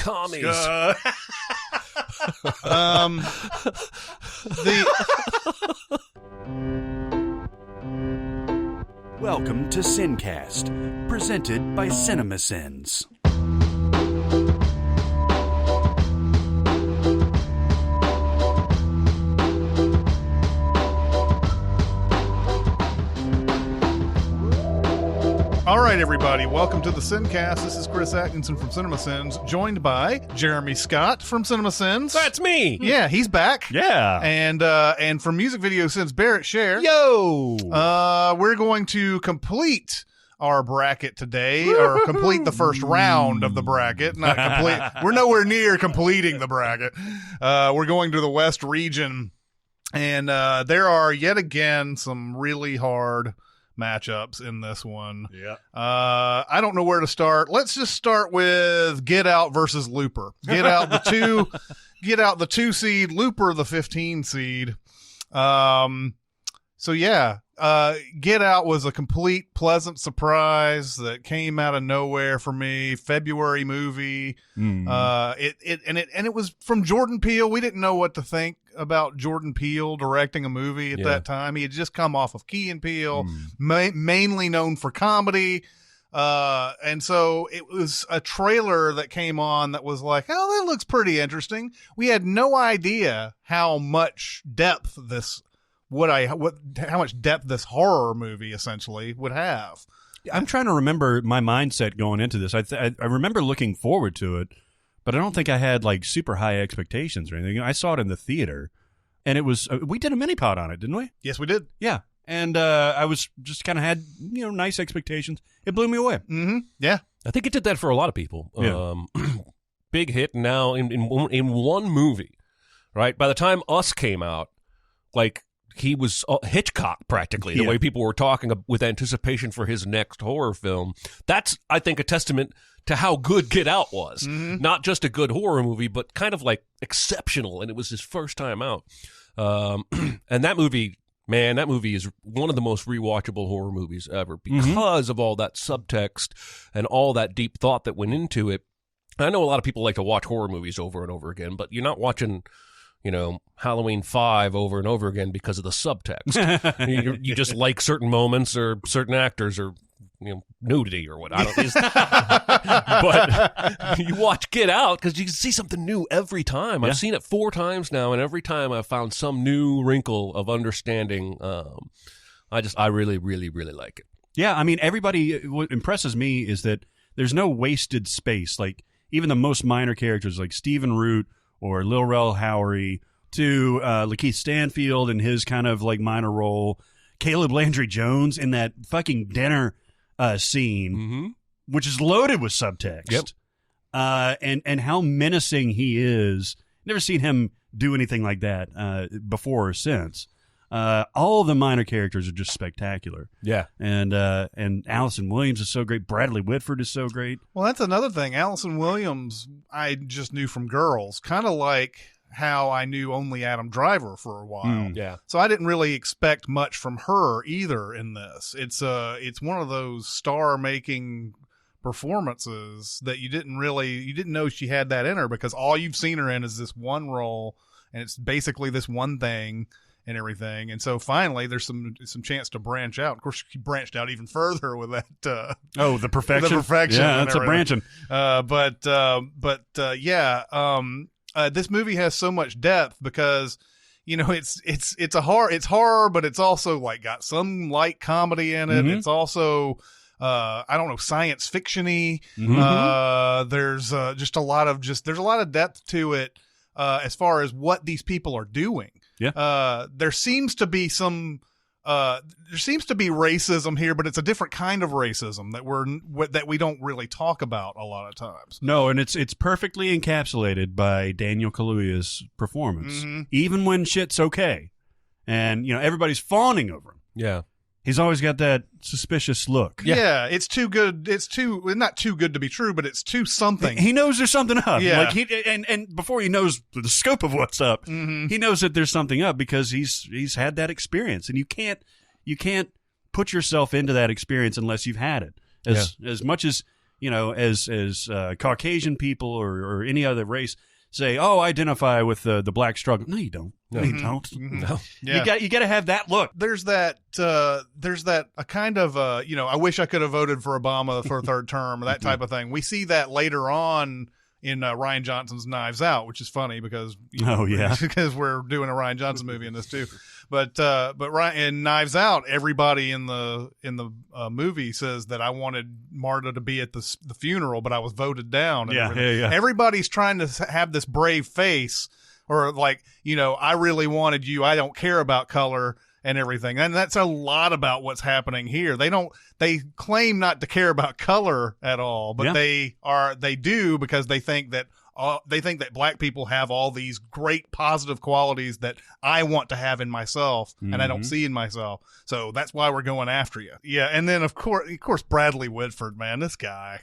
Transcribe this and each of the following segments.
commies. Welcome to SinCast, presented by Cinemasins. All right, everybody, welcome to the SinCast. This is Chris Atkinson from Cinemasins, joined by Jeremy Scott from Cinemasins. That's me. Yeah, he's back. Yeah. And from Music Video Sins, Barrett Share. Yo. We're going to complete our bracket today, or complete the first round of the bracket. Not complete. We're nowhere near completing the bracket. We're going to the West region, and there are yet again some really hard matchups in this one. Yeah. I don't know where to start. Let's just start with Get Out versus Looper. Get Out the 2 seed, Looper the 15 seed. So yeah, Get Out was a complete pleasant surprise that came out of nowhere for me. February movie. It was from Jordan Peele. We didn't know what to think about Jordan Peele directing a movie at that time. He had just come off of Key and Peele, mainly known for comedy. And so it was a trailer that came on that was like, oh, that looks pretty interesting. We had no idea how much depth how much depth this horror movie essentially would have. I'm trying to remember my mindset going into this. I remember looking forward to it, but I don't think I had like super high expectations or anything. I saw it in the theater, and it was we did a mini pod on it, didn't we? Yes, we did. Yeah, and I was just kind of had nice expectations. It blew me away. Mm-hmm. Yeah, I think it did that for a lot of people. Yeah. Big hit now in one movie, right? By the time Us came out, like, he was Hitchcock practically, the way people were talking with anticipation for his next horror film. That's, I think, a testament to how good Get Out was. Mm-hmm. Not just a good horror movie, but kind of like exceptional. And it was his first time out. And that movie, man, that movie is one of the most rewatchable horror movies ever because of all that subtext and all that deep thought that went into it. I know a lot of people like to watch horror movies over and over again, but you're not watching Halloween 5 over and over again because of the subtext. you just like certain moments or certain actors or nudity or what. I don't. But you watch Get Out because you can see something new every time. I've seen it 4 times now, and every time I've found some new wrinkle of understanding. I really, really, really like it. Yeah, I mean, what impresses me is that there's no wasted space. Like, even the most minor characters like Stephen Root or Lil Rel Howery, to Lakeith Stanfield and his kind of like minor role, Caleb Landry Jones in that fucking dinner scene, which is loaded with subtext, and how menacing he is. Never seen him do anything like that before or since. All of the minor characters are just spectacular. Yeah. And Allison Williams is so great. Bradley Whitford is so great. Well, that's another thing. Allison Williams, I just knew from Girls, kind of like how I knew only Adam Driver for a while. Yeah. So I didn't really expect much from her either in this. It's one of those star-making performances that you didn't know she had that in her, because all you've seen her in is this one role, and it's basically this one thing and everything. And so finally there's some chance to branch out. Of course, she branched out even further with that the Perfection. The Perfection. Yeah, that's a branching. This movie has so much depth because it's horror, but it's also like got some light comedy in it. It's also science fiction-y. There's just a lot of depth to it as far as what these people are doing. Yeah. There seems to be racism here, but it's a different kind of racism that we don't really talk about a lot of times. No, and it's perfectly encapsulated by Daniel Kaluuya's performance. Even when shit's okay, and everybody's fawning over him. Yeah. He's always got that suspicious look. Yeah, it's too good. It's not too good to be true, but it's too something. He knows there's something up. Yeah. And before he knows the scope of what's up, he knows that there's something up because he's had that experience, and you can't put yourself into that experience unless you've had it. As much as as Caucasian people or any other race say, "Oh, identify with the black struggle." No, you don't. No, you don't. No. Yeah. You got to have that look. There's that a kind of I wish I could have voted for Obama for a third term, that type of thing. We see that later on in Rian Johnson's Knives Out, which is funny because because we're doing a Rian Johnson movie in this too. But Ryan, in Knives Out, everybody in the movie says that I wanted Marta to be at the funeral, but I was voted down. And everybody's trying to have this brave face, or like, I really wanted you. I don't care about color and everything. And that's a lot about what's happening here. They claim not to care about color at all, but they do, because they think that black people have all these great positive qualities that I want to have in myself and I don't see in myself. So that's why we're going after you. Yeah. And then of course, Bradley Whitford, man, this guy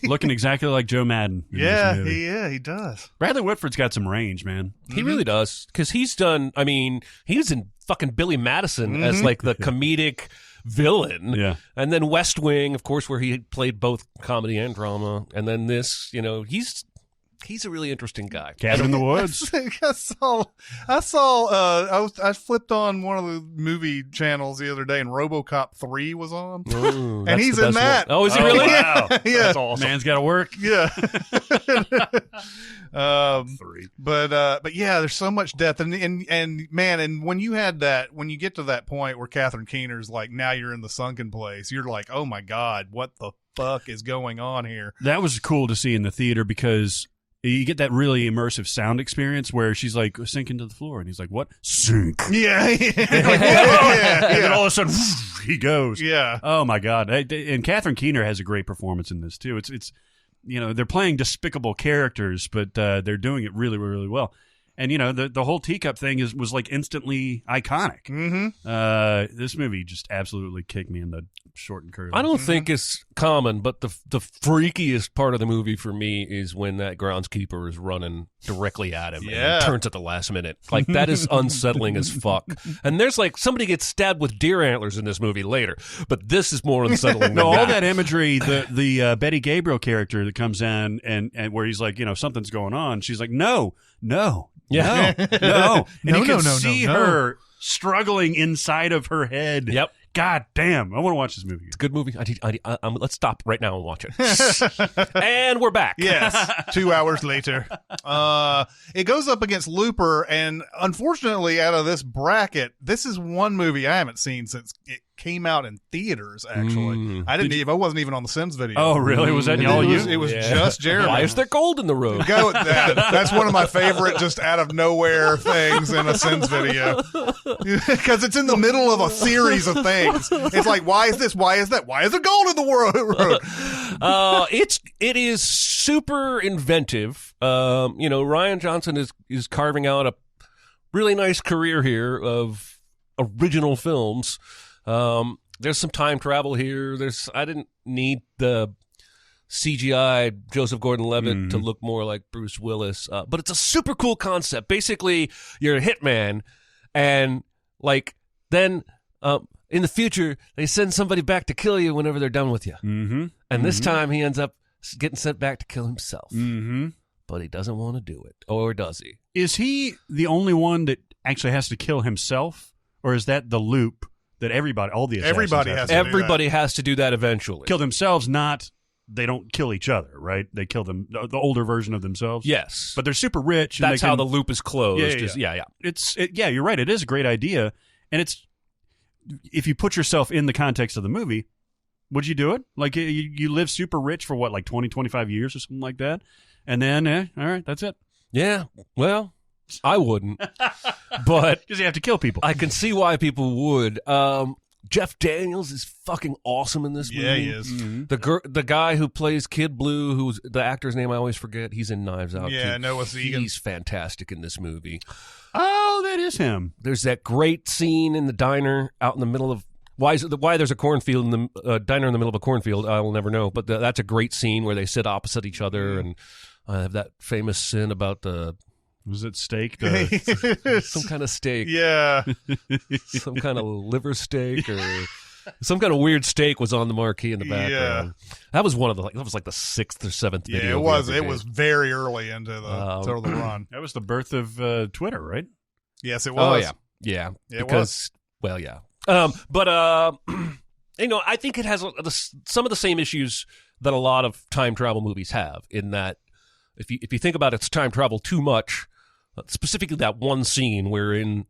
looking exactly like Joe Madden. He does. Bradley Whitford's got some range, man. He really does. Cause he was in fucking Billy Madison as like the comedic villain. Yeah. And then West Wing, of course, where he played both comedy and drama. And then this, he's a really interesting guy. Cabin in the Woods. I flipped on one of the movie channels the other day, and RoboCop 3 was on. Ooh, and he's in that. One. Oh, is he really? Wow. Yeah. That's awesome. Man's got to work. Yeah. 3. But yeah, there's so much depth, and man, and when you get to that point where Catherine Keener's like, now you're in the sunken place, you're like, oh my God, what the fuck is going on here? That was cool to see in the theater, because you get that really immersive sound experience where she's like, sink into the floor, and he's like, what? Sink. Yeah. And then all of a sudden, he goes. Yeah. Oh my God. And Catherine Keener has a great performance in this too. It's they're playing despicable characters, but they're doing it really, really well. And the whole teacup thing was like instantly iconic. Mm-hmm. This movie just absolutely kicked me in the short and curly. I don't think it's common, but the freakiest part of the movie for me is when that groundskeeper is running directly at him and turns at the last minute. Like, that is unsettling as fuck. And there's like somebody gets stabbed with deer antlers in this movie later, but this is more unsettling. No, than all that imagery, the Betty Gabriel character that comes in and where he's like, something's going on. She's like, no. Yeah. No. And you can see her struggling inside of her head. Yep. God damn. I want to watch this movie. It's a good movie. Let's stop right now and watch it. And we're back. Yes. 2 hours later. It goes up against Looper, and unfortunately, out of this bracket, this is one movie I haven't seen since it came out in theaters, actually. I wasn't even on the Sins video. Oh, really? Was that all you? It was just Jeremy. Why is there gold in the road? Go with that. That's one of my favorite just out of nowhere things in a Sins video. Because it's in the middle of a series of things. It's like, why is this? Why is that? Why is there gold in the road? It is super inventive. Rian Johnson is carving out a really nice career here of original films. There's some time travel here. I didn't need the CGI Joseph Gordon-Levitt to look more like Bruce Willis, but it's a super cool concept. Basically, you're a hitman, and then in the future they send somebody back to kill you whenever they're done with you. Mm-hmm. And this time he ends up getting sent back to kill himself. Mm-hmm. But he doesn't want to do it, or does he? Is he the only one that actually has to kill himself, or is that the loop? That all the assassins everybody has to do that eventually. Kill themselves, they don't kill each other, right? They kill the older version of themselves. Yes. But they're super rich. That's how the loop is closed. Yeah. You're right. It is a great idea. And if you put yourself in the context of the movie, would you do it? Like, you live super rich for what, like 20, 25 years or something like that? And then, all right, that's it. Yeah. Well, I wouldn't, but because you have to kill people. I can see why people would. Jeff Daniels is fucking awesome in this movie. Yeah, he is. Mm-hmm. The guy who plays Kid Blue, who's the actor's name I always forget, he's in Knives Out. Yeah, too. Noah Segan. He's fantastic in this movie. Oh, that is him. There's that great scene in the diner out in the middle of. Why there's a cornfield in the diner in the middle of a cornfield? I will never know. But that's a great scene where they sit opposite each other and have that famous sin about the. Was it steak? Some kind of steak. Yeah. Some kind of liver steak or Some kind of weird steak was on the marquee in the background. That was one of the that was like the 6th or 7th video. Yeah, it was. It was very early into the run. That was the birth of Twitter, right? Yes, it was. Oh yeah. It Because well, yeah. But I think it has some of the same issues that a lot of time travel movies have. In that, if you think about it's time travel too much, specifically that one scene where in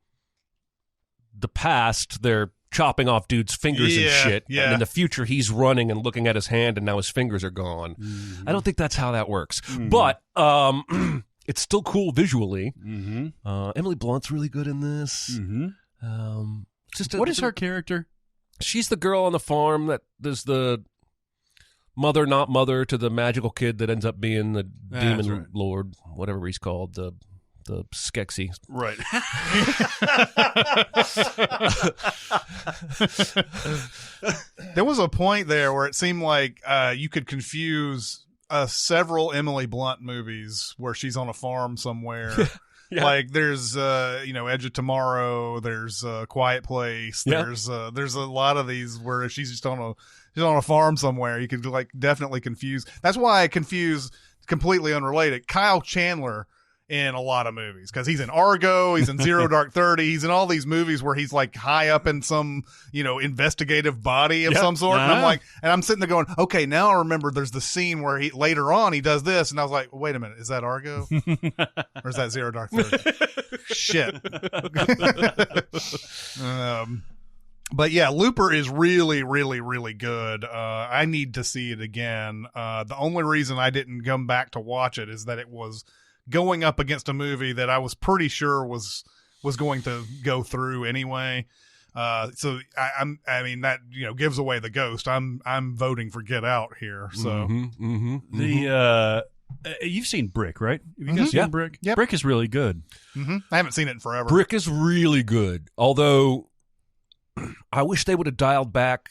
the past they're chopping off dudes' fingers and shit, and in the future he's running and looking at his hand and now his fingers are gone. Mm-hmm. I don't think that's how that works, but it's still cool visually. Mm-hmm. Emily Blunt's really good in this. Mm-hmm. What is her character? She's the girl on the farm that there's the mother, not mother, to the magical kid that ends up being the demon lord, whatever he's called, the Skeksis. Right. There was a point there where it seemed like you could confuse several Emily Blunt movies where she's on a farm somewhere. Yeah. Like there's Edge of Tomorrow, there's Quiet Place, there's a lot of these where she's just on a farm somewhere. You could definitely confuse. That's why I confuse, completely unrelated, Kyle Chandler in a lot of movies, because he's in Argo, he's in Zero Dark 30, he's in all these movies where he's like high up in some investigative body of some sort, and I'm sitting there going, okay, now I remember there's the scene where he later on he does this, and I was like, wait a minute, is that Argo or is that Zero Dark 30? Shit. But yeah, Looper is really, really, really good. I need to see it again. The only reason I didn't come back to watch it is that it was going up against a movie that I was pretty sure was going to go through anyway. So I mean that gives away the ghost. I'm voting for Get Out here. So you've seen Brick, right? Have you guys seen Brick? Yep. Brick is really good. I haven't seen it in forever. Brick is really good, although I wish they would have dialed back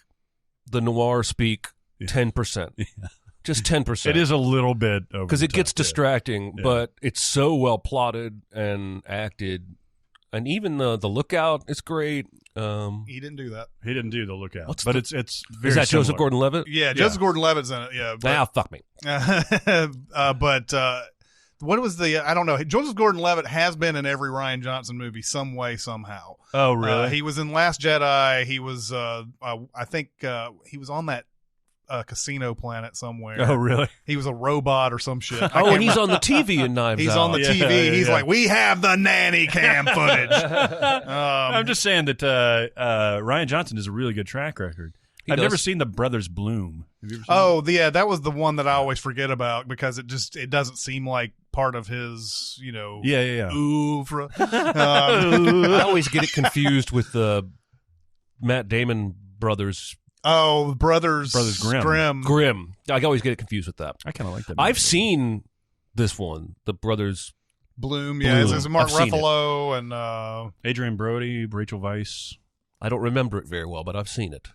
the noir speak 10%. Yeah. Just 10%. It is a little bit because it gets distracting, but it's so well plotted and acted, and even the lookout is great. He didn't do that. He didn't do the lookout, but it's very is that similar. Joseph Gordon-Levitt? Yeah, Joseph Gordon-Levitt's in it. Yeah, fuck me. But what was the? I don't know. Joseph Gordon-Levitt has been in every Rian Johnson movie some way, somehow. Oh, really? He was in Last Jedi. He was. I think he was on that casino planet somewhere. Oh, really? He was a robot or some shit. And he's on the TV in Knives He's Out. on the TV. He's like, we have the nanny cam footage. I'm just saying that Rian Johnson has a really good track record. I've never seen The Brothers Bloom. Have you ever seen that? That was the one that I always forget about because it doesn't seem like part of his, oeuvre. I always get it confused with the Matt Damon brothers. Oh, Brothers Grimm. I always get it confused with that. I kind of like that. I've seen this one, the Brothers Bloom. Yeah, it's Mark Ruffalo and Adrian Brody, Rachel Weisz. I don't remember it very well, but I've seen it.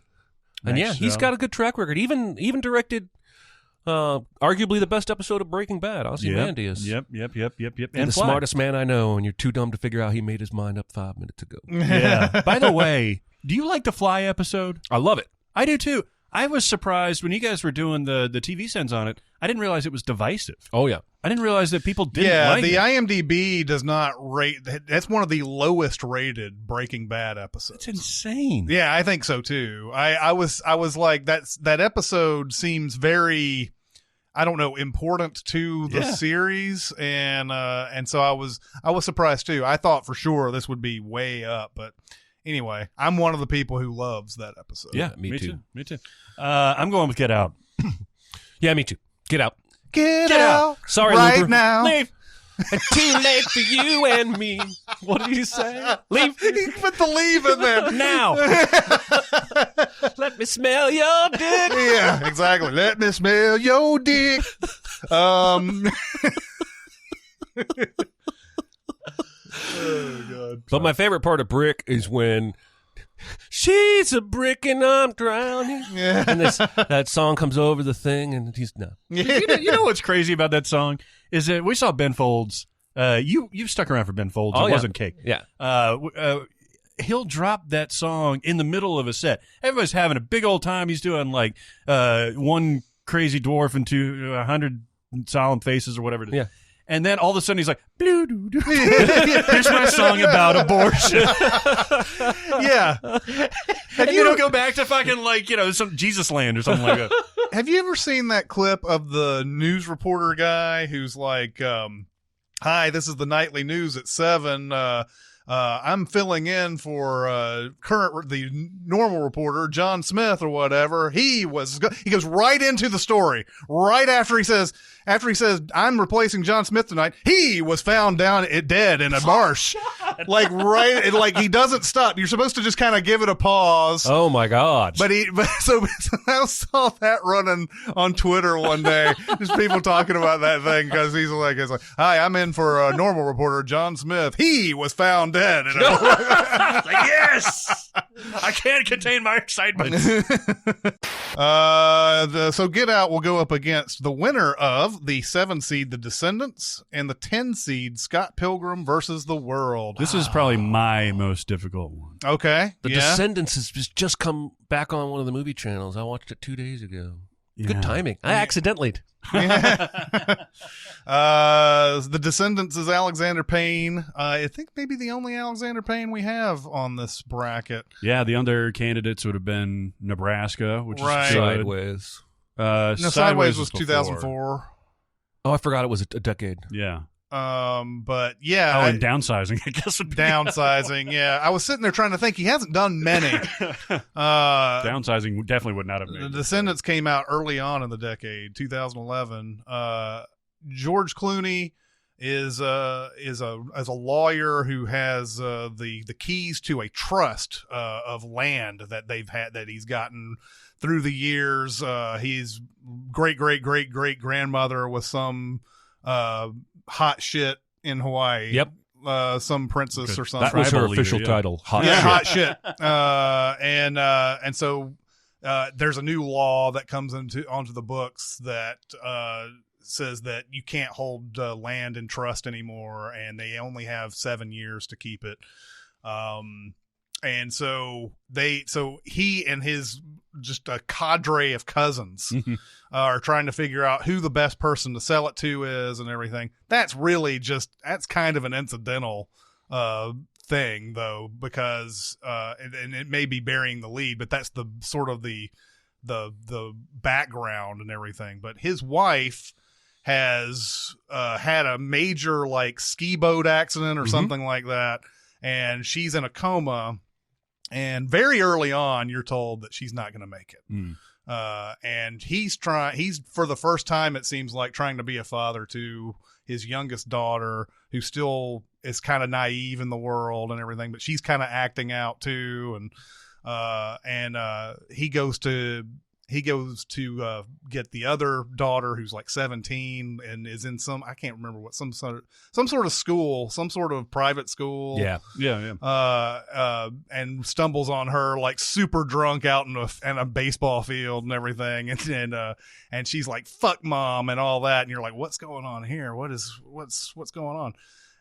And he's got a good track record. Even directed arguably the best episode of Breaking Bad, Ozymandias. Yep. And the smartest man I know, and you're too dumb to figure out he made his mind up 5 minutes ago. Yeah. By the way, do you like the Fly episode? I love it. I do too. I was surprised when you guys were doing the TV sends on it. I didn't realize it was divisive. Oh, yeah. I didn't realize that people didn't like it. Yeah, the IMDb does not rate. That's one of the lowest rated Breaking Bad episodes. It's insane. Yeah, I think so too. I was like, that episode seems very, I don't know, important to the series, and so I was surprised too. I thought for sure this would be way up, but anyway, I'm one of the people who loves that episode. Yeah, me too. Me too. I'm going with Get Out. Yeah, me too. Get Out. Get out. Sorry, right Looper. now. Leave. Too late for you and me. What did you say? Leave. He put the leave in there. Now. Let me smell your dick. Yeah, exactly. Let me smell your dick. Oh, God. But my favorite part of Brick is when she's a brick and I'm drowning. Yeah. And that song comes over the thing and he's not. You know what's crazy about that song is that we saw Ben Folds. You stuck around for Ben Folds. It wasn't cake. Yeah. he'll drop that song in the middle of a set. Everybody's having a big old time. He's doing like One Crazy Dwarf and 100 Solemn Faces or whatever it is. Yeah. And then all of a sudden he's like, here's my song about abortion. Yeah. And you don't go back to fucking like, some Jesus Land or something like that. Have you ever seen that clip of the news reporter guy who's like, hi, this is the nightly news at 7. I'm filling in for the normal reporter, John Smith or whatever. He goes right into the story right after he says, I'm replacing John Smith tonight. He was found down dead in a marsh. Like he doesn't stop. You're supposed to just kind of give it a pause. Oh my God. So I saw that running on Twitter one day. Just people talking about that thing because he's like, hi, I'm in for a normal reporter, John Smith. He was found dead. And like, yes, I can't contain my excitement. So Get Out will go up against the winner of the 7 seed, The Descendants, and the 10 seed, Scott Pilgrim versus the World. This is probably my most difficult one. Okay. The Descendants has just come back on one of the movie channels. I watched it 2 days ago. Yeah. Good timing. I accidentally. The Descendants is Alexander Payne. I think maybe the only Alexander Payne we have on this bracket. Yeah, the other candidates would have been Nebraska, which Right. is good. Sideways. Sideways was 2004. Oh, I forgot it was a decade. Yeah. But yeah. And Downsizing, I guess would be Downsizing, yeah. I was sitting there trying to think. He hasn't done many. Downsizing definitely would not have made The it. Descendants came out early on in the decade, 2011. George Clooney is a lawyer who has the keys to a trust of land that he's gotten through the years. His great grandmother was some hot shit in Hawaii. Yep. Some princess or something. That was her Tribal leader, official yeah. title. Hot Yeah, shit. hot shit. And so there's a new law that comes onto the books that says that you can't hold land in trust anymore, and they only have 7 years to keep it. And so he and his just a cadre of cousins are trying to figure out who the best person to sell it to is and everything. That's kind of an incidental thing though, because and it may be burying the lead, but that's the sort of the background and everything. But his wife has had a major like ski boat accident or something like that, and she's in a coma. And very early on, you're told that she's not going to make it. And he's for the first time, it seems like, trying to be a father to his youngest daughter, who still is kind of naive in the world and everything, but she's kind of acting out too. And he goes to get the other daughter, who's like 17 and is in I can't remember what, some sort of school, some sort of private school. Yeah. And stumbles on her like super drunk out in a baseball field and everything. And she's like, fuck mom and all that. And you're like, what's going on here? What's going on?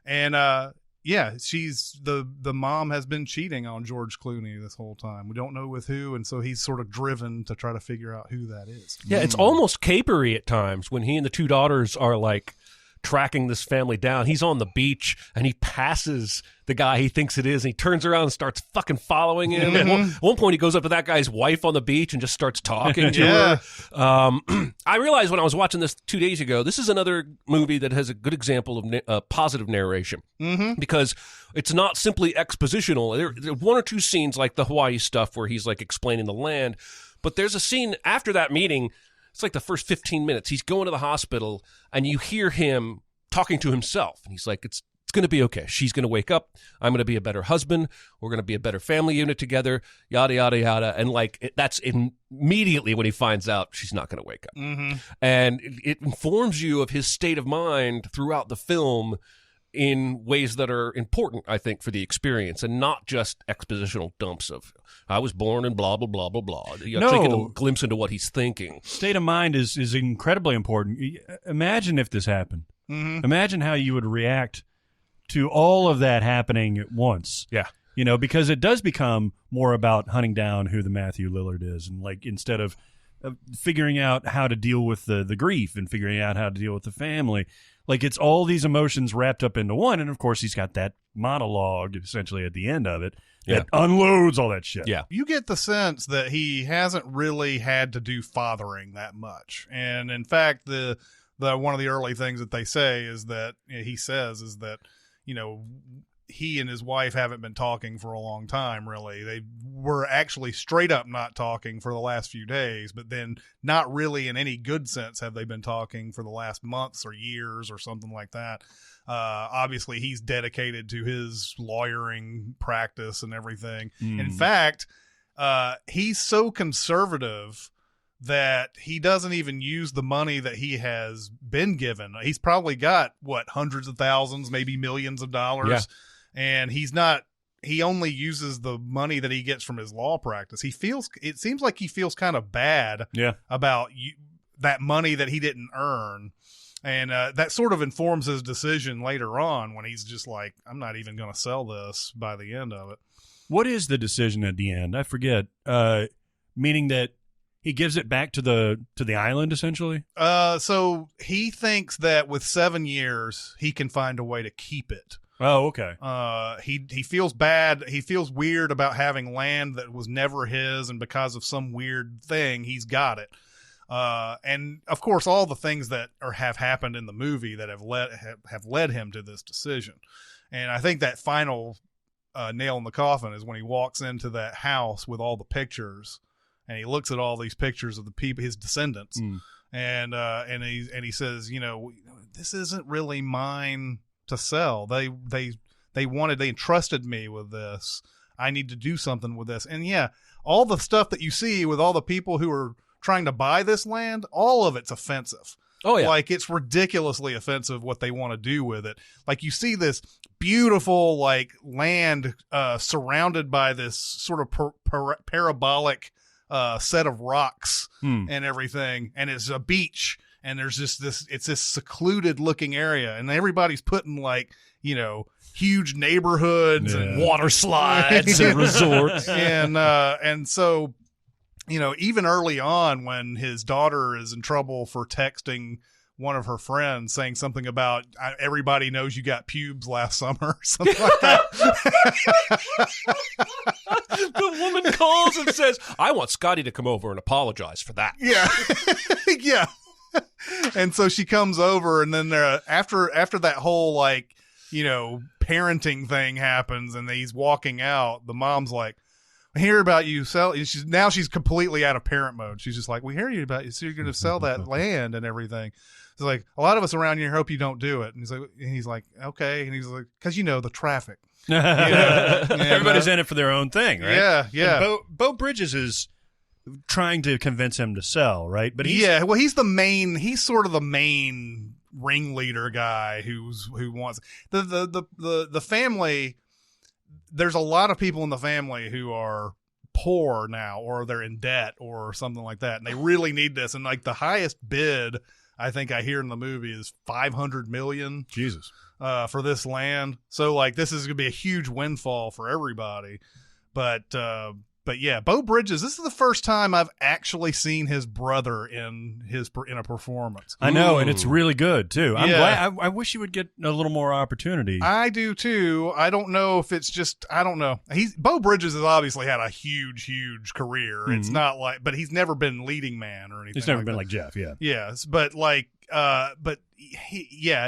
And, yeah, she's the mom has been cheating on George Clooney this whole time. We don't know with who, and so he's sort of driven to try to figure out who that is. Yeah, it's almost capery at times when he and the two daughters are like tracking this family down. He's on the beach and he passes the guy he thinks it is, and he turns around and starts fucking following him. At one point, he goes up to that guy's wife on the beach and just starts talking to her. I realized when I was watching this 2 days ago, this is another movie that has a good example of positive narration, because it's not simply expositional. There are one or two scenes like the Hawaii stuff where he's like explaining the land, but there's a scene after that meeting. It's like the first 15 minutes. He's going to the hospital, and you hear him talking to himself. And he's like, it's going to be okay. She's going to wake up. I'm going to be a better husband. We're going to be a better family unit together, yada, yada, yada. And like that's immediately when he finds out she's not going to wake up. And it informs you of his state of mind throughout the film in ways that are important, I think, for the experience, and not just expositional dumps of I was born and blah, blah, blah, blah, blah. You actually get a glimpse into what he's thinking. State of mind is incredibly important. Imagine if this happened. Imagine how you would react to all of that happening at once. Yeah. You know, because it does become more about hunting down who the Matthew Lillard is, and like instead of figuring out how to deal with the grief and figuring out how to deal with the family, like it's all these emotions wrapped up into one. And of course, he's got that monologue essentially at the end of it that unloads all that shit. Yeah, you get the sense that he hasn't really had to do fathering that much, and in fact, the one of the early things that they say is that he says is that, you know, he and his wife haven't been talking for a long time, really. They were actually straight up not talking for the last few days, but then not really in any good sense have they been talking for the last months or years or something like that. Obviously, he's dedicated to his lawyering practice and everything. In fact, he's so conservative that he doesn't even use the money that he has been given. He's probably got, hundreds of thousands, maybe millions of dollars. Yeah. And he only uses the money that he gets from his law practice. It seems like he feels kind of bad about that money that he didn't earn. And that sort of informs his decision later on when he's just like, I'm not even going to sell this by the end of it. What is the decision at the end? I forget. Meaning that he gives it back to the island, essentially? So he thinks that with 7 years, he can find a way to keep it. Oh, okay. He feels bad. He feels weird about having land that was never his, and because of some weird thing, he's got it. And of course, all the things that have happened in the movie that have led him to this decision. And I think that final nail in the coffin is when he walks into that house with all the pictures, and he looks at all these pictures of the people, his descendants, and he says, you know, this isn't really mine to sell. They entrusted me with this. I need to do something with this. And yeah, all the stuff that you see with all the people who are trying to buy this land, all of it's offensive. Oh yeah. Like it's ridiculously offensive what they want to do with it. Like you see this beautiful like land surrounded by this sort of parabolic set of rocks and everything, and it's a beach. And there's just it's this secluded looking area, and everybody's putting like, you know, huge neighborhoods and water slides and resorts. And so, you know, even early on when his daughter is in trouble for texting one of her friends saying something about everybody knows you got pubes last summer, something like that. The woman calls and says, I want Scotty to come over and apologize for that. Yeah. Yeah. And so she comes over, and then after that whole like, you know, parenting thing happens, and he's walking out. The mom's like, "I hear about you sell." She's completely out of parent mode. She's just like, "We hear you about you. So you're going to sell that land and everything." It's like, a lot of us around here hope you don't do it. And he's like, okay. And he's like, because you know the traffic. You know? Everybody's in it for their own thing, right? Yeah, yeah. And Bo Bridges is trying to convince him to sell, right? But he's sort of the main ringleader guy who wants the family. There's a lot of people in the family who are poor now, or they're in debt or something like that, and they really need this. And like the highest bid I think I hear in the movie is $500 million. Jesus. For this land. So like this is gonna be a huge windfall for everybody. But yeah, Bo Bridges, this is the first time I've actually seen his brother in a performance. I know, and it's really good too. I'm Yeah. glad. I wish he would get a little more opportunity. I do too. I don't know if it's just, I don't know. Bo Bridges has obviously had a huge career. It's not like, but he's never been leading man or anything. He's never like been that. like Jeff, yeah. Yes, but like,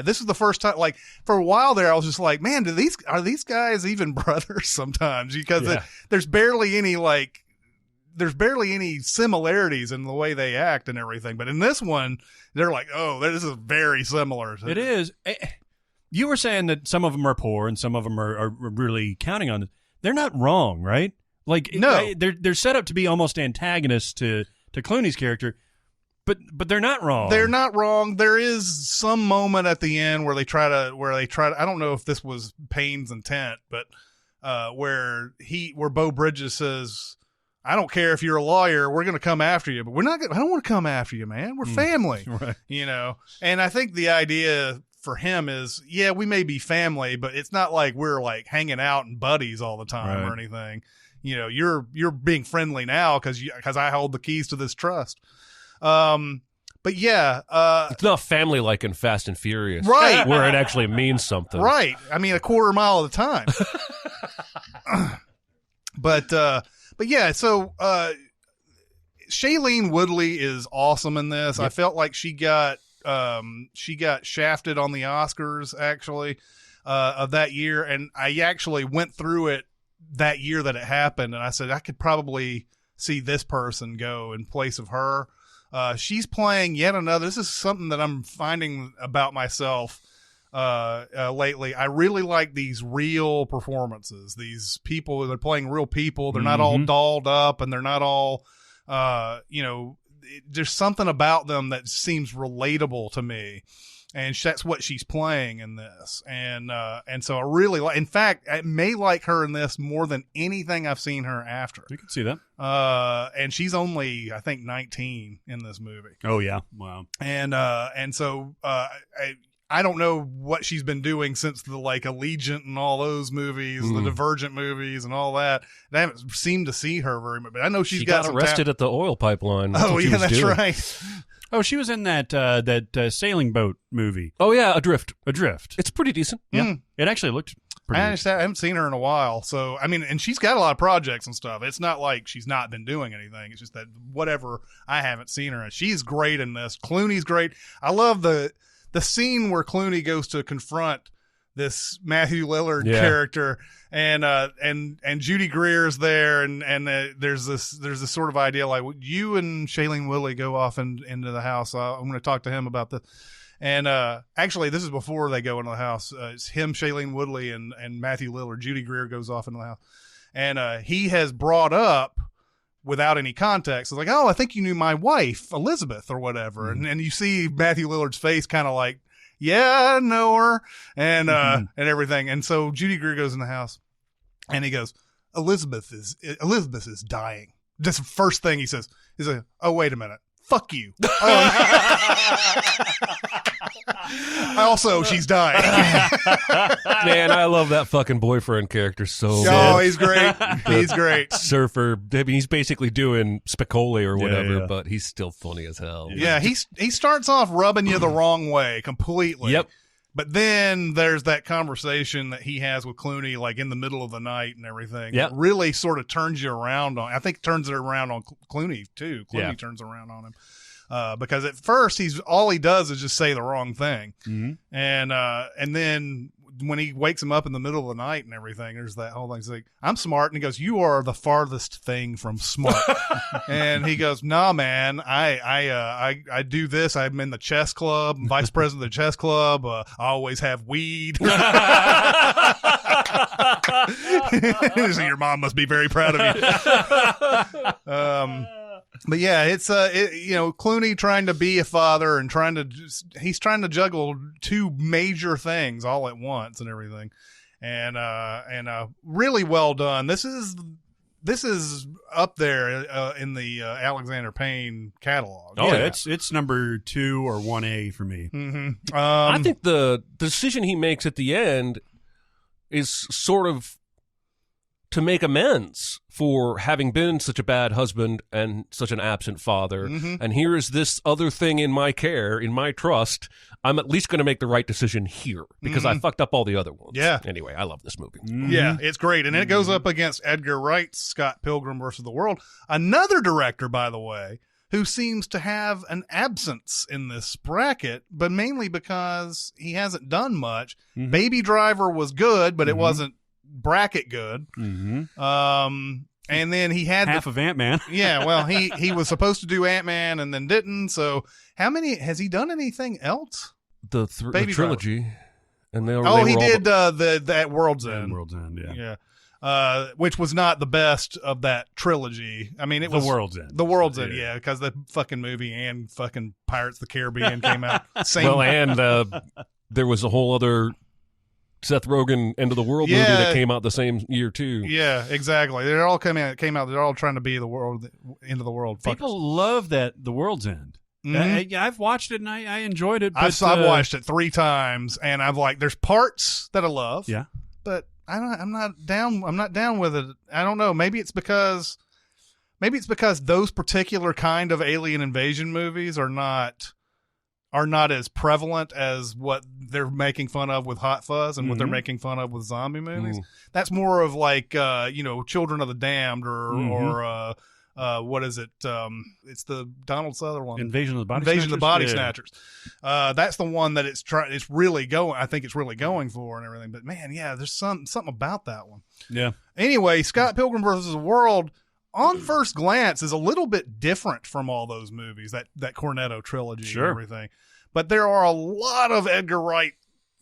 this is the first time. Like for a while there, I was just like, man, are these guys even brothers sometimes? Because there's barely any similarities in the way they act and everything. But in this one, they're like, oh, this is very similar. It is. You were saying that some of them are poor and some of them are really counting on it. They're not wrong, right? Like, no, they're set up to be almost antagonists to Clooney's character. But they're not wrong. They're not wrong. There is some moment at the end where they try to, I don't know if this was Payne's intent, but where Bo Bridges says, I don't care if you're a lawyer, we're going to come after you, but I don't want to come after you, man. We're family. Right. You know? And I think the idea for him is, yeah, we may be family, but it's not like we're like hanging out and buddies all the time or anything. You know, you're being friendly now because I hold the keys to this trust. But yeah, it's not family like in Fast and Furious, right? Where it actually means something, right? I mean, a quarter mile at a time. But yeah, so Shailene Woodley is awesome in this. Yep. I felt like she got shafted on the Oscars actually of that year, and I actually went through it that year that it happened, and I said I could probably see this person go in place of her. She's playing yet another. This is something that I'm finding about myself lately. I really like these real performances. These people, they're playing real people. They're not all dolled up, and they're not all, there's something about them that seems relatable to me. And that's what she's playing in this. And so I really like, in fact, I may like her in this more than anything I've seen her after. You can see that. And she's only, I think, 19 in this movie. Oh yeah. Wow. And so, I don't know what she's been doing since the like Allegiant and all those movies, the Divergent movies and all that. And I haven't seemed to see her very much, but I know she got arrested at the oil pipeline. That's right. Oh, she was in that sailing boat movie. Oh yeah, Adrift. It's pretty decent. Yeah, it actually looked pretty. I haven't seen her in a while, so I mean, and she's got a lot of projects and stuff. It's not like she's not been doing anything. It's just that whatever I haven't seen her in. She's great in this. Clooney's great. I love the scene where Clooney goes to confront this Matthew Lillard character, and Judy Greer's there, and there's this sort of idea like, you and Shailene Woodley go off into the house. I'm going to talk to him about this. And actually, this is before they go into the house. It's him, Shailene Woodley, and Matthew Lillard. Judy Greer goes off into the house, and he has brought up, without any context, it's like, oh, I think you knew my wife, Elizabeth, or whatever. And you see Matthew Lillard's face kind of like, yeah, I know her, and everything. And so Judy Greer goes in the house, and he goes, Elizabeth is dying. Just the first thing he says is, oh, wait a minute. Fuck you. Also, she's dying. Man, I love that fucking boyfriend character so much. Oh, he's great. He's great. Surfer. I mean, he's basically doing Spicoli or whatever, but he's still funny as hell. Yeah, he starts off rubbing you the wrong way completely. Yep. But then there's that conversation that he has with Clooney, like in the middle of the night and everything. Yep. It really sort of turns you around on. I think turns it around on Clooney too. Clooney turns around on him. Because at first all he does is just say the wrong thing. And then when he wakes him up in the middle of the night and everything, there's that whole thing. He's like, I'm smart. And he goes, you are the farthest thing from smart. And he goes, nah, man, I do this. I'm in the chess club. I'm vice president of the chess club. I always have weed. So your mom must be very proud of you. But yeah, it's Clooney trying to be a father and he's trying to juggle two major things all at once and everything, and really well done. This is up there in the Alexander Payne catalog. Oh, yeah. It's number 2 or 1A for me. I think the decision he makes at the end is sort of to make amends for having been such a bad husband and such an absent father. And here is this other thing in my care, in my trust. I'm at least going to make the right decision here because I fucked up all the other ones. Yeah. Anyway, I love this movie. Yeah, it's great. And it goes up against Edgar Wright's Scott Pilgrim versus the World. Another director, by the way, who seems to have an absence in this bracket, but mainly because he hasn't done much. Baby Driver was good, but it wasn't bracket good. And then he had half of Ant-Man. Yeah, well, he was supposed to do Ant-Man and then didn't. So how many has he done anything else? The trilogy. And he did that World's End. World's End, yeah. Which was not the best of that trilogy. I mean, it was The World's End. The World's End, yeah, because the fucking movie and fucking Pirates of the Caribbean came out. Same. Well, and there was a whole other Seth Rogen End of the World movie that came out the same year too. Yeah, exactly. They're all came out. They're all trying to be the world, end of the world. People love that The World's End. I've watched it and I enjoyed it. But, I've watched it 3 times, and I've there's parts that I love. Yeah, but I'm not down with it. I don't know. Maybe it's because those particular kind of alien invasion movies are not as prevalent as what they're making fun of with Hot Fuzz and what they're making fun of with zombie movies. That's more of Children of the Damned or what is it? It's the Donald Sutherland Invasion of the Body Snatchers. That's the one that it's really going. I think it's really going for and everything. But man, yeah, there's something about that one. Yeah. Anyway, Scott Pilgrim vs. the World, on first glance, is a little bit different from all those movies, that Cornetto trilogy and everything. But there are a lot of Edgar Wright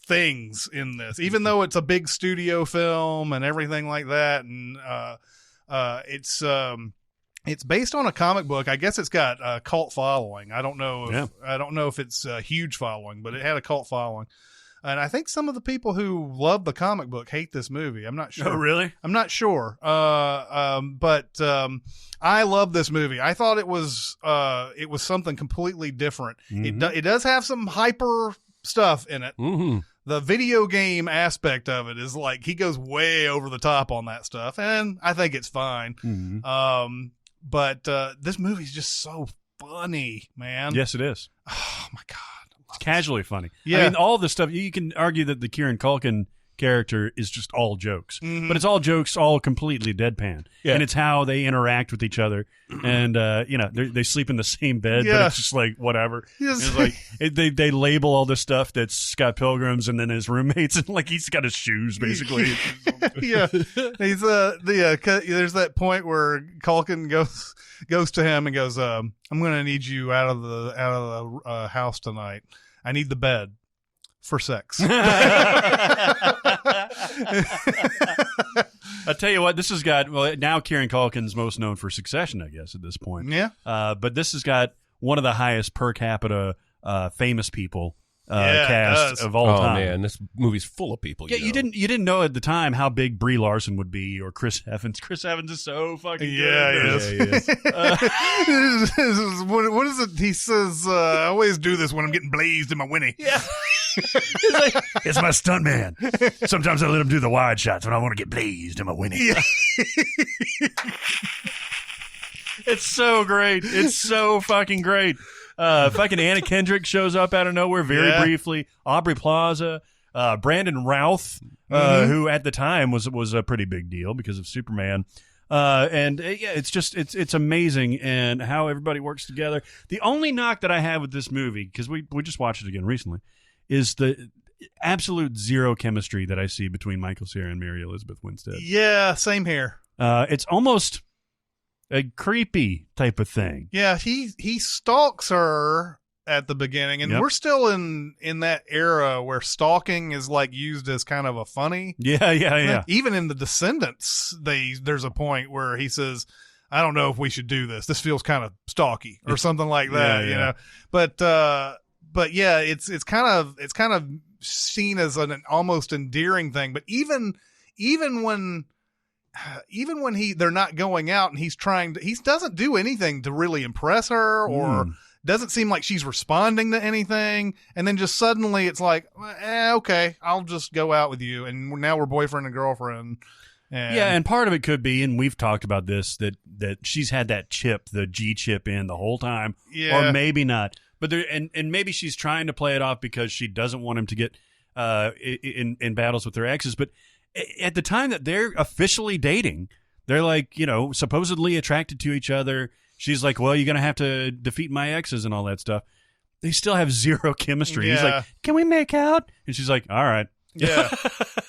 things in this, even though it's a big studio film and everything like that. And it's based on a comic book. I guess it's got a cult following. I don't know if it's a huge following, but it had a cult following. And I think some of the people who love the comic book hate this movie. I'm not sure. Oh, really? I'm not sure. But I love this movie. I thought it was something completely different. It does have some hyper stuff in it. The video game aspect of it is he goes way over the top on that stuff, and I think it's fine. But this movie's just so funny, man. Yes, it is. Oh my God. It's casually funny. Yeah. I mean, all the stuff, you can argue that the Kieran Culkin character is just all jokes, but it's all jokes, all completely deadpan. Yeah. And it's how they interact with each other. And, they sleep in the same bed, but it's just whatever. Yes. It's they label all this stuff that's Scott Pilgrim's and then his roommates, and he's got his shoes, basically. Yeah. He's, there's that point where Culkin goes to him and goes, I'm going to need you out of the house tonight. I need the bed for sex. I tell you what, this has got, now Kieran Culkin's most known for Succession, I guess, at this point. Yeah. But this has got one of the highest per capita famous people cast of all time. Oh man, this movie's full of people. You didn't know at the time how big Brie Larson would be, or Chris Evans. Chris Evans is so fucking good. Yeah, he is. What is it? He says, I always do this when I'm getting blazed in my Winnie. Yeah. It's my stunt man. Sometimes I let him do the wide shots when I want to get blazed in my Winnie. Yeah. It's so great. It's so fucking great. Fucking Anna Kendrick shows up out of nowhere very briefly. Aubrey Plaza, Brandon Routh, who at the time was a pretty big deal because of Superman. It's amazing and how everybody works together. The only knock that I have with this movie, because we just watched it again recently, is the absolute zero chemistry that I see between Michael Cera and Mary Elizabeth Winstead. Yeah, same here. It's almost a creepy type of thing. Yeah, he stalks her at the beginning, and we're still in that era where stalking is used as kind of a funny. Yeah. Even in The Descendants, there's a point where he says, "I don't know if we should do this. This feels kind of stalky," or something like that. You know, but yeah, it's kind of seen as an almost endearing thing. But even when they're not going out and he doesn't do anything to really impress her or doesn't seem like she's responding to anything. And then just suddenly it's okay, I'll just go out with you. And now we're boyfriend and girlfriend. And part of it could be, and we've talked about this, that she's had that chip, the G chip in the whole time, or maybe not. But and maybe she's trying to play it off because she doesn't want him to get in battles with their exes. But at the time that they're officially dating, they're supposedly attracted to each other. She's like, well, you're going to have to defeat my exes and all that stuff. They still have zero chemistry. Yeah. He's like, can we make out? And she's like, all right. Yeah.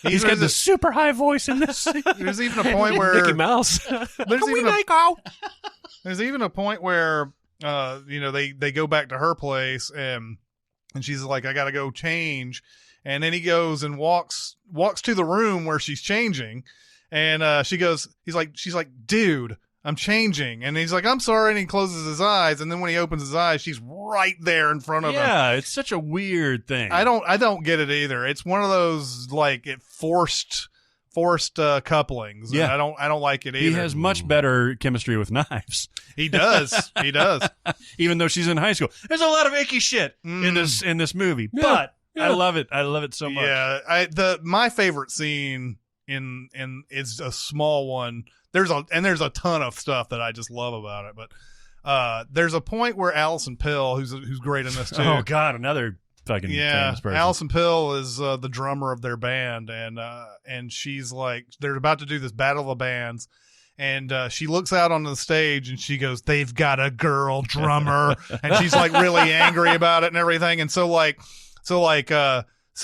He's got the super high voice in this. There's even a point where Mickey Mouse. There's even a point where they go back to her place and she's like, I got to go change. And then he goes and walks to the room where she's changing. And she's like, dude, I'm changing. And he's like, I'm sorry. And he closes his eyes. And then when he opens his eyes, she's right there in front of him. Yeah, it's such a weird thing. I don't get it either. It's one of those, it forced forced couplings. And Yeah. I don't like it either. He has much better chemistry with knives. He does. He does. Even though she's in high school. There's a lot of icky shit in this movie. Yeah. But Yeah. I love it. I love it so much. Yeah, my favorite scene in is a small one. There's a ton of stuff that I just love about it, but there's a point where Alison Pill, who's great in this too. Oh God, another fucking famous person. Alison Pill is the drummer of their band, and she's like, they're about to do this battle of the bands. And she looks out on the stage and she goes, "They've got a girl drummer," and she's like really angry about it and everything. And so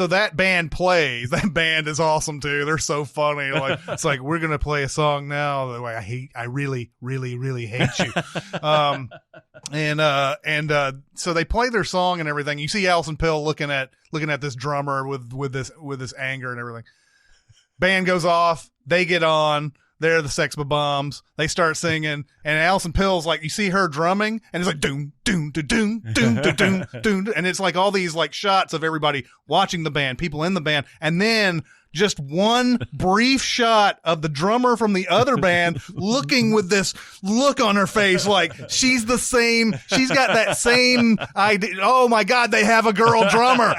that band plays. That band is awesome too. They're so funny. Like, it's like, we're gonna play a song now. The way I really, really, really hate you. So they play their song and everything. You see Alison Pill looking at this drummer with this anger and everything. Band goes off. They get on. They're the Sex Bombs. They start singing, and Alison Pill's like, you see her drumming, and it's like doom doom doom doom doom doom doom, and it's like all these like shots of everybody watching the band, people in the band, and then just one brief shot of the drummer from the other band looking with this look on her face like she's the same. She's got that same idea. Oh my God, they have a girl drummer.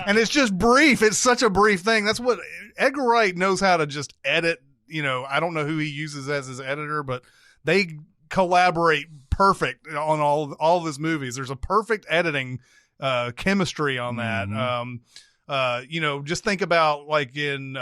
And it's just brief. It's such a brief thing. That's what Edgar Wright knows how to just edit. I don't know who he uses as his editor, but they collaborate perfect on all of his movies. There's a perfect editing chemistry on that. Just think about like in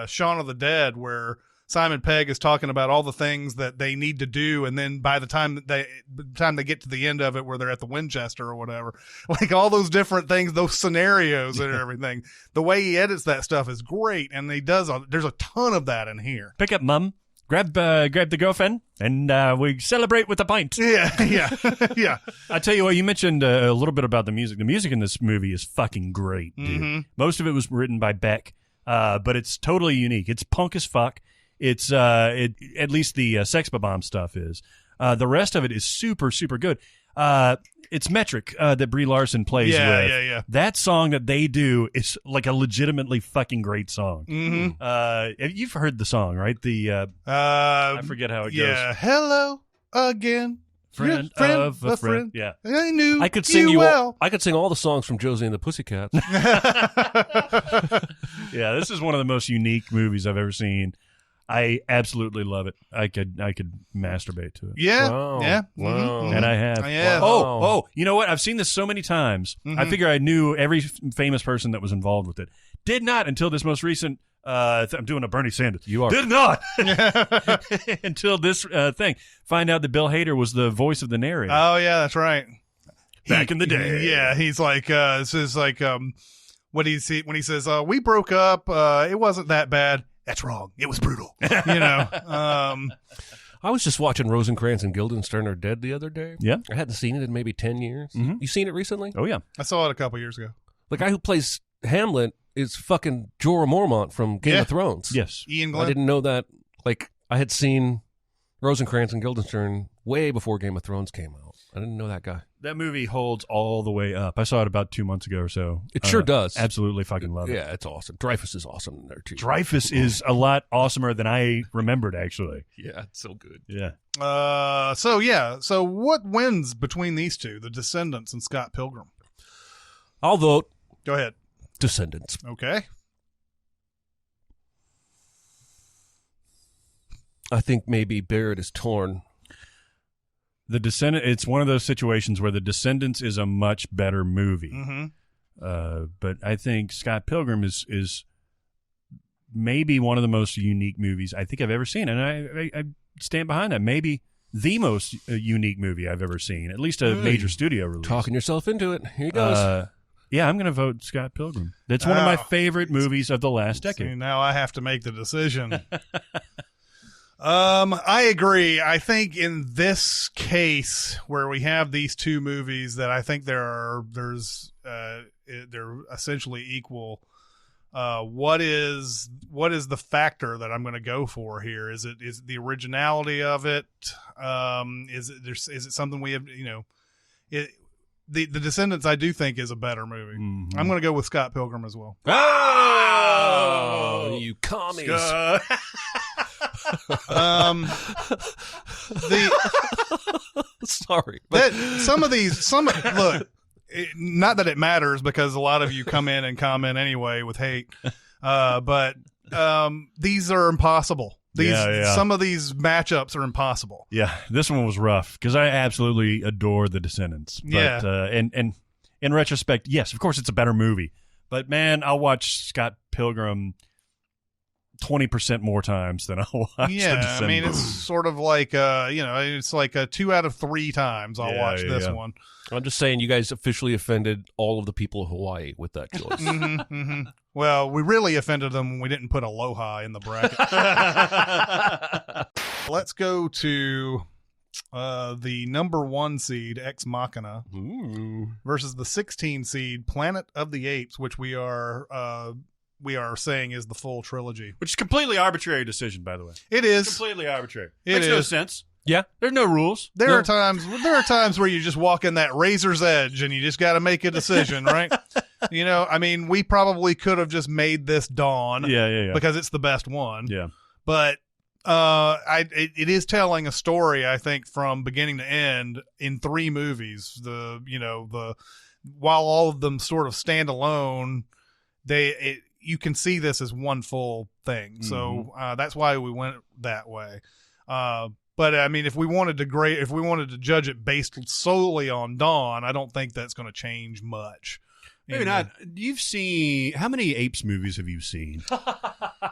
Shaun of the Dead, where Simon Pegg is talking about all the things that they need to do, and then by the time they get to the end of it, where they're at the Winchester or whatever, like all those different things, those scenarios and everything, the way he edits that stuff is great, and there's a ton of that in here. Pick up, Mum. Grab the girlfriend, and we celebrate with a pint. Yeah. I tell you what, you mentioned a little bit about the music. The music in this movie is fucking great, dude. Mm-hmm. Most of it was written by Beck, but it's totally unique. It's punk as fuck. It's at least the Sex Bomb stuff is. The rest of it is super, super good. It's Metric that Brie Larson plays with. Yeah. That song that they do is like a legitimately fucking great song. Mm-hmm. You've heard the song, right? I forget how it goes. Yeah. Hello again. Friend Friend of a friend. Yeah. I knew I could sing you well. I could sing all the songs from Josie and the Pussycats. Yeah, this is one of the most unique movies I've ever seen. I absolutely love it. I could masturbate to it. Yeah. Wow. Yeah. Wow. Mhm. And I have. Yeah. Wow. Oh, you know what? I've seen this so many times. I figure I knew every famous person that was involved with it. Did not until this most recent I'm doing a Bernie Sanders. You are. Did not until this thing. Find out that Bill Hader was the voice of the narrator. Oh yeah, that's right. Back in the day. Yeah, he's like this is like when he says we broke up, it wasn't that bad. That's wrong. It was brutal. I was just watching Rosencrantz and Guildenstern Are Dead the other day. Yeah. I hadn't seen it in maybe 10 years. Mm-hmm. You seen it recently? Oh yeah. I saw it a couple years ago. The guy who plays Hamlet is fucking Jorah Mormont from Game Yeah. of Thrones. Yes. Ian I Glenn. didn't know that. Like, I had seen Rosencrantz and Guildenstern way before Game of Thrones came out. I didn't know that guy. That movie holds all the way up. I saw it about 2 months ago or so. It sure does. Absolutely fucking love it. Yeah, it's awesome. Dreyfus is awesome in there, too. Dreyfus is a lot awesomer than I remembered, actually. Yeah, it's so good. Yeah. So what wins between these two, The Descendants and Scott Pilgrim? I'll vote Go ahead. Descendants. Okay. I think maybe Barrett is torn. The Descendant. It's one of those situations where The Descendants is a much better movie. Mm-hmm. But I think Scott Pilgrim is maybe one of the most unique movies I think I've ever seen, and I stand behind that. Maybe the most unique movie I've ever seen, at least a major studio release. Talking yourself into it. Here he goes. Yeah, I'm going to vote Scott Pilgrim. That's one of my favorite movies of the last decade. See, now I have to make the decision. I agree. I think in this case where we have these two movies that I think they're essentially equal. What is the factor that I'm going to go for here? Is it the originality of it? Is it something we have, the Descendants I do think is a better movie. Mm-hmm. I'm going to go with Scott Pilgrim as well. Oh, you commies. Sorry. That look, not that it matters because a lot of you come in and comment anyway with hate. But these are impossible. Some of these matchups are impossible. Yeah, this one was rough because I absolutely adore The Descendants. But, and in retrospect, yes, of course it's a better movie. But man, I'll watch Scott Pilgrim 20% more times than I'll watch The Descendants. I mean, it's sort of like it's like 2 out of 3 times I'll watch this one. I'm just saying, you guys officially offended all of the people of Hawaii with that choice. Well, we really offended them when we didn't put Aloha in the bracket. Let's go to the number 1 seed, Ex Machina, versus the 16 seed, Planet of the Apes, which we are saying is the full trilogy. Which is a completely arbitrary decision, by the way. It is. Completely arbitrary. Makes no sense. Yeah. There's no rules. There are times where you just walk in that razor's edge and you just got to make a decision, right? I mean, we probably could have just made this Dawn because it's the best one. Yeah. But it is telling a story, I think, from beginning to end in 3 movies. While all of them sort of stand alone, you can see this as one full thing. So that's why we went that way. But I mean, if we wanted to judge it based solely on Dawn, I don't think that's going to change much. Maybe not. You've seen how many Apes movies have you seen?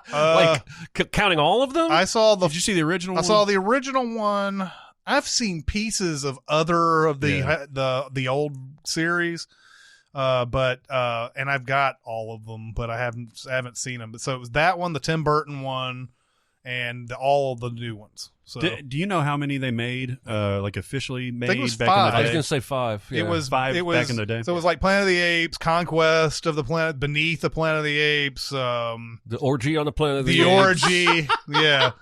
Counting all of them? Did you see the original one? I saw the original one. I've seen pieces of other of the old series. But I've got all of them, but I haven't seen them. So it was that one, the Tim Burton one, and all of the new ones. So do you know how many they made? Officially made it was back 5. in the day? I was going to say 5. Yeah. It was 5 back in the day. So it was like Planet of the Apes, Conquest of the Planet, Beneath the Planet of the Apes, the Orgy on the Planet of the Apes. Orgy. Yeah,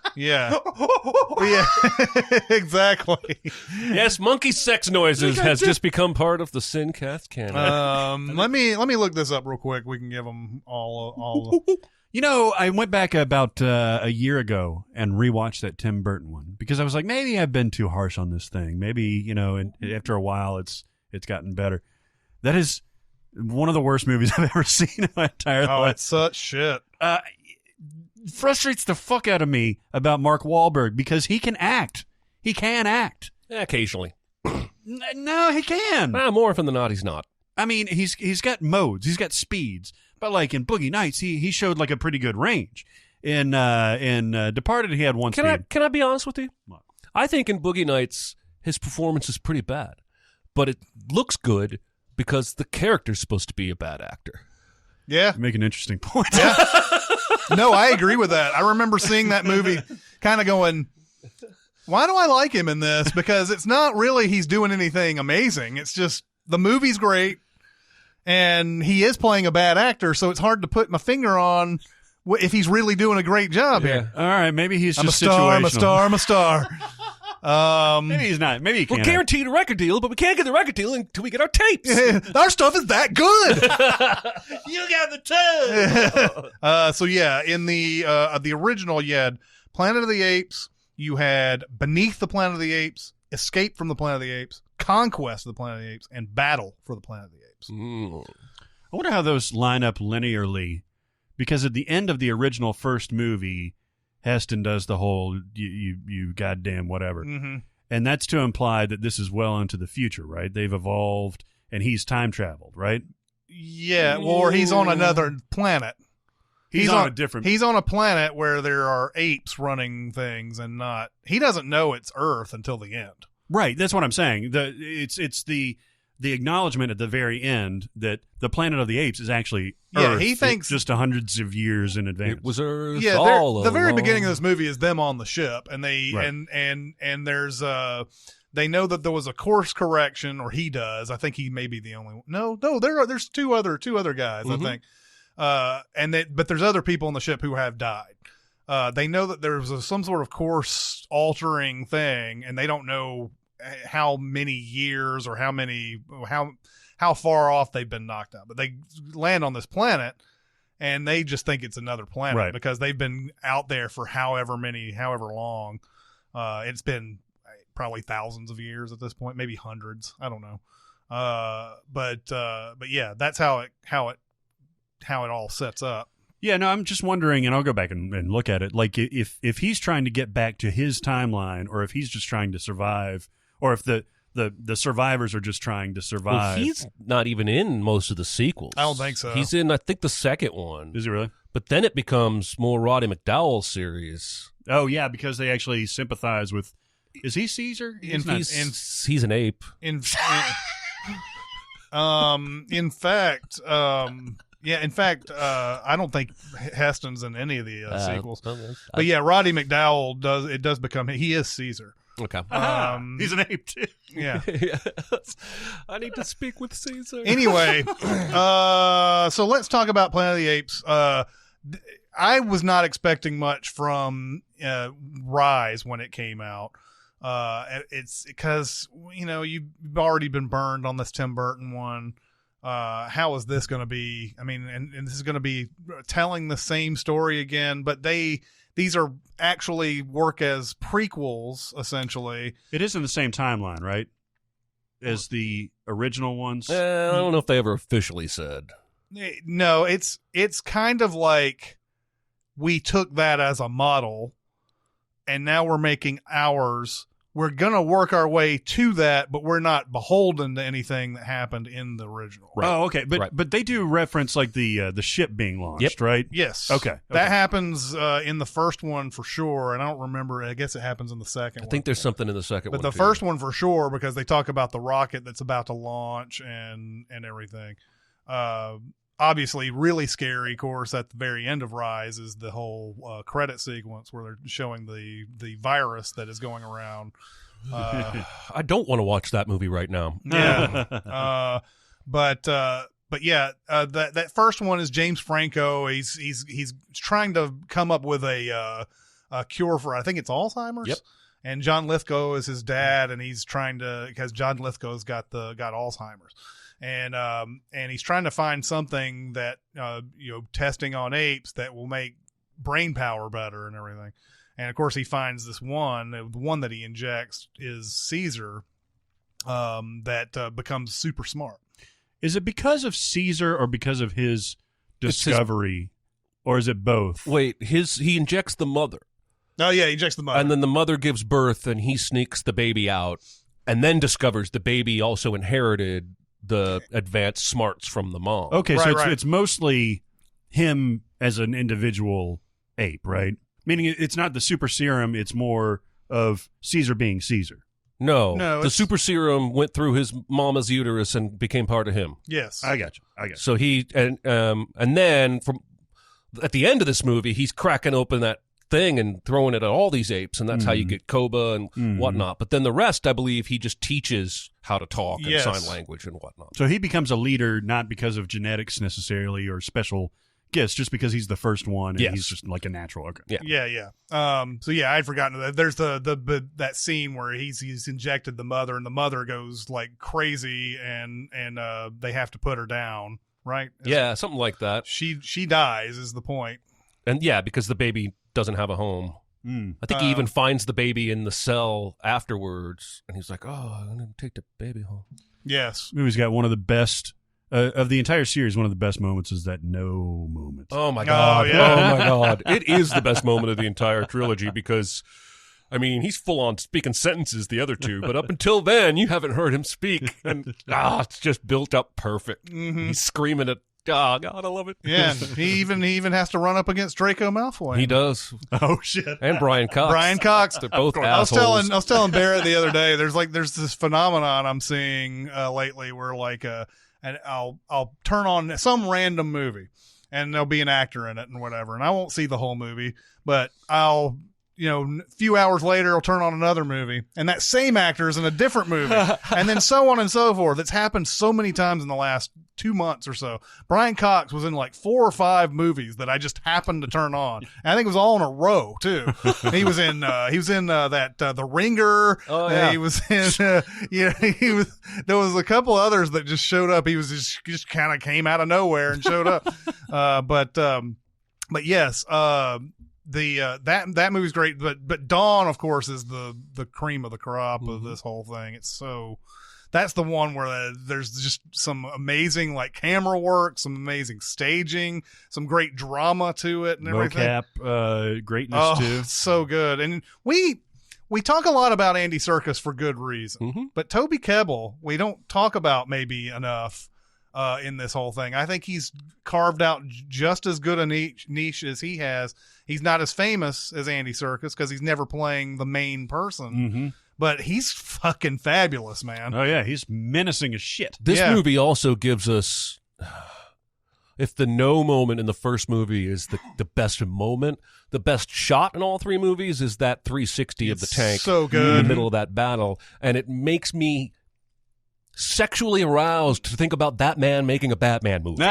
exactly. Yes, monkey sex noises has just become part of the SinCast canon. Let me look this up real quick. We can give them all. I went back about a year ago and rewatched that Tim Burton one because I was like, maybe I've been too harsh on this thing. Maybe, and after a while it's gotten better. That is one of the worst movies I've ever seen in my entire life. Oh, it's such shit. Frustrates the fuck out of me about Mark Wahlberg because he can act. He can act. Yeah, occasionally. No, he can. More often than not, he's not. I mean, he's got modes. He's got speeds. But like in Boogie Nights, he showed like a pretty good range. In Departed, he had one speed. Can I be honest with you? What? I think in Boogie Nights, his performance is pretty bad. But it looks good because the character's supposed to be a bad actor. Yeah. You make an interesting point. Yeah. No, I agree with that. I remember seeing that movie kind of going, why do I like him in this? Because it's not really he's doing anything amazing. It's just the movie's great. And he is playing a bad actor, so it's hard to put my finger on if he's really doing a great job here. All right, maybe he's I'm just a star, situational. I'm a star. Maybe he's not. Maybe he can't. We're guaranteed a record deal, but we can't get the record deal until we get our tapes. Our stuff is that good. You got the tub. So yeah, in the original, you had Planet of the Apes, you had Beneath the Planet of the Apes, Escape from the Planet of the Apes, Conquest of the Planet of the Apes, and Battle for the Planet of the Apes. Mm. I wonder how those line up linearly, because at the end of the original first movie, Heston does the whole you goddamn whatever. Mm-hmm. And that's to imply that this is well into the future, right? They've evolved and he's time traveled, right? Yeah, or he's on another planet. He's on a different... He's on a planet where there are apes running things and not... He doesn't know it's Earth until the end. Right, that's what I'm saying. It's the acknowledgement at the very end that the Planet of the Apes is actually Earth. He thinks just hundreds of years in advance. It was Earth. Yeah, all the very along. beginning of this movie is them on the ship, and they Right. and there's they know that there was a course correction, or he does. I think he may be the only one. No, there's two other guys, Mm-hmm. I think. But there's other people on the ship who have died. They know that there was some sort of course altering thing, and they don't know how many years or how far off they've been knocked out. But they land on this planet, and they just think it's another planet because they've been out there for however long. It's been probably thousands of years at this point, maybe hundreds. I don't know. But yeah, that's how it all sets up. Yeah, no, I'm just wondering, and I'll go back and look at it. Like, if he's trying to get back to his timeline, or if he's just trying to survive, or if the survivors are just trying to survive. Well, he's not even in most of the sequels. I don't think so. He's in, I think, the second one. Is he really? But then it becomes more Roddy McDowall series. Oh, yeah, because they actually sympathize with. Is he Caesar? He's an ape. In fact, I don't think Heston's in any of the sequels. But yeah, Roddy McDowall does become, he is Caesar. Okay. He's an ape too. Yeah. I need to speak with Caesar. Anyway, so let's talk about Planet of the Apes. I was not expecting much from Rise when it came out. It's because, you've already been burned on this Tim Burton one. How is this going to be? I mean, and this is going to be telling the same story again, but these are actually work as prequels, essentially. It is in the same timeline, right? As the original ones? I don't know if they ever officially said. No, it's kind of like we took that as a model, and now we're making ours. We're going to work our way to that, but we're not beholden to anything that happened in the original. Right. Oh, okay. But they do reference like the ship being launched, right? Yes. Okay. That happens in the first one for sure. And I don't remember. I guess it happens in the second one. I think there's something in the second one. But the first one for sure, because they talk about the rocket that's about to launch and everything. Obviously, really scary, of course, at the very end of Rise is the whole credit sequence where they're showing the virus that is going around. I don't want to watch that movie right now. Yeah. But yeah, that first one is James Franco. He's trying to come up with a cure for, I think it's Alzheimer's. Yep. And John Lithgow is his dad, and he's trying to, because John Lithgow's got Alzheimer's. And he's trying to find something that testing on apes that will make brain power better and everything. And of course, he finds this one. The one that he injects is Caesar, that becomes super smart. Is it because of Caesar or because of his discovery, or is it both? Wait, he injects the mother. Oh yeah, he injects the mother, and then the mother gives birth, and he sneaks the baby out, and then discovers the baby also inherited the advanced smarts from the mom. Okay, so it's mostly him as an individual ape, right? Meaning it's not the super serum, it's more of Caesar being Caesar. No, the super serum went through his mama's uterus and became part of him. Yes. I got you. So he and then from at the end of this movie, he's cracking open that thing and throwing it at all these apes, and that's how you get Koba and whatnot. But then the rest, I believe, he just teaches how to talk and sign language and whatnot. So he becomes a leader not because of genetics necessarily or special gifts, just because he's the first one and he's just like a natural. Okay. Yeah. So yeah, I'd forgotten that. There's that scene where he's injected the mother, and the mother goes like crazy, and they have to put her down, right? Something like that. She dies is the point. And because the baby doesn't have a home. I think he even finds the baby in the cell afterwards, and he's like, "Oh, I'm going to take the baby home." Yes. The movie's got one of the best of the entire series. One of the best moments is that no moment. Oh my god! Oh my god! It is the best moment of the entire trilogy because, I mean, he's full on speaking sentences the other two, but up until then, you haven't heard him speak, and it's just built up perfect. Mm-hmm. He's screaming at. Oh God, I love it. Yeah, he even has to run up against Draco Malfoy. He does. Oh shit! And Brian Cox. They're both assholes. I was telling Barrett the other day. There's this phenomenon I'm seeing lately where and I'll turn on some random movie, and there'll be an actor in it and whatever, and I won't see the whole movie, but I'll few hours later, he'll turn on another movie, and that same actor is in a different movie, and then so on and so forth. It's happened so many times in the last 2 months or so. Brian Cox was in like 4 or 5 movies that I just happened to turn on. And I think it was all in a row too. He was in that The Ringer. Oh yeah. He was in there was a couple others that just showed up. He was just kind of came out of nowhere and showed up. But yes, that movie's great, but Dawn, of course, is the cream of the crop of this whole thing. That's the one where there's just some amazing like camera work, some amazing staging, some great drama to it, and everything. Mocap, greatness too. It's so good. And we talk a lot about Andy Serkis for good reason, but Toby Kebbell we don't talk about maybe enough. In this whole thing, I think he's carved out just as good a niche as he has. He's not as famous as Andy Serkis because he's never playing the main person, but he's fucking fabulous, man. Oh yeah, he's menacing as shit. This movie also gives us, if the no moment in the first movie is the best moment, the best shot in all 3 movies is that 360 of the tank so good in the middle of that battle, and it makes me sexually aroused to think about that man making a Batman movie.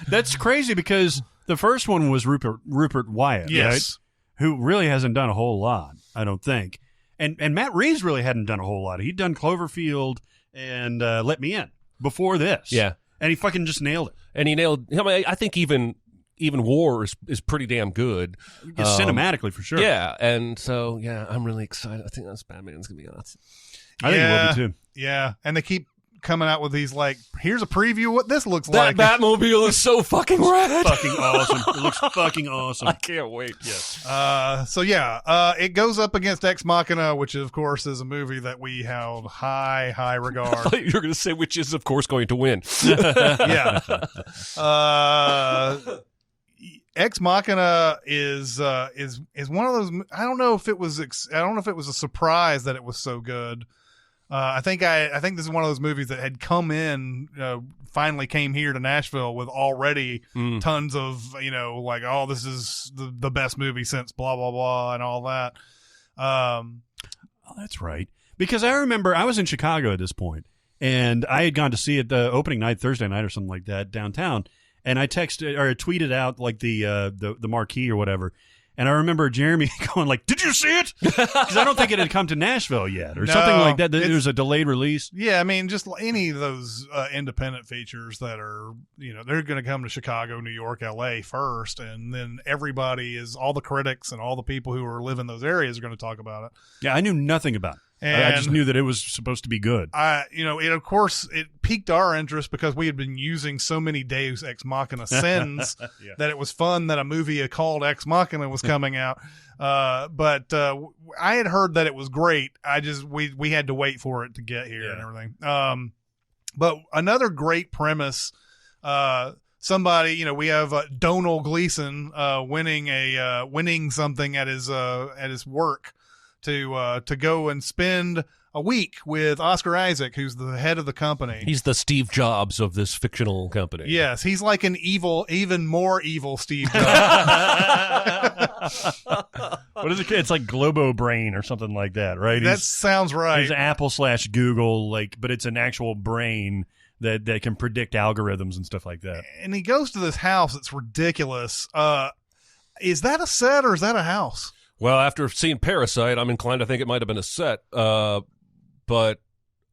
That's crazy because the first one was Rupert Wyatt, right? Who really hasn't done a whole lot, I don't think. And Matt Reeves really hadn't done a whole lot. He'd done Cloverfield and Let Me In before this. Yeah. And he fucking just nailed it. And he nailed, I think even War is pretty damn good. Cinematically, for sure. Yeah. And so, I'm really excited. I think that's Batman's going to be awesome. I think it will be too. Yeah, and they keep coming out with these like, here's a preview of what this looks like. That Batmobile is so fucking rad. Fucking awesome. It looks fucking awesome. I can't wait. Yes. It goes up against Ex Machina, which of course is a movie that we have high regard. I thought you were going to say which is of course going to win. Yeah. Ex Machina is one of those. I don't know if it was a surprise that it was so good. I think this is one of those movies that had come in, finally came here to Nashville with already tons of, like, oh, this is the best movie since blah, blah, blah, and all that. Oh, that's right. Because I remember I was in Chicago at this point, and I had gone to see it the opening night, Thursday night or something like that, downtown. And I tweeted out like the marquee or whatever. And I remember Jeremy going like, "Did you see it?" Because I don't think it had come to Nashville yet, or something like that. There was a delayed release. Yeah, I mean, just any of those independent features that are, they're going to come to Chicago, New York, L.A. first, and then all the critics and all the people who are live in those areas are going to talk about it. Yeah, I knew nothing about it. And I just knew that it was supposed to be good. Of course, it piqued our interest because we had been using so many Deus Ex Machina sins that it was fun that a movie called Ex Machina was coming out. But I had heard that it was great. We had to wait for it to get here and everything. But another great premise. Somebody, we have Donald Gleason winning something at his work. To go and spend a week with Oscar Isaac, who's the head of the company. He's the Steve Jobs of this fictional company. Yes, he's like an even more evil Steve Jobs. What is it? It's like Globo Brain or something like that, right? That sounds right. He's Apple/Google, but it's an actual brain that can predict algorithms and stuff like that. And he goes to this house that's ridiculous. Is that a set or is that a house? Well, after seeing Parasite, I'm inclined to think it might have been a set, but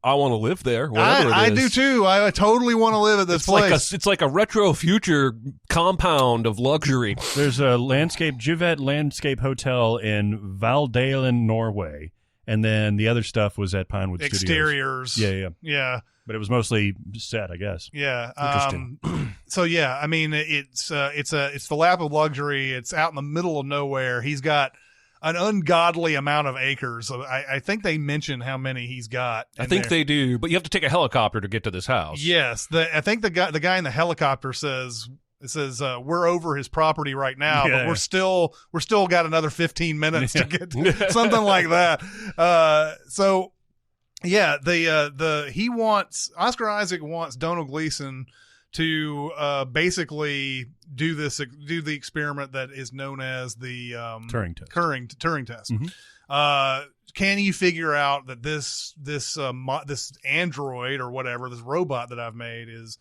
I want to live there. I do too. I totally want to live at this place. It's like a retro future compound of luxury. There's a Juvet landscape hotel in Valdalen, Norway, and then the other stuff was at Pinewood Exteriors. Studios. Yeah. But it was mostly set, I guess. Yeah. Interesting. So I mean, it's the lap of luxury. It's out in the middle of nowhere. He's got an ungodly amount of acres. I think they mention how many he's got. I think they do, but you have to take a helicopter to get to this house. Yes, I think the guy in the helicopter says we're over his property right now, but we're still got another 15 minutes to get to, something like that. Oscar Isaac wants Donald Gleason to basically do the experiment that is known as the Turing test. Turing test. Mhm. Can you figure out that this android or whatever, this robot that I've made is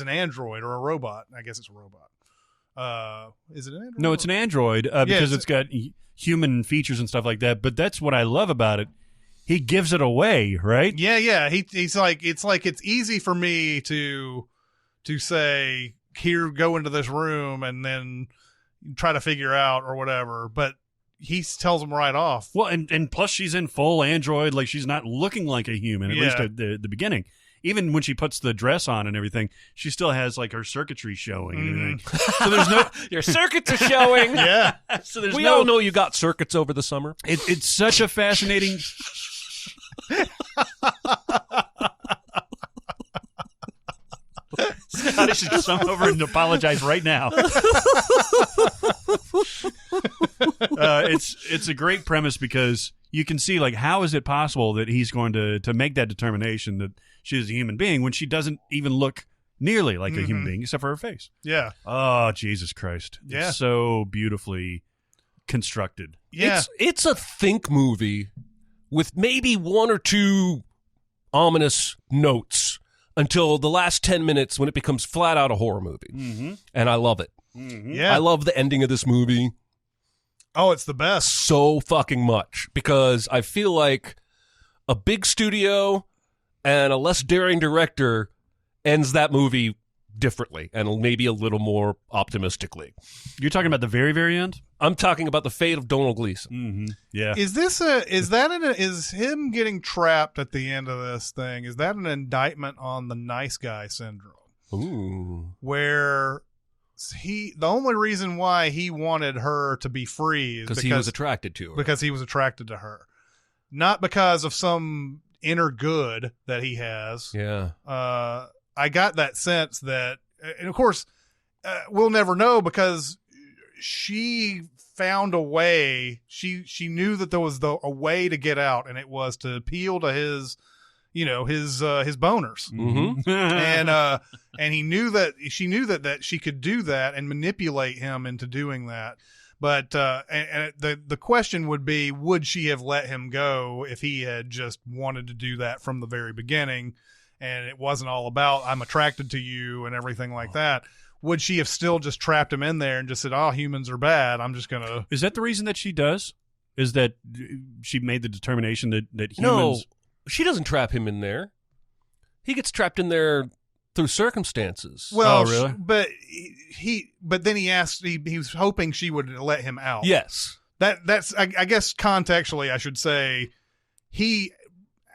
an android or a robot? I guess it's a robot. Is it an android? No, it's an android because it's got human features and stuff like that. But that's what I love about it. He gives it away, right? Yeah. He's like, it's easy for me to say, here, go into this room and then try to figure out or whatever. But he tells him right off. Well, and plus she's in full android, like she's not looking like a human, at least at the beginning. Even when she puts the dress on and everything, she still has like her circuitry showing and everything. So there's no Your circuits are showing. Yeah. so there's We no all know you got circuits over the summer. it's such a fascinating Scott should come over and apologize right now. It's a great premise because you can see, like, how is it possible that he's going to make that determination that she is a human being when she doesn't even look nearly like a human being except for her face. Yeah. Oh, Jesus Christ. Yeah. It's so beautifully constructed. Yeah. It's a think movie with maybe one or two ominous notes until the last 10 minutes when it becomes flat out a horror movie. Mm-hmm. And I love it. Mm-hmm. Yeah. I love the ending of this movie Oh, it's the best. so fucking much because I feel like a big studio and a less daring director ends that movie differently and maybe a little more optimistically. You're talking about the very, very end? I'm talking about the fate of Donald Gleason. Mm-hmm. Yeah. Is him getting trapped at the end of this thing? Is that an indictment on the nice guy syndrome? Ooh. Where the only reason why he wanted her to be free is Because he was attracted to her. because he was attracted to her, not because of some inner good that he has. Yeah. I got that sense that, and of course, we'll never know because she found a way. She knew that there was a way to get out, and it was to appeal to his boners. Mm-hmm. And he knew that she knew that she could do that and manipulate him into doing that. But and the question would be, would she have let him go if he had just wanted to do that from the very beginning, and it wasn't all about I'm attracted to you and everything like that? Would she have still just trapped him in there and just said, "Oh, humans are bad. I'm just gonna." Is that the reason that she does? Is that she made the determination that humans? No, she doesn't trap him in there. He gets trapped in there through circumstances. Well, Oh, really? but then he asked. He was hoping she would let him out. Yes. That's I guess contextually I should say he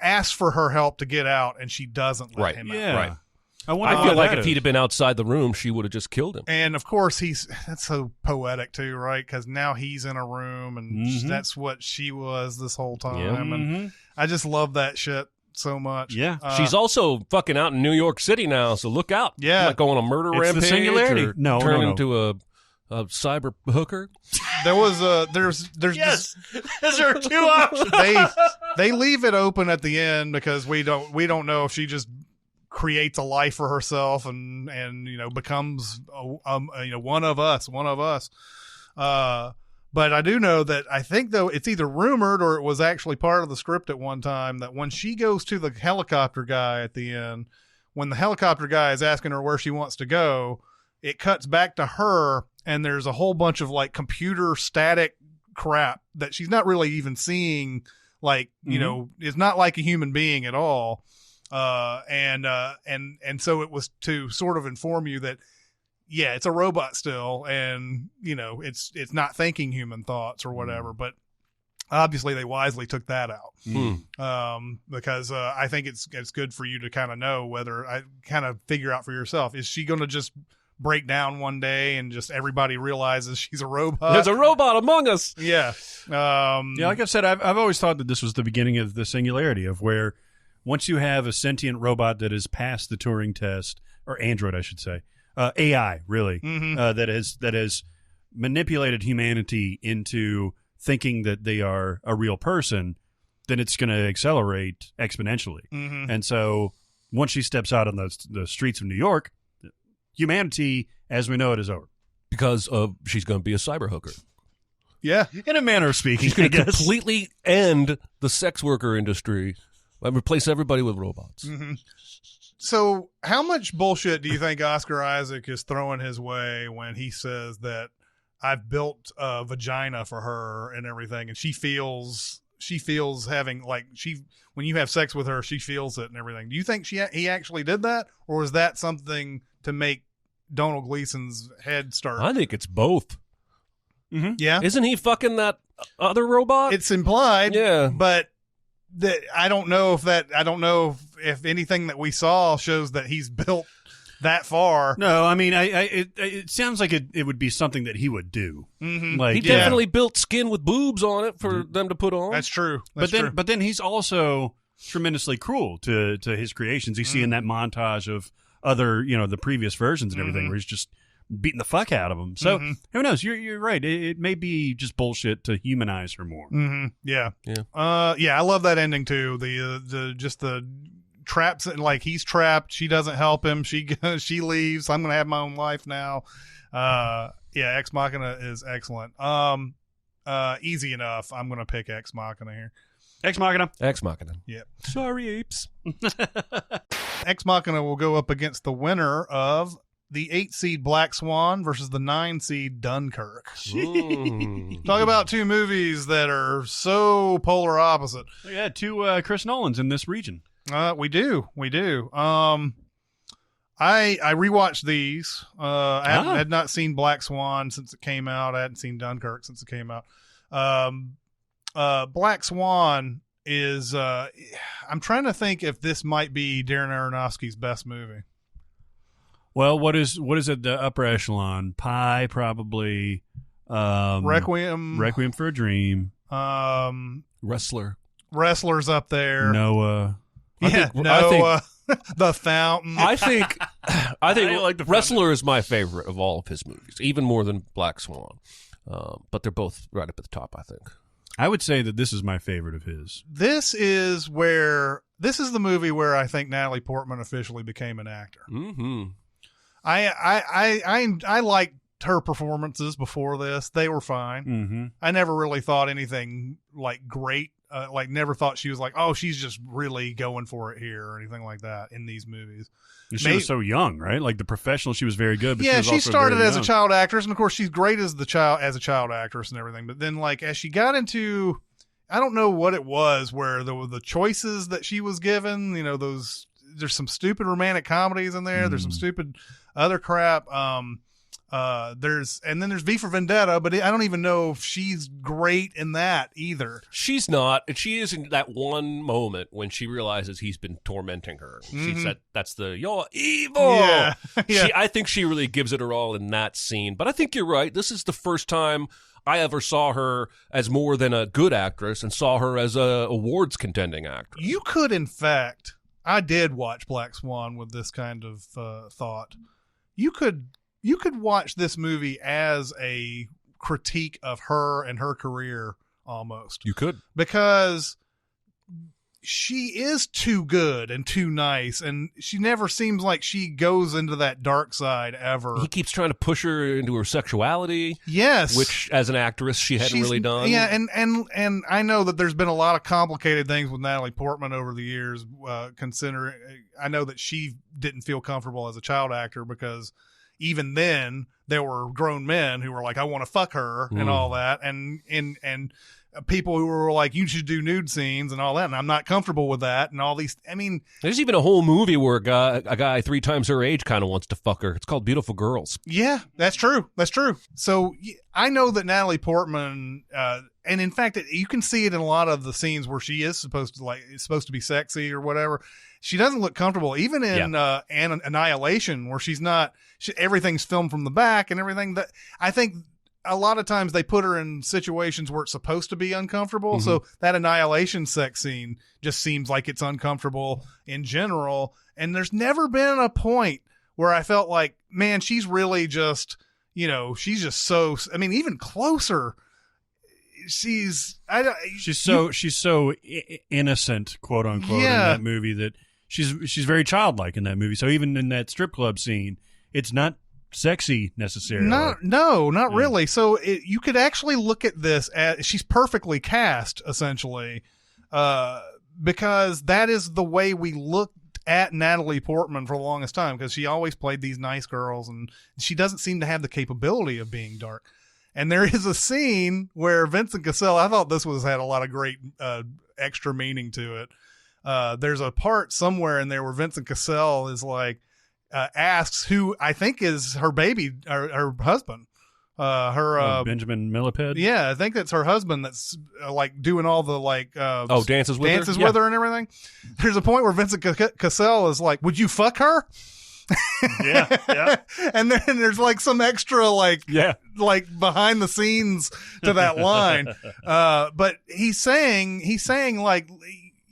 asked for her help to get out and she doesn't let Right. him Yeah. out. Right. I I feel like if he'd have been outside the room, she would have just killed him. And of course that's so poetic too, right? Because now he's in a room and Mhm. that's what she was this whole time. Yeah. And I just love that shit so much. Yeah. She's also fucking out in New York City now, so look out. Yeah. You might go on a murder It's the rampage singularity. or No, turn no. into a cyber hooker. There was there's Yes, those are two options. they leave it open at the end because we don't know if she just creates a life for herself and becomes one of us. But I do know that I think though it's either rumored or it was actually part of the script at one time that when she goes to the helicopter guy at the end, when the helicopter guy is asking her where she wants to go, it cuts back to her and there's a whole bunch of like computer static crap that she's not really even seeing. Like, it's not like a human being at all. And so it was to sort of inform you that, yeah, it's a robot still, and it's not thinking human thoughts or whatever. But obviously, they wisely took that out because I think it's good for you to kind of know whether figure out for yourself, is she going to just break down one day and just everybody realizes she's a robot? There's a robot among us. Yeah. Yeah, like I've said, I've always thought that this was the beginning of the singularity of where once you have a sentient robot that has passed the Turing test, or android, I should say, AI, really, that has manipulated humanity into thinking that they are a real person, then it's going to accelerate exponentially. And so once she steps out on the streets of New York, humanity as we know it is over. Because she's going to be a cyber hooker. Yeah. In a manner of speaking, She's going to completely end the sex worker industry and replace everybody with robots. Mm-hmm. So how much bullshit do you think Oscar Isaac is throwing his way when he says that I've built a vagina for her and everything, and she feels having, like, when you have sex with her, she feels it and everything. Do you think he actually did that, or is that something to make Donald Gleason's head start? I think it's both. Mm-hmm. Yeah. Isn't he fucking that other robot? It's implied. Yeah. But I don't know if anything that we saw shows that he's built that far. No, I mean, it sounds like it would be something that he would do. Mm-hmm. Like, he definitely built skin with boobs on it for them to put on. That's true. But then he's also tremendously cruel to his creations. You see in that montage of other, the previous versions and everything, where he's just beating the fuck out of them. So who knows? You're right. It may be just bullshit to humanize her more. Mm-hmm. Yeah. Yeah. Yeah. I love that ending too. The traps, like, he's trapped. She doesn't help him. She leaves. I'm gonna have my own life now. Yeah. Ex Machina is excellent. Easy enough. I'm gonna pick Ex Machina here. Ex Machina. Ex Machina. Yep. Sorry, apes. Ex Machina will go up against the winner of the 8-seed Black Swan versus the 9-seed Dunkirk. Talk about two movies that are so polar opposite. Yeah, two Chris Nolans in this region. We do. I rewatched these. I had not seen Black Swan since it came out. I hadn't seen Dunkirk since it came out. Black Swan is. I'm trying to think if this might be Darren Aronofsky's best movie. Well, what is it? The upper echelon? Pi, probably. Requiem for a Dream. Wrestler's up there. Noah. Noah. The Fountain. I think like The Wrestler is my favorite of all of his movies, even more than Black Swan. But they're both right up at the top, I think. I would say that this is my favorite of his. This is the movie where I think Natalie Portman officially became an actor. Mm-hmm. I liked her performances before this. They were fine. Mm-hmm. I never really thought anything like great. Never thought she was like, oh, she's just really going for it here or anything like that in these movies. She was so young, right? Like The Professional, she was very good. But she started as a child actress, and of course she's great as a child actress and everything. But then, like, as she got into, I don't know what it was, where there were the choices that she was given. There's some stupid romantic comedies in there. There's some stupid other crap. There's V for Vendetta, but I don't even know if she's great in that either. She's not. She is in that one moment when she realizes he's been tormenting her. She said, "That's you're evil." Yeah. I think she really gives it her all in that scene. But I think you're right. This is the first time I ever saw her as more than a good actress and saw her as a awards contending actress. You could, in fact, I did watch Black Swan with this kind of thought. You could watch this movie as a critique of her and her career almost. You could. Because she is too good and too nice, and she never seems like she goes into that dark side ever. He keeps trying to push her into her sexuality. Yes. Which, as an actress, she's really done. Yeah, and I know that there's been a lot of complicated things with Natalie Portman over the years, considering I know that she didn't feel comfortable as a child actor because even then there were grown men who were like, I want to fuck her and all that. And people who were like, you should do nude scenes and all that. And I'm not comfortable with that. And all these, I mean, there's even a whole movie where a guy 3 times her age kind of wants to fuck her. It's called Beautiful Girls. Yeah, that's true. That's true. So I know that Natalie Portman, and in fact, you can see it in a lot of the scenes where she is supposed to be sexy or whatever. She doesn't look comfortable, even in Annihilation, where everything's filmed from the back and everything. That I think a lot of times they put her in situations where it's supposed to be uncomfortable. Mm-hmm. So that Annihilation sex scene just seems like it's uncomfortable in general. And there's never been a point where I felt like, man, she's really just, she's just so, I mean, even closer. She's so innocent, quote unquote, in that movie that she's very childlike in that movie. So even in that strip club scene, it's not sexy necessarily. Not really. So you could actually look at this as she's perfectly cast, essentially, because that is the way we looked at Natalie Portman for the longest time, because she always played these nice girls, and she doesn't seem to have the capability of being dark. And there is a scene where Vincent Cassel, I thought this had a lot of great extra meaning to it. There's a part somewhere in there where Vincent Cassel is like, asks who I think is her baby, or her husband. Benjamin Millipede. Yeah, I think that's her husband that's like doing all the dances with her and everything. There's a point where Vincent Cassel is like, "Would you fuck her?" yeah. And then there's like some extra like behind the scenes to that line. But he's saying like,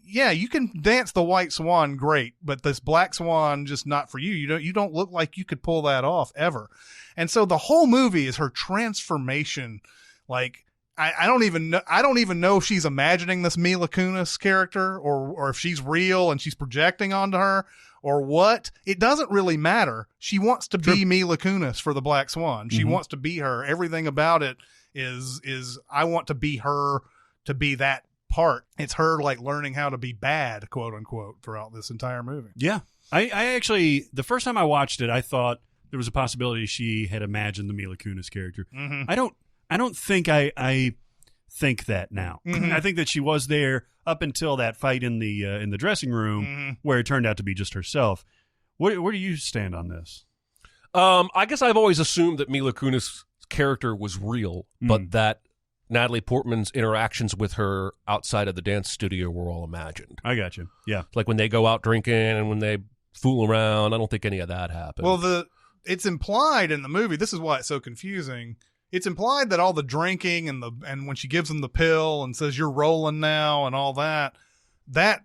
yeah, you can dance the white swan great, but this black swan just not for you. You don't look like you could pull that off ever. And so the whole movie is her transformation. Like, I don't even know if she's imagining this Mila Kunis character or if she's real and she's projecting onto her or what. It doesn't really matter. She wants to be Mila Kunis for the Black Swan. She wants to be her. Everything about it is I want to be her, to be that part. It's her like learning how to be bad, quote unquote, throughout this entire movie. Yeah. I actually, the first time I watched it, I thought there was a possibility she had imagined the Mila Kunis character. I don't think I think that now. I think that she was there up until that fight in the dressing room where it turned out to be just herself. Where do you stand on this? I guess I've always assumed that Mila Kunis' character was real, but that Natalie Portman's interactions with her outside of the dance studio were all imagined. I got you. Yeah. Like when they go out drinking and when they fool around, I don't think any of that happened. Well, it's implied in the movie. This is why it's so confusing. It's implied that all the drinking and when she gives him the pill and says, "You're rolling now," and all that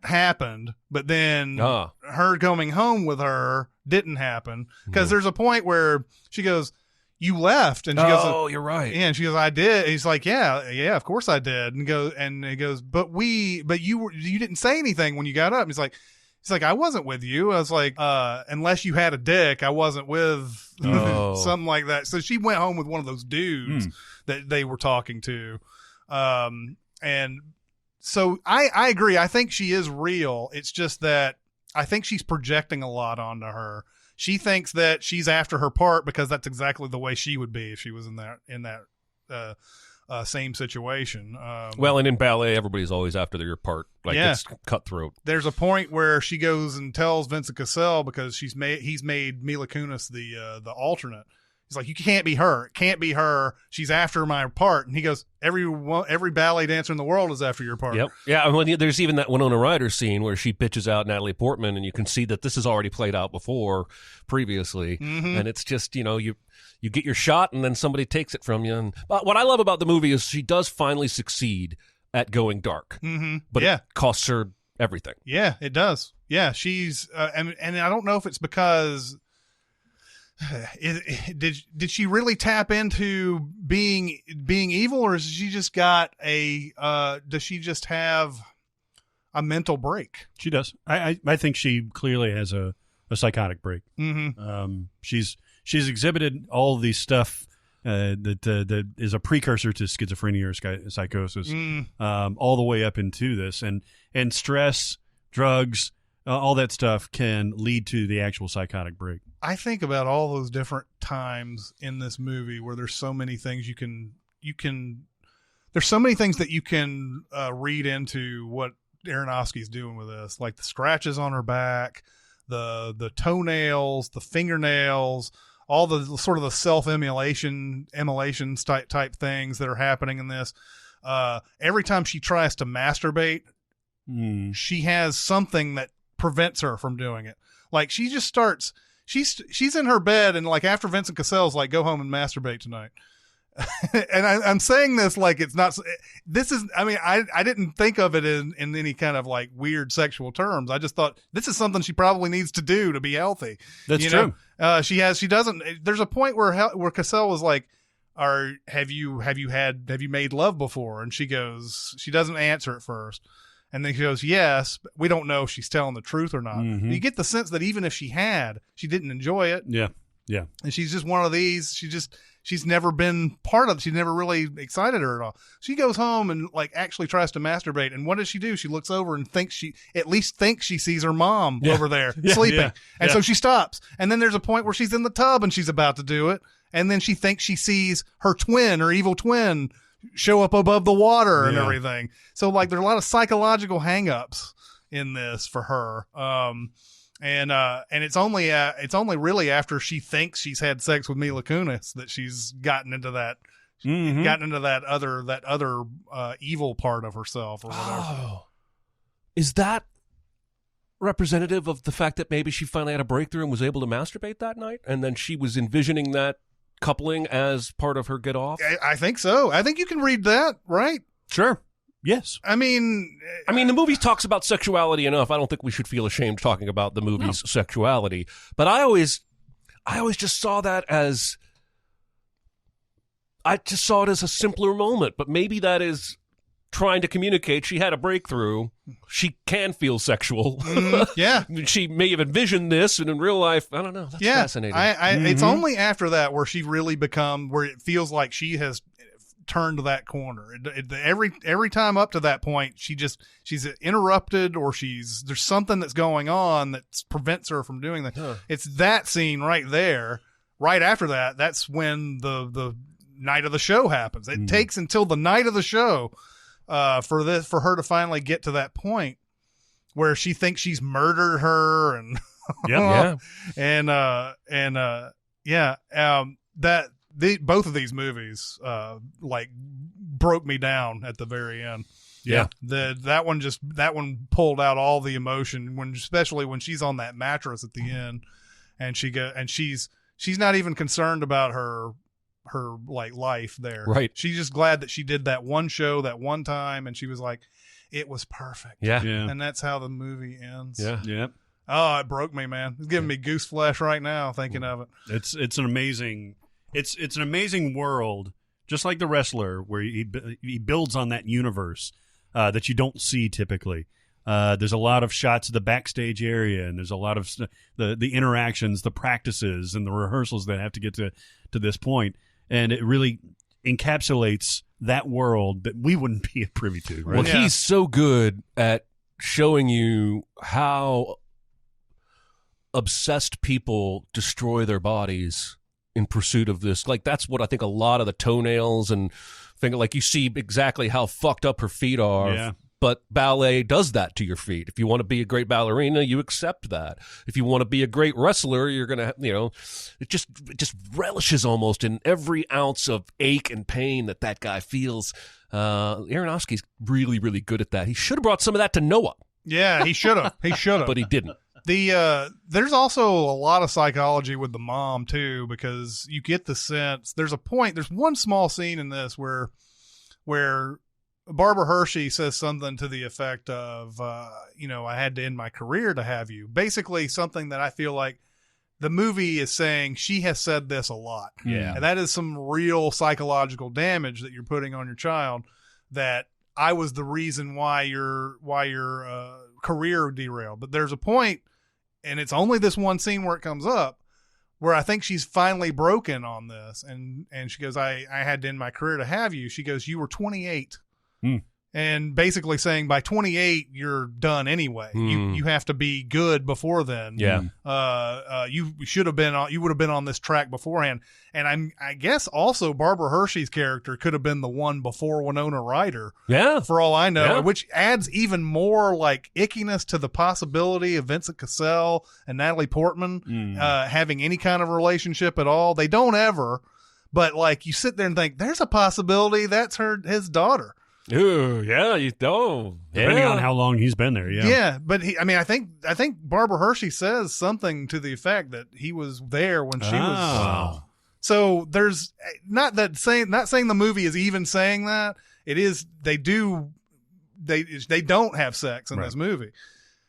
happened. But then her going home with her didn't happen, because there's a point where she goes, "You left," and she goes, "Oh, you're right." Yeah, and she goes, "I did." He's like, "Yeah, of course I did." And he goes, "But you didn't say anything when you got up." He's like, "I wasn't with you." I was like, "Unless you had a dick, I wasn't with," something like that. So she went home with one of those dudes that they were talking to. And so I agree. I think she is real. It's just that I think she's projecting a lot onto her. She thinks that she's after her part because that's exactly the way she would be if she was in that same situation. Well, and in ballet, everybody's always after their part. Like, it's cutthroat. There's a point where she goes and tells Vincent Cassel, because he's made Mila Kunis the alternate. He's like, "You can't be her. It can't be her. She's after my part." And he goes, every ballet dancer in the world is after your part. Yep. Yeah. And there's even that Winona Ryder scene where she bitches out Natalie Portman, and you can see that this has already played out previously. And it's just, you get your shot and then somebody takes it from you. And what I love about the movie is she does finally succeed at going dark, but it costs her everything. Yeah, it does. Yeah. She's, and I don't know if it's because, did she really tap into being evil, or does she just got does she just have a mental break? She does. I think she clearly has a psychotic break. She's exhibited all of these stuff that is a precursor to schizophrenia or psychosis, all the way up into this, and stress, drugs, all that stuff can lead to the actual psychotic break. I think about all those different times in this movie where there's so many things there's so many things that you can read into what Aronofsky's doing with this, like the scratches on her back, the toenails, the fingernails, all the sort of the self-immolations type things that are happening in this. Every time she tries to masturbate, she has something that prevents her from doing it. Like, she just starts, she's in her bed, and like after Vincent Cassel's like, "Go home and masturbate tonight." And I'm saying this like it's not, this is, I mean, I didn't think of it in any kind of like weird sexual terms. I just thought this is something she probably needs to do to be healthy. That's true. She doesn't, there's a point where Cassel was like, have you made love before? And she doesn't answer at first. And then she goes, "Yes," but we don't know if she's telling the truth or not. You get the sense that even if she didn't enjoy it. Yeah. Yeah. And she's just one of these. She's never been part of it. She's never really excited her at all. She goes home and like actually tries to masturbate. And what does she do? She looks over and thinks she sees her mom over there sleeping. And so she stops. And then there's a point where she's in the tub and she's about to do it. And then she thinks she sees her twin, her evil twin, show up above the water and everything. So like there's a lot of psychological hangups in this for her. And it's only really after she thinks she's had sex with Mila Kunis that she's gotten into that other evil part of herself or whatever. Oh. Is that representative of the fact that maybe she finally had a breakthrough and was able to masturbate that night, and then she was envisioning that coupling as part of her get off? I think so. I think you can read that, right? Sure. Yes. I mean, the movie talks about sexuality enough. I don't think we should feel ashamed talking about the movie's sexuality. But I always just saw that as, I just saw it as a simpler moment. But maybe that is trying to communicate. She had a breakthrough. She can feel sexual. Yeah. She may have envisioned this, and in real life, I don't know. That's fascinating. It's only after that where she really where it feels like she has turned that corner. Every time up to that point, she's interrupted, or there's something that's going on that prevents her from doing that. It's that scene right there. Right after that, that's when the night of the show happens. It takes until the night of the show for her to finally get to that point where she thinks she's murdered her and both of these movies like broke me down at the very end. Yeah. That one pulled out all the emotion especially when she's on that mattress at the end, and she's not even concerned about her like life there. Right. She's just glad that she did that one show that one time, and she was like, it was perfect. Yeah. And that's how the movie ends. Yeah. Yep. Oh, it broke me, man. It's giving me goose flesh right now thinking of it. It's an amazing it's an amazing world, just like The Wrestler, where he builds on that universe that you don't see typically. There's a lot of shots of the backstage area, and there's a lot of the interactions, the practices, and the rehearsals that have to get to this point. And it really encapsulates that world that we wouldn't be privy to. Right? Well, he's so good at showing you how obsessed people destroy their bodies in pursuit of this. Like, that's what I think a lot of the toenails and like you see exactly how fucked up her feet are. Yeah. But ballet does that to your feet. If you want to be a great ballerina, you accept that. If you want to be a great wrestler, you're going to, it just relishes almost in every ounce of ache and pain that guy feels. Aronofsky's really, really good at that. He should have brought some of that to Noah. Yeah, he should have. But he didn't. There's also a lot of psychology with the mom too, because you get the sense there's one small scene in this where Barbara Hershey says something to the effect of, I had to end my career to have you. Basically something that I feel like the movie is saying she has said this a lot. Yeah. And that is some real psychological damage that you're putting on your child, that I was the reason why your career derailed. But there's a point, and it's only this one scene where it comes up, where I think she's finally broken on this. And she goes, I had to end my career to have you. She goes, you were 28. And basically saying by 28 you're done anyway. You have to be good before then. Yeah. You would have been on this track beforehand. And I guess also Barbara Hershey's character could have been the one before Winona Ryder. Yeah. For all I know, Yeah. which adds even more like ickiness to the possibility of Vincent Cassell and Natalie Portman having any kind of relationship at all. They don't ever, but like you sit there and think there's a possibility that's his daughter. Ooh, yeah, you know. Depending on how long he's been there, yeah. Yeah, but I think Barbara Hershey says something to the effect that he was there when she was. So there's not saying the movie is even saying that. It is they don't have sex in this movie.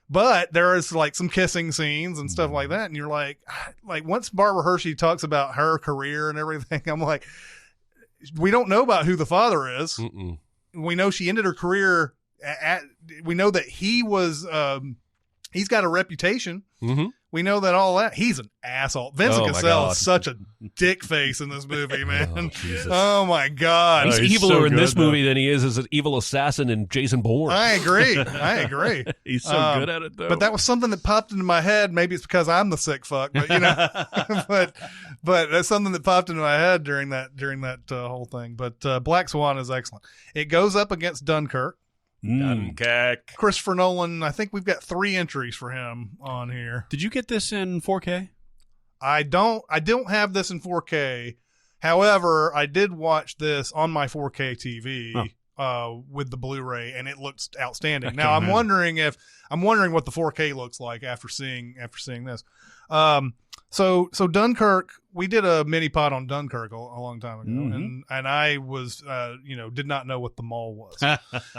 But there is like some kissing scenes and stuff like that, and you're like once Barbara Hershey talks about her career and everything, I'm like, we don't know about who the father is. Mm-mm. We know she ended her career we know that he was, he's got a reputation. Mm-hmm. We know that all that. He's an asshole. Vincent Oh, my Cassell God. is such a dick face in this movie, man. Oh, Jesus. Oh, my God. He's he's eviler so in this good, though. movie than he is as an evil assassin in Jason Bourne. I agree. He's so good at it, though. But that was something that popped into my head. Maybe it's because I'm the sick fuck, but you know, but that's something that popped into my head during that whole thing. But Black Swan is excellent. It goes up against Dunkirk. Dunkirk. Christopher Nolan. I think we've got 3 entries for him on here. Did you get this in 4K? I don't have this in 4K. However, I did watch this on my 4K TV with the Blu-ray, and it looks outstanding. Now I'm wondering what the 4K looks like after seeing this. So Dunkirk, we did a mini pod on Dunkirk a long time ago, and I was did not know what the mall was,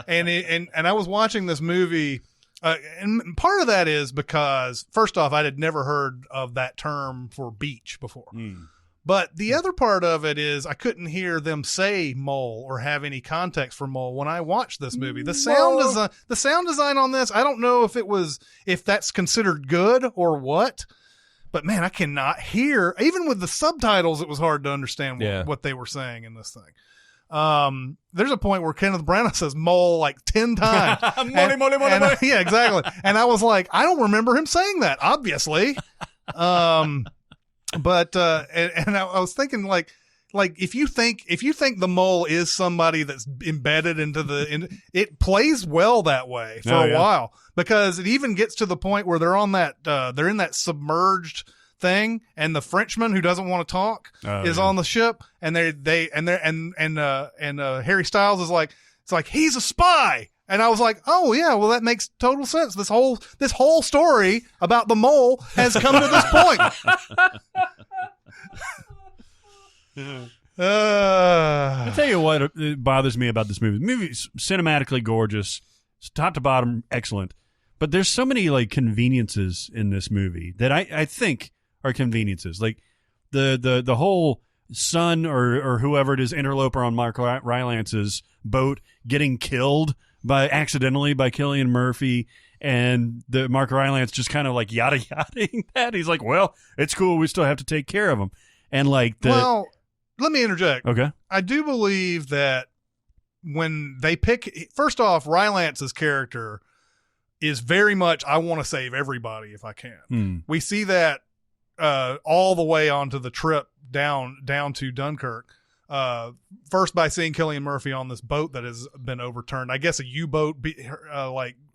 and I was watching this movie. And part of that is because, first off, I had never heard of that term for beach before. But the other part of it is I couldn't hear them say mole or have any context for mole when I watched this movie. The sound design on this, I don't know if that's considered good or what. But man, I cannot hear. Even with the subtitles, it was hard to understand what they were saying in this thing. There's a point where Kenneth Branagh says mole like 10 times. Mole. Yeah, exactly. And I was like, I don't remember him saying that, obviously. But I was thinking like if you think the mole is somebody that's embedded into it plays well that way for a while, because it even gets to the point where they're on that they're in that submerged thing, and the Frenchman who doesn't want to talk is on the ship, and Harry Styles is like, it's like he's a spy. And I was like, oh yeah, well that makes total sense. This whole story about the mole has come to this point. I'll tell you what bothers me about this movie. The movie's cinematically gorgeous, it's top to bottom excellent, but there's so many like conveniences in this movie that I think are conveniences. Like the whole son or whoever it is, interloper on Mark Rylance's boat getting killed accidentally by Cillian Murphy, and the Mark Rylance just kind of like yada-yadaing that. He's like, well, it's cool, we still have to take care of him. And like well, let me interject. Okay. I do believe that when they pick, first off, Rylance's character is very much, I want to save everybody if I can. We see that all the way onto the trip down to Dunkirk. First by seeing Cillian Murphy on this boat that has been overturned. I guess a U-boat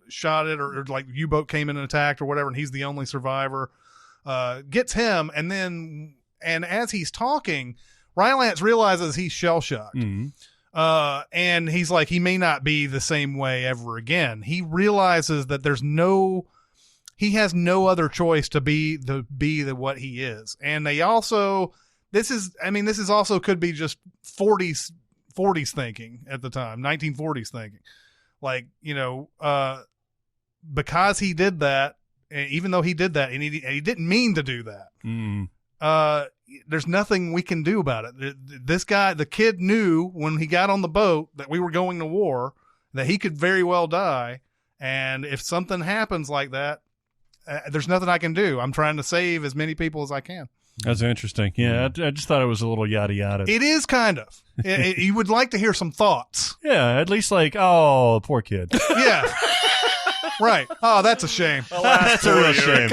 shot it, or like U-boat came in and attacked or whatever, and he's the only survivor. Gets him, and as he's talking, Rylance realizes he's shell-shocked. And he's like, he may not be the same way ever again. He realizes that he has no other choice to be what he is. And they also, this is also could be just 40s thinking at the time, 1940s thinking. Like, because he did that, even though he did that, and he didn't mean to do that. There's nothing we can do about it. This guy, the kid, knew when he got on the boat that we were going to war, that he could very well die. And if something happens like that, there's nothing I can do. I'm trying to save as many people as I can. That's interesting. Yeah, I just thought it was a little yada yada. It is kind of. You would like to hear some thoughts. Yeah, at least like, oh, poor kid. Yeah. Right. Oh, that's a shame. That's a real shame.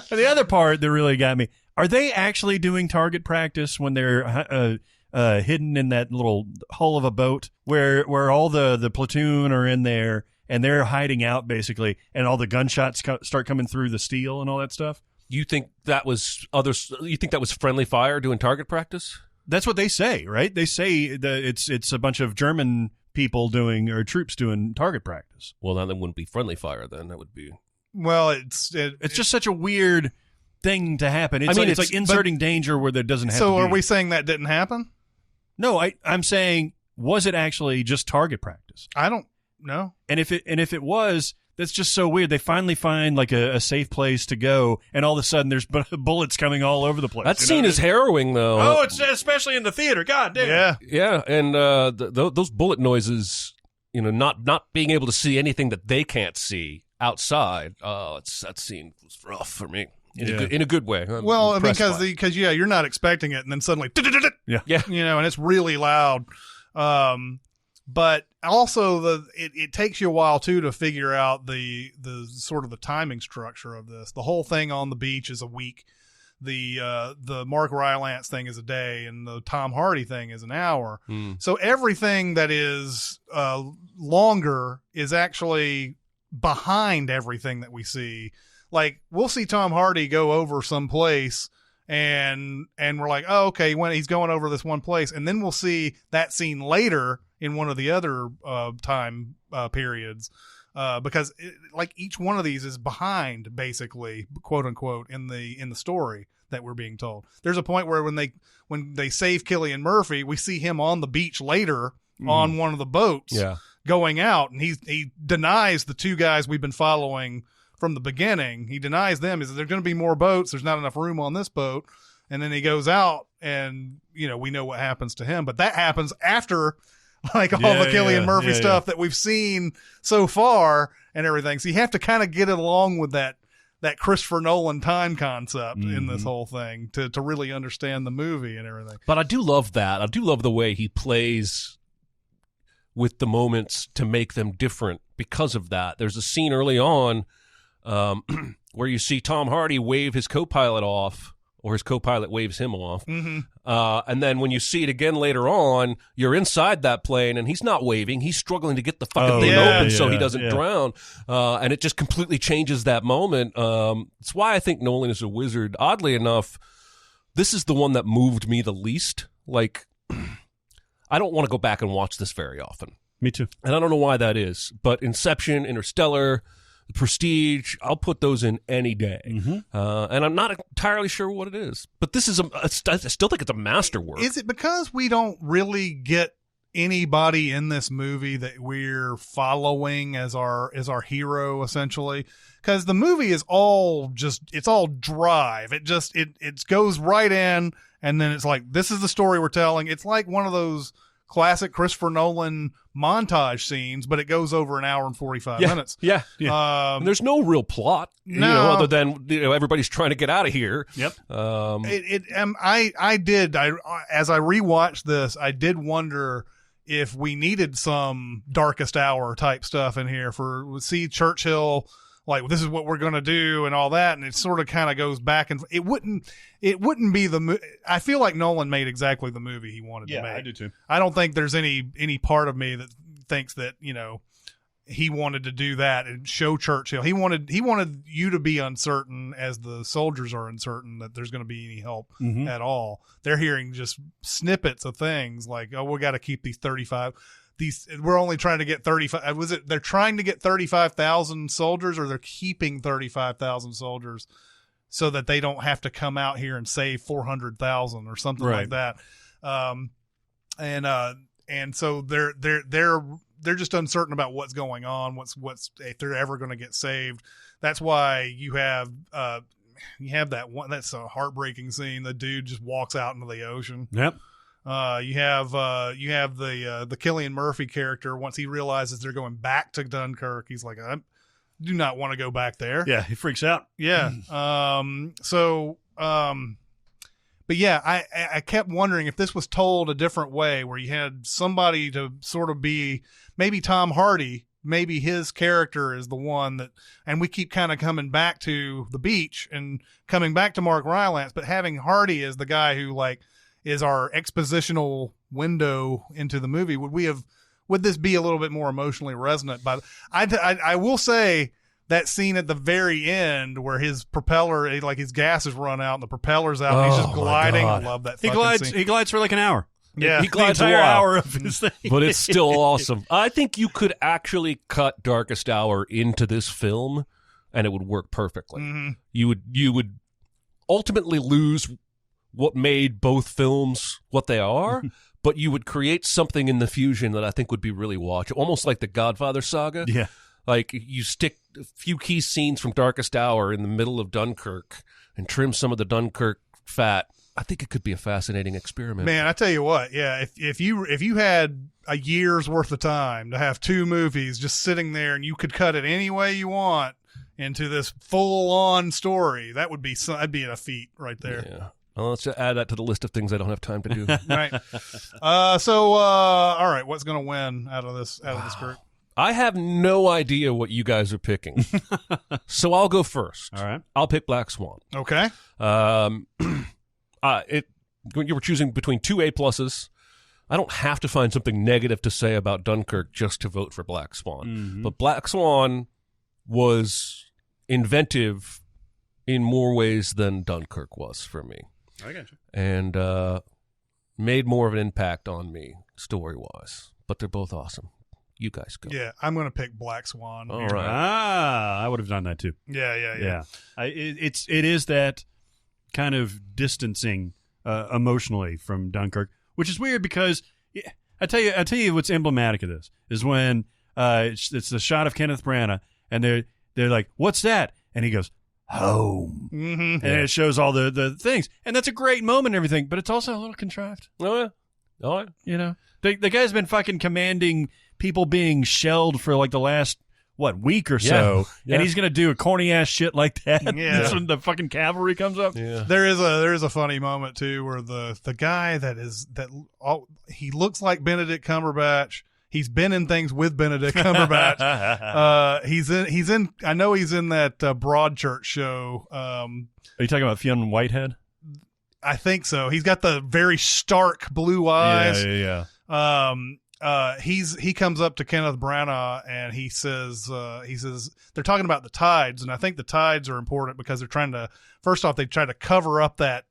The other part that really got me, are they actually doing target practice when they're hidden in that little hull of a boat where all the platoon are in there and they're hiding out basically, and all the gunshots start coming through the steel and all that stuff? You think that was friendly fire doing target practice? That's what they say, right? They say that it's a bunch of German people troops doing target practice. Well, now that wouldn't be friendly fire then. That would be. Well, it's just such a weird thing to happen. It's like inserting danger where there doesn't have to be. So are we saying that didn't happen? No, I'm saying, was it actually just target practice? I don't know. And if it was, that's just so weird. They finally find like a safe place to go, and all of a sudden there's bullets coming all over the place. That scene is harrowing, though. Oh, it's especially in the theater. God damn. Yeah, and those bullet noises, not being able to see anything that they can't see outside. Oh, that scene was rough for me. in a good way. Well, because you're not expecting it, and then suddenly, yeah, and it's really loud. But also it takes you a while too to figure out the sort of the timing structure of this. The whole thing on the beach is a week. The Mark Rylance thing is a day, and the Tom Hardy thing is an hour. So everything that is longer is actually behind everything that we see. Like, we'll see Tom Hardy go over some place, and we're like, oh, okay, when he's going over this one place, and then we'll see that scene later in one of the other time periods, because each one of these is behind, basically, quote unquote, in the story that we're being told. There's a point where when they save Cillian Murphy, we see him on the beach later on one of the boats, going out, and he denies the two guys we've been following from the beginning. He denies them. Is there's going to be more boats? There's not enough room on this boat. And then he goes out, and we know what happens to him. But that happens after all the Cillian Murphy stuff that we've seen so far and everything. So you have to kind of get it along with that Christopher Nolan time concept in this whole thing to really understand the movie and everything. But I do love that. I do love the way he plays with the moments to make them different because of that. There's a scene early on where you see Tom Hardy wave his co-pilot off, or his co-pilot waves him off. And then when you see it again later on, you're inside that plane, and he's not waving. He's struggling to get the fucking thing open so he doesn't drown. And it just completely changes that moment. It's why I think Nolan is a wizard. Oddly enough, this is the one that moved me the least. Like, I don't want to go back and watch this very often. Me too. And I don't know why that is. But Inception, Interstellar, The Prestige, I'll put those in any day. And I'm not entirely sure what it is. But this is I still think it's a masterwork. Is it because we don't really get anybody in this movie that we're following as our hero, essentially? Because the movie is all it's all drive. It goes right in, and then it's like, this is the story we're telling. It's like one of those classic Christopher Nolan montage scenes, but it goes over an hour and 45 minutes. And there's no real plot, other than everybody's trying to get out of here. As I rewatched this, I did wonder if we needed some Darkest Hour type stuff in here see Churchill, like, this is what we're going to do and all that. And it sort of kind of goes back, and it wouldn't be I feel like Nolan made exactly the movie he wanted to make. Yeah, I do too. I don't think there's any part of me that thinks that, he wanted to do that and show Churchill. He wanted you to be uncertain, as the soldiers are uncertain that there's going to be any help at all. They're hearing just snippets of things like, oh, we got to keep these 35. We're only trying to get 35. They're trying to get 35,000 soldiers, or they're keeping 35,000 soldiers so that they don't have to come out here and save 400,000 or something like that. And so they're just uncertain about what's going on, what's if they're ever going to get saved. That's why you have that one. That's a heartbreaking scene. The dude just walks out into the ocean. Yep. You have the Cillian Murphy character. Once he realizes they're going back to Dunkirk, he's like, I do not want to go back there. Yeah, he freaks out. Yeah. But yeah, I kept wondering if this was told a different way, where you had somebody to sort of be, maybe Tom Hardy, maybe his character is the one that, and we keep kind of coming back to the beach and coming back to Mark Rylance, but having Hardy as the guy who is our expositional window into the movie. Would this be a little bit more emotionally resonant? But I will say that scene at the very end where his propeller, his gas is run out and the propeller's out, and he's just gliding. I love that. He glides for like an hour. Yeah, he glides the entire hour of his thing. But it's still awesome. I think you could actually cut Darkest Hour into this film, and it would work perfectly. You would ultimately lose what made both films what they are, but you would create something in the fusion that I think would be really watchable, almost like the Godfather saga. Yeah. Like, you stick a few key scenes from Darkest Hour in the middle of Dunkirk and trim some of the Dunkirk fat. I think it could be a fascinating experiment. Man, I tell you what, yeah, if you had a year's worth of time to have two movies just sitting there, and you could cut it any way you want, into this full-on story. That'd be a feat right there. Yeah. Well, let's add that to the list of things I don't have time to do. Right. All right, what's going to win out of this group? I have no idea what you guys are picking, so I'll go first. All right. I'll pick Black Swan. Okay. You were choosing between two A pluses. I don't have to find something negative to say about Dunkirk just to vote for Black Swan. Mm-hmm. But Black Swan was inventive in more ways than Dunkirk was for me. I got you. And made more of an impact on me story-wise. But they're both awesome. You guys go. Yeah, I'm going to pick Black Swan. All here. right. I would have done that too. Yeah. It is that kind of distancing emotionally from Dunkirk, which is weird because I tell you what's emblematic of this is when it's the shot of Kenneth Branagh and they're like, "What's that?" And he goes, "Home," Mm-hmm. and it shows all the things, and that's a great moment and everything, but it's also a little contrived. Oh, yeah. You know, the guy's been fucking commanding people being shelled for like the last week or so, Yeah. and he's gonna do a corny ass shit like that. Yeah. That's when the fucking cavalry comes up. Yeah. There is a funny moment too where the guy he looks like Benedict Cumberbatch. He's been in things with Benedict Cumberbatch. He's in. I know he's in that Broadchurch show. Are you talking about Fionn Whitehead? I think so. He's got the very stark blue eyes. Yeah. He comes up to Kenneth Branagh and he says they're talking about the tides, and I think the tides are important because they try to cover up that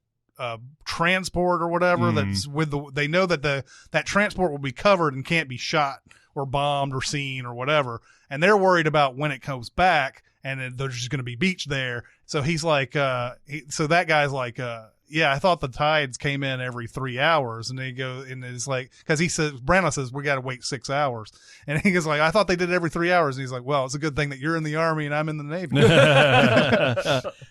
transport or whatever that's they know that that transport will be covered and can't be shot or bombed or seen or whatever, and they're worried about when it comes back and there's just going to be beach there. So he's like so that guy's like I thought the tides came in every 3 hours, and they go, and it's like, because Branagh says we got to wait 6 hours, and he goes like, I thought they did it every 3 hours, and he's like, well, it's a good thing that you're in the Army and I'm in the Navy.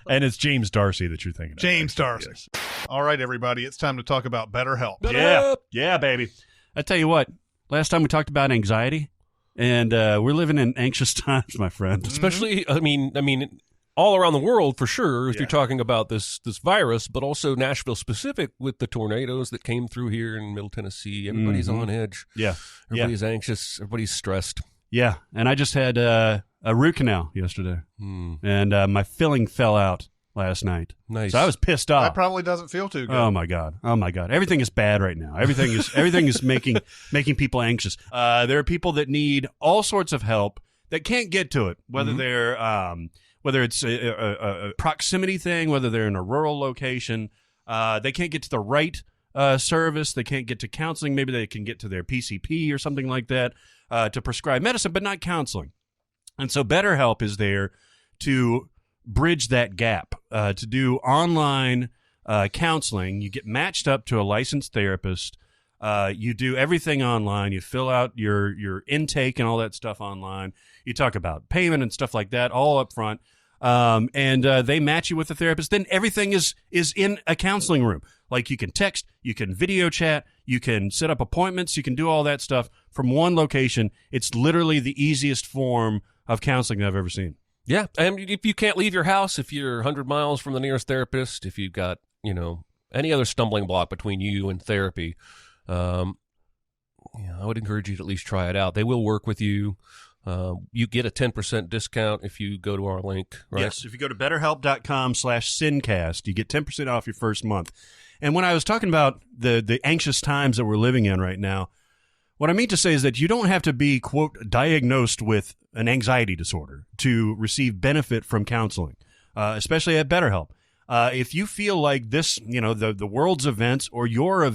And it's James Darcy that you're thinking of. James Darcy. Yes. All right, everybody, it's time to talk about BetterHelp. Yeah, baby. I tell you what, last time we talked about anxiety, and we're living in anxious times, my friend. Especially, I mean, all around the world for sure. If you're talking about this virus, but also Nashville specific with the tornadoes that came through here in Middle Tennessee. Everybody's on edge. Yeah, everybody's anxious. Everybody's stressed. Yeah, and I just had a root canal yesterday, and my filling fell out last night. Nice. So I was pissed off. That probably doesn't feel too good. Oh my god! Everything is bad right now. Everything is making people anxious. There are people that need all sorts of help that can't get to it, whether they're whether it's a proximity thing, whether they're in a rural location, they can't get to the right service, they can't get to counseling, maybe they can get to their PCP or something like that to prescribe medicine, but not counseling. And so BetterHelp is there to bridge that gap, to do online counseling. You get matched up to a licensed therapist. You do everything online. You fill out your intake and all that stuff online. You talk about payment and stuff like that all up front. And they match you with a therapist. Then everything is in a counseling room. Like you can text, you can video chat, you can set up appointments, you can do all that stuff from one location. It's literally the easiest form of counseling I've ever seen. Yeah, and if you can't leave your house, if you're 100 miles from the nearest therapist, if you've got any other stumbling block between you and therapy, I would encourage you to at least try it out. They will work with you. You get a 10% discount if you go to our link, right? Yes, if you go to betterhelp.com/SinCast, you get 10% off your first month. And when I was talking about the anxious times that we're living in right now, what I mean to say is that you don't have to be, quote, diagnosed with an anxiety disorder to receive benefit from counseling, especially at BetterHelp. If you feel like this, the world's events or your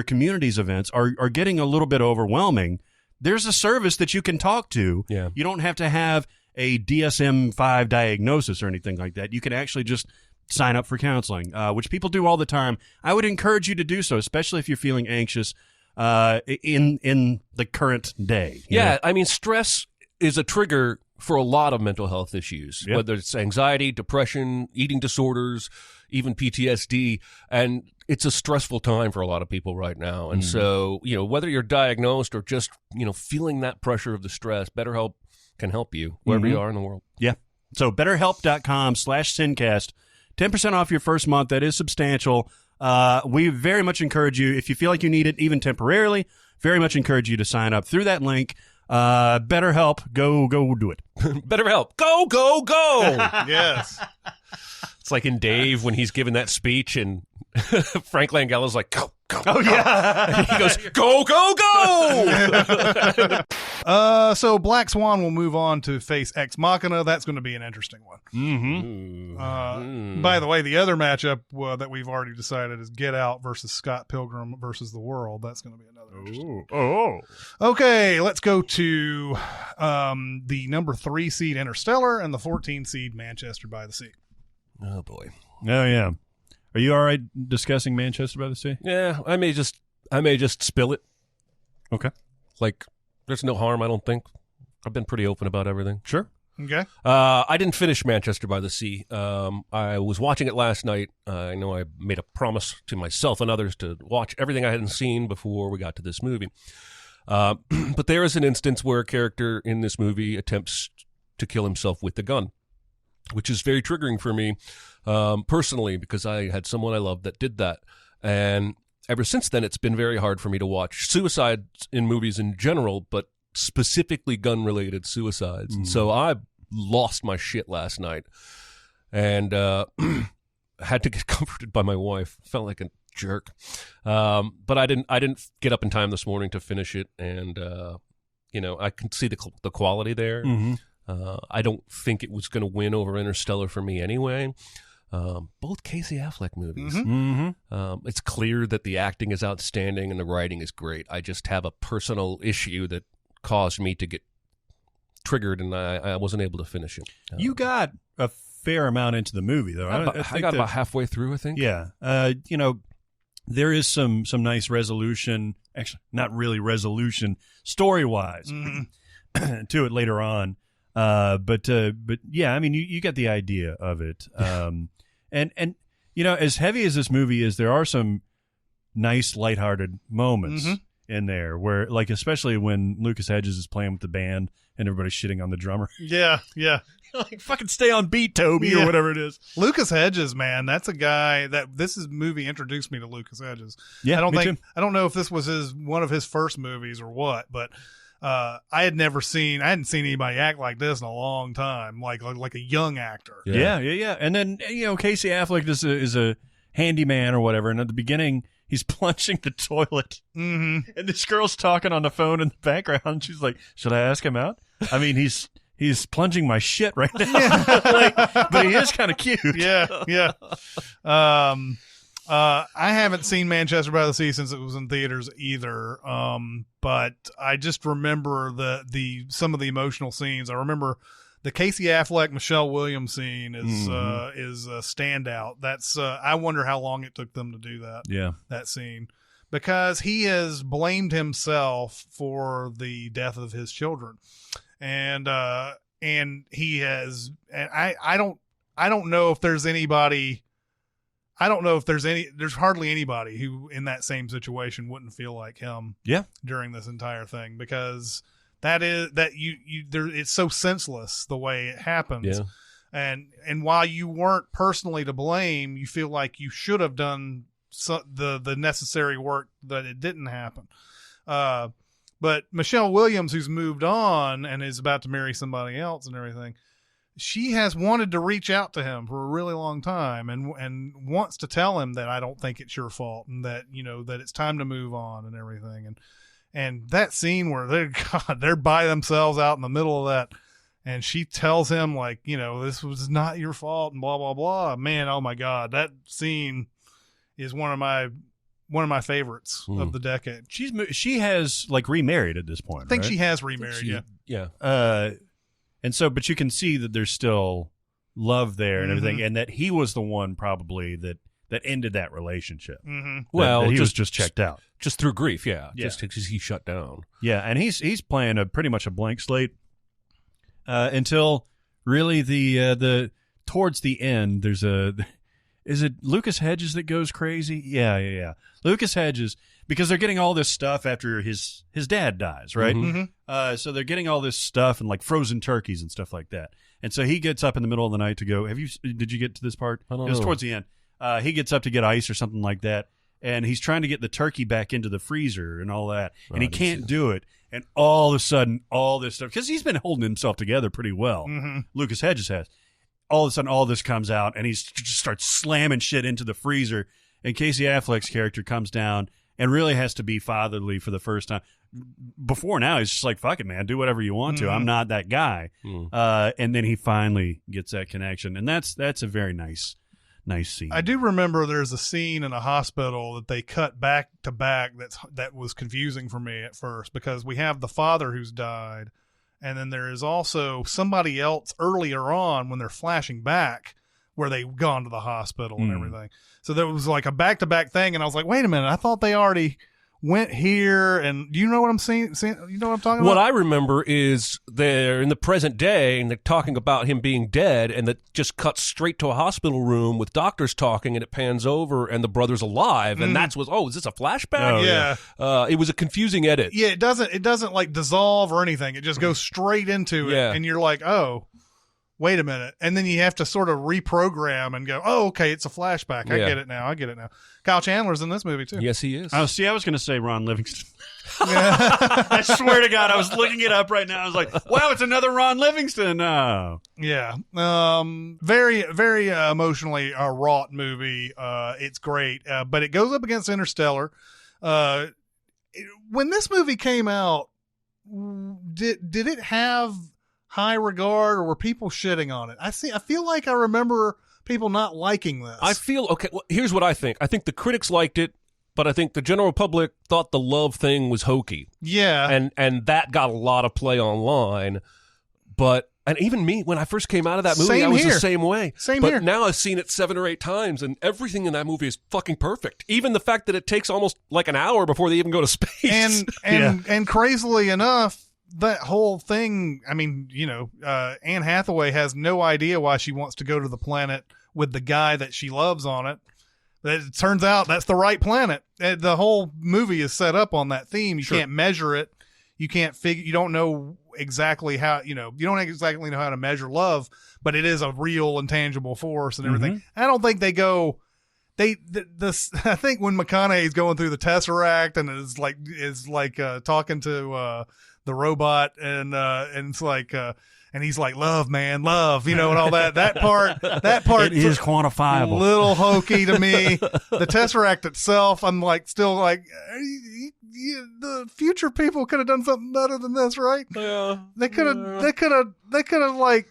community's events are getting a little bit overwhelming, there's a service that you can talk to. Yeah. You don't have to have a DSM-5 diagnosis or anything like that. You can actually just sign up for counseling, which people do all the time. I would encourage you to do so, especially if you're feeling anxious in the current day. Yeah, I mean, stress is a trigger for a lot of mental health issues, whether it's anxiety, depression, eating disorders, even PTSD, and it's a stressful time for a lot of people right now. And so, whether you're diagnosed or just, feeling that pressure of the stress, BetterHelp can help you wherever you are in the world. Yeah. So betterhelp.com/SinCast, 10% off your first month. That is substantial. We very much encourage you, if you feel like you need it, even temporarily, very much encourage you to sign up through that link. BetterHelp, go do it. BetterHelp, go. Yes. It's like in Dave when he's giving that speech and Frank Langella's like, go. Oh, yeah. And he goes, go. So Black Swan will move on to face Ex Machina. That's going to be an interesting one. Mm-hmm. By the way, the other matchup that we've already decided is Get Out versus Scott Pilgrim versus The World. That's going to be another interesting. Oh. Okay, let's go to the number 3 seed Interstellar and the 14 seed Manchester by the Sea. Oh, boy. Oh, yeah. Are you all right discussing Manchester by the Sea? Yeah, I may just spill it. Okay. Like, there's no harm, I don't think. I've been pretty open about everything. Sure. Okay. I didn't finish Manchester by the Sea. I was watching it last night. I know I made a promise to myself and others to watch everything I hadn't seen before we got to this movie. But there is an instance where a character in this movie attempts to kill himself with the gun, which is very triggering for me personally, because I had someone I loved that did that. And ever since then, it's been very hard for me to watch suicides in movies in general, but specifically gun-related suicides. Mm. So I lost my shit last night and had to get comforted by my wife. Felt like a jerk. But I didn't get up in time this morning to finish it. And, I can see the quality there. Mm-hmm. I don't think it was going to win over Interstellar for me anyway. Both Casey Affleck movies. Mm-hmm. It's clear that the acting is outstanding and the writing is great. I just have a personal issue that caused me to get triggered, and I wasn't able to finish it. You got a fair amount into the movie, though. I got about halfway through, I think. Yeah. There is some nice resolution. Actually, not really resolution, story-wise, to it later on. But yeah, I mean, you get the idea of it. And as heavy as this movie is, there are some nice lighthearted moments in there where, like, especially when Lucas Hedges is playing with the band and everybody's shitting on the drummer. Yeah. Like, fucking stay on beat, Toby, or whatever it is. Lucas Hedges, man, that's a guy that movie introduced me to Lucas Hedges. Yeah, I don't know if this was one of his first movies or what, but I hadn't seen anybody act like this in a long time, like a young actor. Yeah. And then Casey Affleck is a handyman or whatever, and at the beginning he's plunging the toilet, and this girl's talking on the phone in the background. And she's like, "Should I ask him out?" I mean, he's plunging my shit right now, but he is kind of cute. Yeah. I haven't seen Manchester by the Sea since it was in theaters either. But I just remember some of the emotional scenes. I remember the Casey Affleck Michelle Williams scene is a standout. That's I wonder how long it took them to do that. Yeah, that scene, because he has blamed himself for the death of his children, and he has. And I don't know if there's anybody. I don't know if there's hardly anybody who in that same situation wouldn't feel like him during this entire thing, because it's so senseless the way it happens. Yeah. And while you weren't personally to blame, you feel like you should have done the necessary work that it didn't happen. But Michelle Williams, who's moved on and is about to marry somebody else and everything, she has wanted to reach out to him for a really long time and wants to tell him that I don't think it's your fault and that, that it's time to move on and everything. And that scene where they're by themselves out in the middle of that, and she tells him, like, this was not your fault and blah, blah, blah. Man, oh my God, that scene is one of my favorites of the decade. She has, like, remarried at this point. I think right? she has remarried. Yeah. And so, but you can see that there's still love there and everything, and that he was the one probably that ended that relationship. Well, that he was just checked out. Just through grief, just because he shut down. Yeah, and he's playing pretty much a blank slate until really the towards the end. There's is it Lucas Hedges that goes crazy? Yeah. Lucas Hedges, because they're getting all this stuff after his dad dies, right? So they're getting all this stuff and like frozen turkeys and stuff like that. And so he gets up in the middle of the night to go. Did you get to this part? I don't It was know. towards the end. He gets up to get ice or something like that, and he's trying to get the turkey back into the freezer and all that, and he can't do it. And all of a sudden, all this stuff, because he's been holding himself together pretty well. Mm-hmm. Lucas Hedges has. All of a sudden, all this comes out, and he just starts slamming shit into the freezer. And Casey Affleck's character comes down and really has to be fatherly for the first time. Before now, he's just like, fuck it, man. Do whatever you want to. I'm not that guy. And then he finally gets that connection. And that's a very nice scene. I do remember there's a scene in a hospital that they cut back to back that was confusing for me at first, because we have the father who's died, and then there is also somebody else earlier on when they're flashing back where they've gone to the hospital and everything. So there was like a back-to-back thing, and I was like, wait a minute, I thought they already went here. And do you know what I'm saying? You know what I'm talking about? What I remember is they're in the present day, and they're talking about him being dead, and that just cuts straight to a hospital room with doctors talking, and it pans over, and the brother's alive, and that's what. Oh, is this a flashback? Oh, yeah. It was a confusing edit. Yeah, it doesn't like dissolve or anything. It just goes straight into it, and you're like, oh, wait a minute. And then you have to sort of reprogram and go, oh, okay, it's a flashback. I get it now. Kyle Chandler's in this movie, too. Yes, he is. Oh, see, I was going to say Ron Livingston. I swear to God, I was looking it up right now. I was like, wow, it's another Ron Livingston. Oh. Yeah. Very, very emotionally wrought movie. It's great. But it goes up against Interstellar. When this movie came out, did it have high regard, or were people shitting on it? I feel like I remember people not liking this. Okay, well, here's what I think. I think the critics liked it, but I think the general public thought the love thing was hokey. Yeah. And that got a lot of play online. And even me, when I first came out of that movie, Same I was here. the same way. Same but here. now I've seen it 7 or 8 times, and everything in that movie is fucking perfect. Even the fact that it takes almost like an hour before they even go to space. And crazily enough, that whole thing, I mean, Anne Hathaway has no idea why she wants to go to the planet with the guy that she loves on it. It turns out that's the right planet. The whole movie is set up on that theme. You can't measure it. You can't figure. You don't know exactly how. You don't exactly know how to measure love, but it is a real intangible force and everything. I don't think they go. I think when McConaughey's going through the Tesseract and is like talking to the robot and it's like and he's like, love, man, love, and all that. That part It is quantifiable. A little hokey to me. The Tesseract itself, I'm like still like, the future people could have done something better than this, right? Yeah. They could have like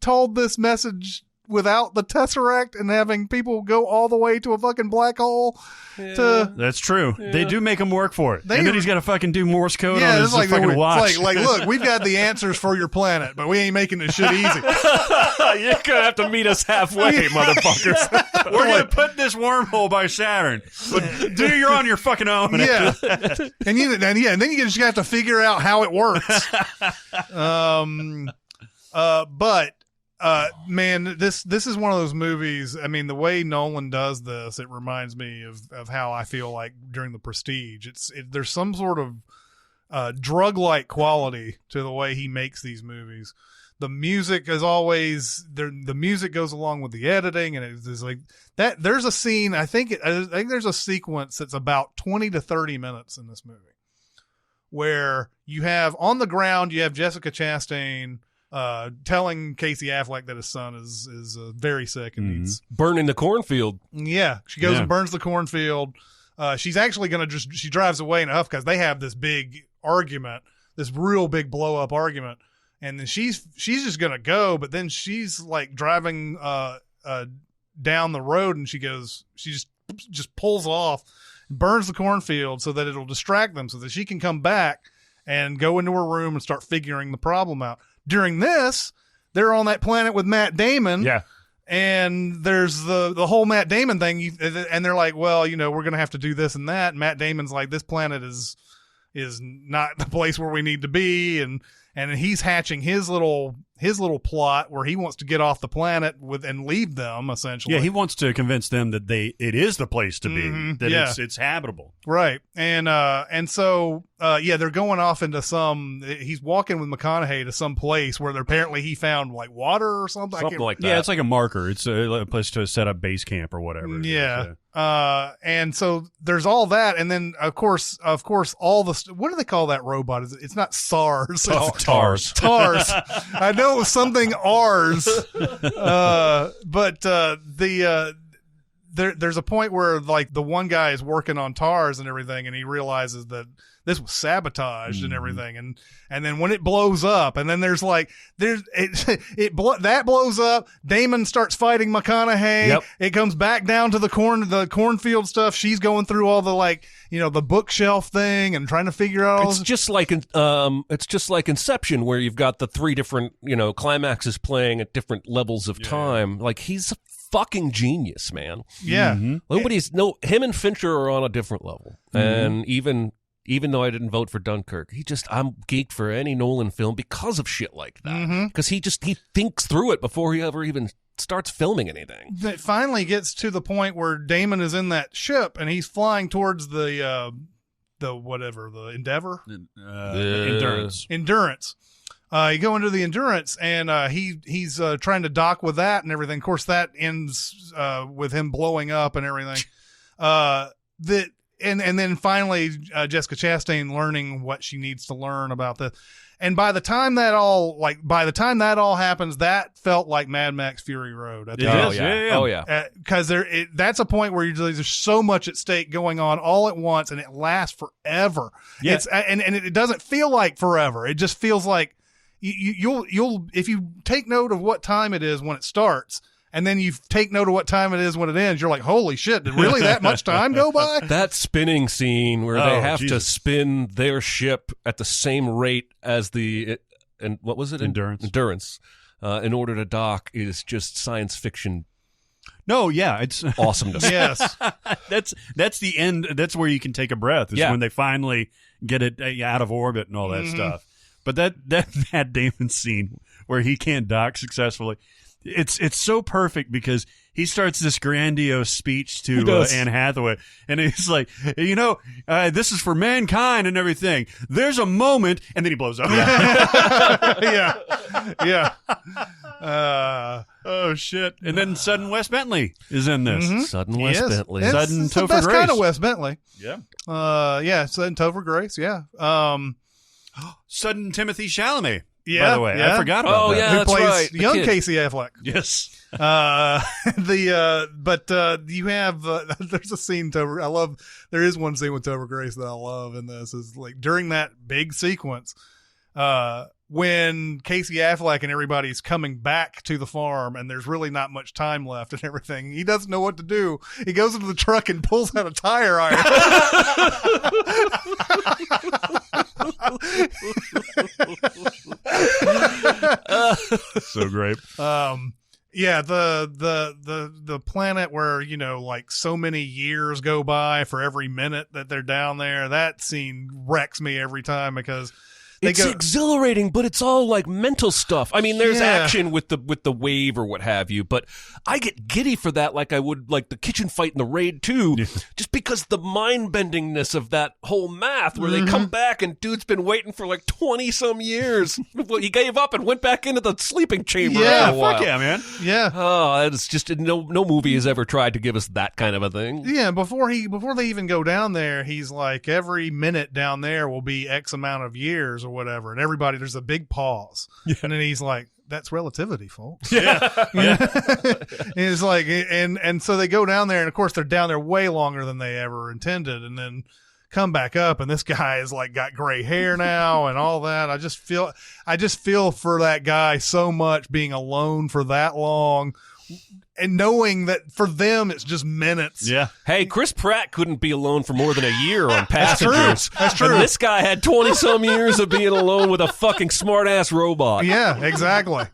told this message without the Tesseract and having people go all the way to a fucking black hole. That's true. Yeah. They do make him work for it. And then he's got to fucking do Morse code on his like fucking watch. It's like, look, we've got the answers for your planet, but we ain't making this shit easy. You're going to have to meet us halfway, motherfuckers. We're going to put this wormhole by Saturn. But dude, you're on your fucking own. Yeah. and then you just have to figure out how it works. Man, this is one of those movies. I mean, the way Nolan does this, it reminds me of how I feel like during The Prestige. There's some sort of drug-like quality to the way he makes these movies. The music is always there. The music goes along with the editing, and it's like that. There's a scene. I think there's a sequence that's about 20 to 30 minutes in this movie, where you have on the ground you have Jessica Chastain telling Casey Affleck that his son is very sick and needs burning the cornfield. Yeah, she goes and burns the cornfield. She's actually she drives away in a huff because they have this big argument, this real big blow up argument, and then she's just gonna go, but then she's like driving down the road, and she just pulls off, and burns the cornfield so that it'll distract them, so that she can come back and go into her room and start figuring the problem out. During this, they're on that planet with Matt Damon. Yeah. And there's the whole Matt Damon thing. And they're like, well, we're going to have to do this and that. And Matt Damon's like, this planet is not the place where we need to be. And he's hatching his little his little plot where he wants to get off the planet and leave them essentially. Yeah, he wants to convince them that it is the place to be, that yeah. it's habitable. Right. And so they're going off into he's walking with McConaughey to some place where apparently he found like water or something. Something like that. Yeah, it's like a marker. It's a place to set up base camp or whatever. Yeah. And so there's all that, and then of course all the what do they call that robot? It's not SARS. It's TARS. TARS. I know it was something R's. But there's a point where like the one guy is working on TARS and everything, and he realizes that this was sabotaged and everything, and then when it blows up, and then that blows up. Damon starts fighting McConaughey. Yep. It comes back down to the cornfield stuff. She's going through all the the bookshelf thing and trying to figure out. It's just like Inception, where you've got the three different climaxes playing at different levels of time. Like he's a fucking genius, man. Yeah. Him and Fincher are on a different level, and even though I didn't vote for Dunkirk, I'm geeked for any Nolan film because of shit like that. Because he thinks through it before he ever even starts filming anything. It finally gets to the point where Damon is in that ship and he's flying towards the Endeavor? Endurance. You go into the Endurance, and he's trying to dock with that and everything. Of course, that ends with him blowing up and everything. And then finally, Jessica Chastain learning what she needs to learn about the. And by the time that all happens, that felt like Mad Max Fury Road. Oh yeah. Because that's a point where there's so much at stake going on all at once, and it lasts forever. Yeah. And it doesn't feel like forever. It just feels like you'll if you take note of what time it is when it starts, and then you take note of what time it is when it ends, you're like, holy shit, did really that much time go by? That spinning scene where they have to spin their ship at the same rate as what was it? Endurance. In order to dock is just science fiction. No, yeah, it's awesomeness. Yes. That's the end. That's where you can take a breath, is when they finally get it out of orbit and all that stuff. But that Damon scene where he can't dock successfully, it's so perfect because he starts this grandiose speech to Anne Hathaway, and he's like, this is for mankind and everything. There's a moment, and then he blows up. Yeah. Oh shit! And then sudden Wes Bentley is in this. Sudden Wes Bentley. Sudden it's Topher the best Grace. kind of Wes Bentley. Yeah. Sudden Topher Grace. Yeah. Sudden Timothy Chalamet. Yeah, by the way, I forgot about that. Yeah, who that's plays right. young kid. Casey Affleck. Yes. You have there's a scene there is one scene with Topher Grace that I love in this, is like during that big sequence when Casey Affleck and everybody's coming back to the farm and there's really not much time left and everything. He doesn't know what to do. He goes into the truck and pulls out a tire iron. So great. Yeah, the planet where, like so many years go by for every minute that they're down there, that scene wrecks me every time because it's exhilarating, but it's all like mental stuff. I mean, there's action with the wave or what have you, but I get giddy for that like I would like the kitchen fight in the Raid 2, just because the mind-bendingness of that whole math where they come back and dude's been waiting for like 20-some years. Well, he gave up and went back into the sleeping chamber after a while. Fuck yeah, man. Yeah. Oh, it's just no movie has ever tried to give us that kind of a thing. Yeah, before they even go down there, he's like, every minute down there will be X amount of years or whatever, and everybody, there's a big pause, and then he's like, that's relativity, folks. And it's like, and so they go down there, and of course they're down there way longer than they ever intended, and then come back up, and this guy is like got gray hair now and all that. I just feel for that guy so much, being alone for that long and knowing that for them it's just minutes. Yeah. Hey, Chris Pratt couldn't be alone for more than a year on Passengers. That's true. And this guy had 20-some years of being alone with a fucking smart-ass robot. Yeah, exactly.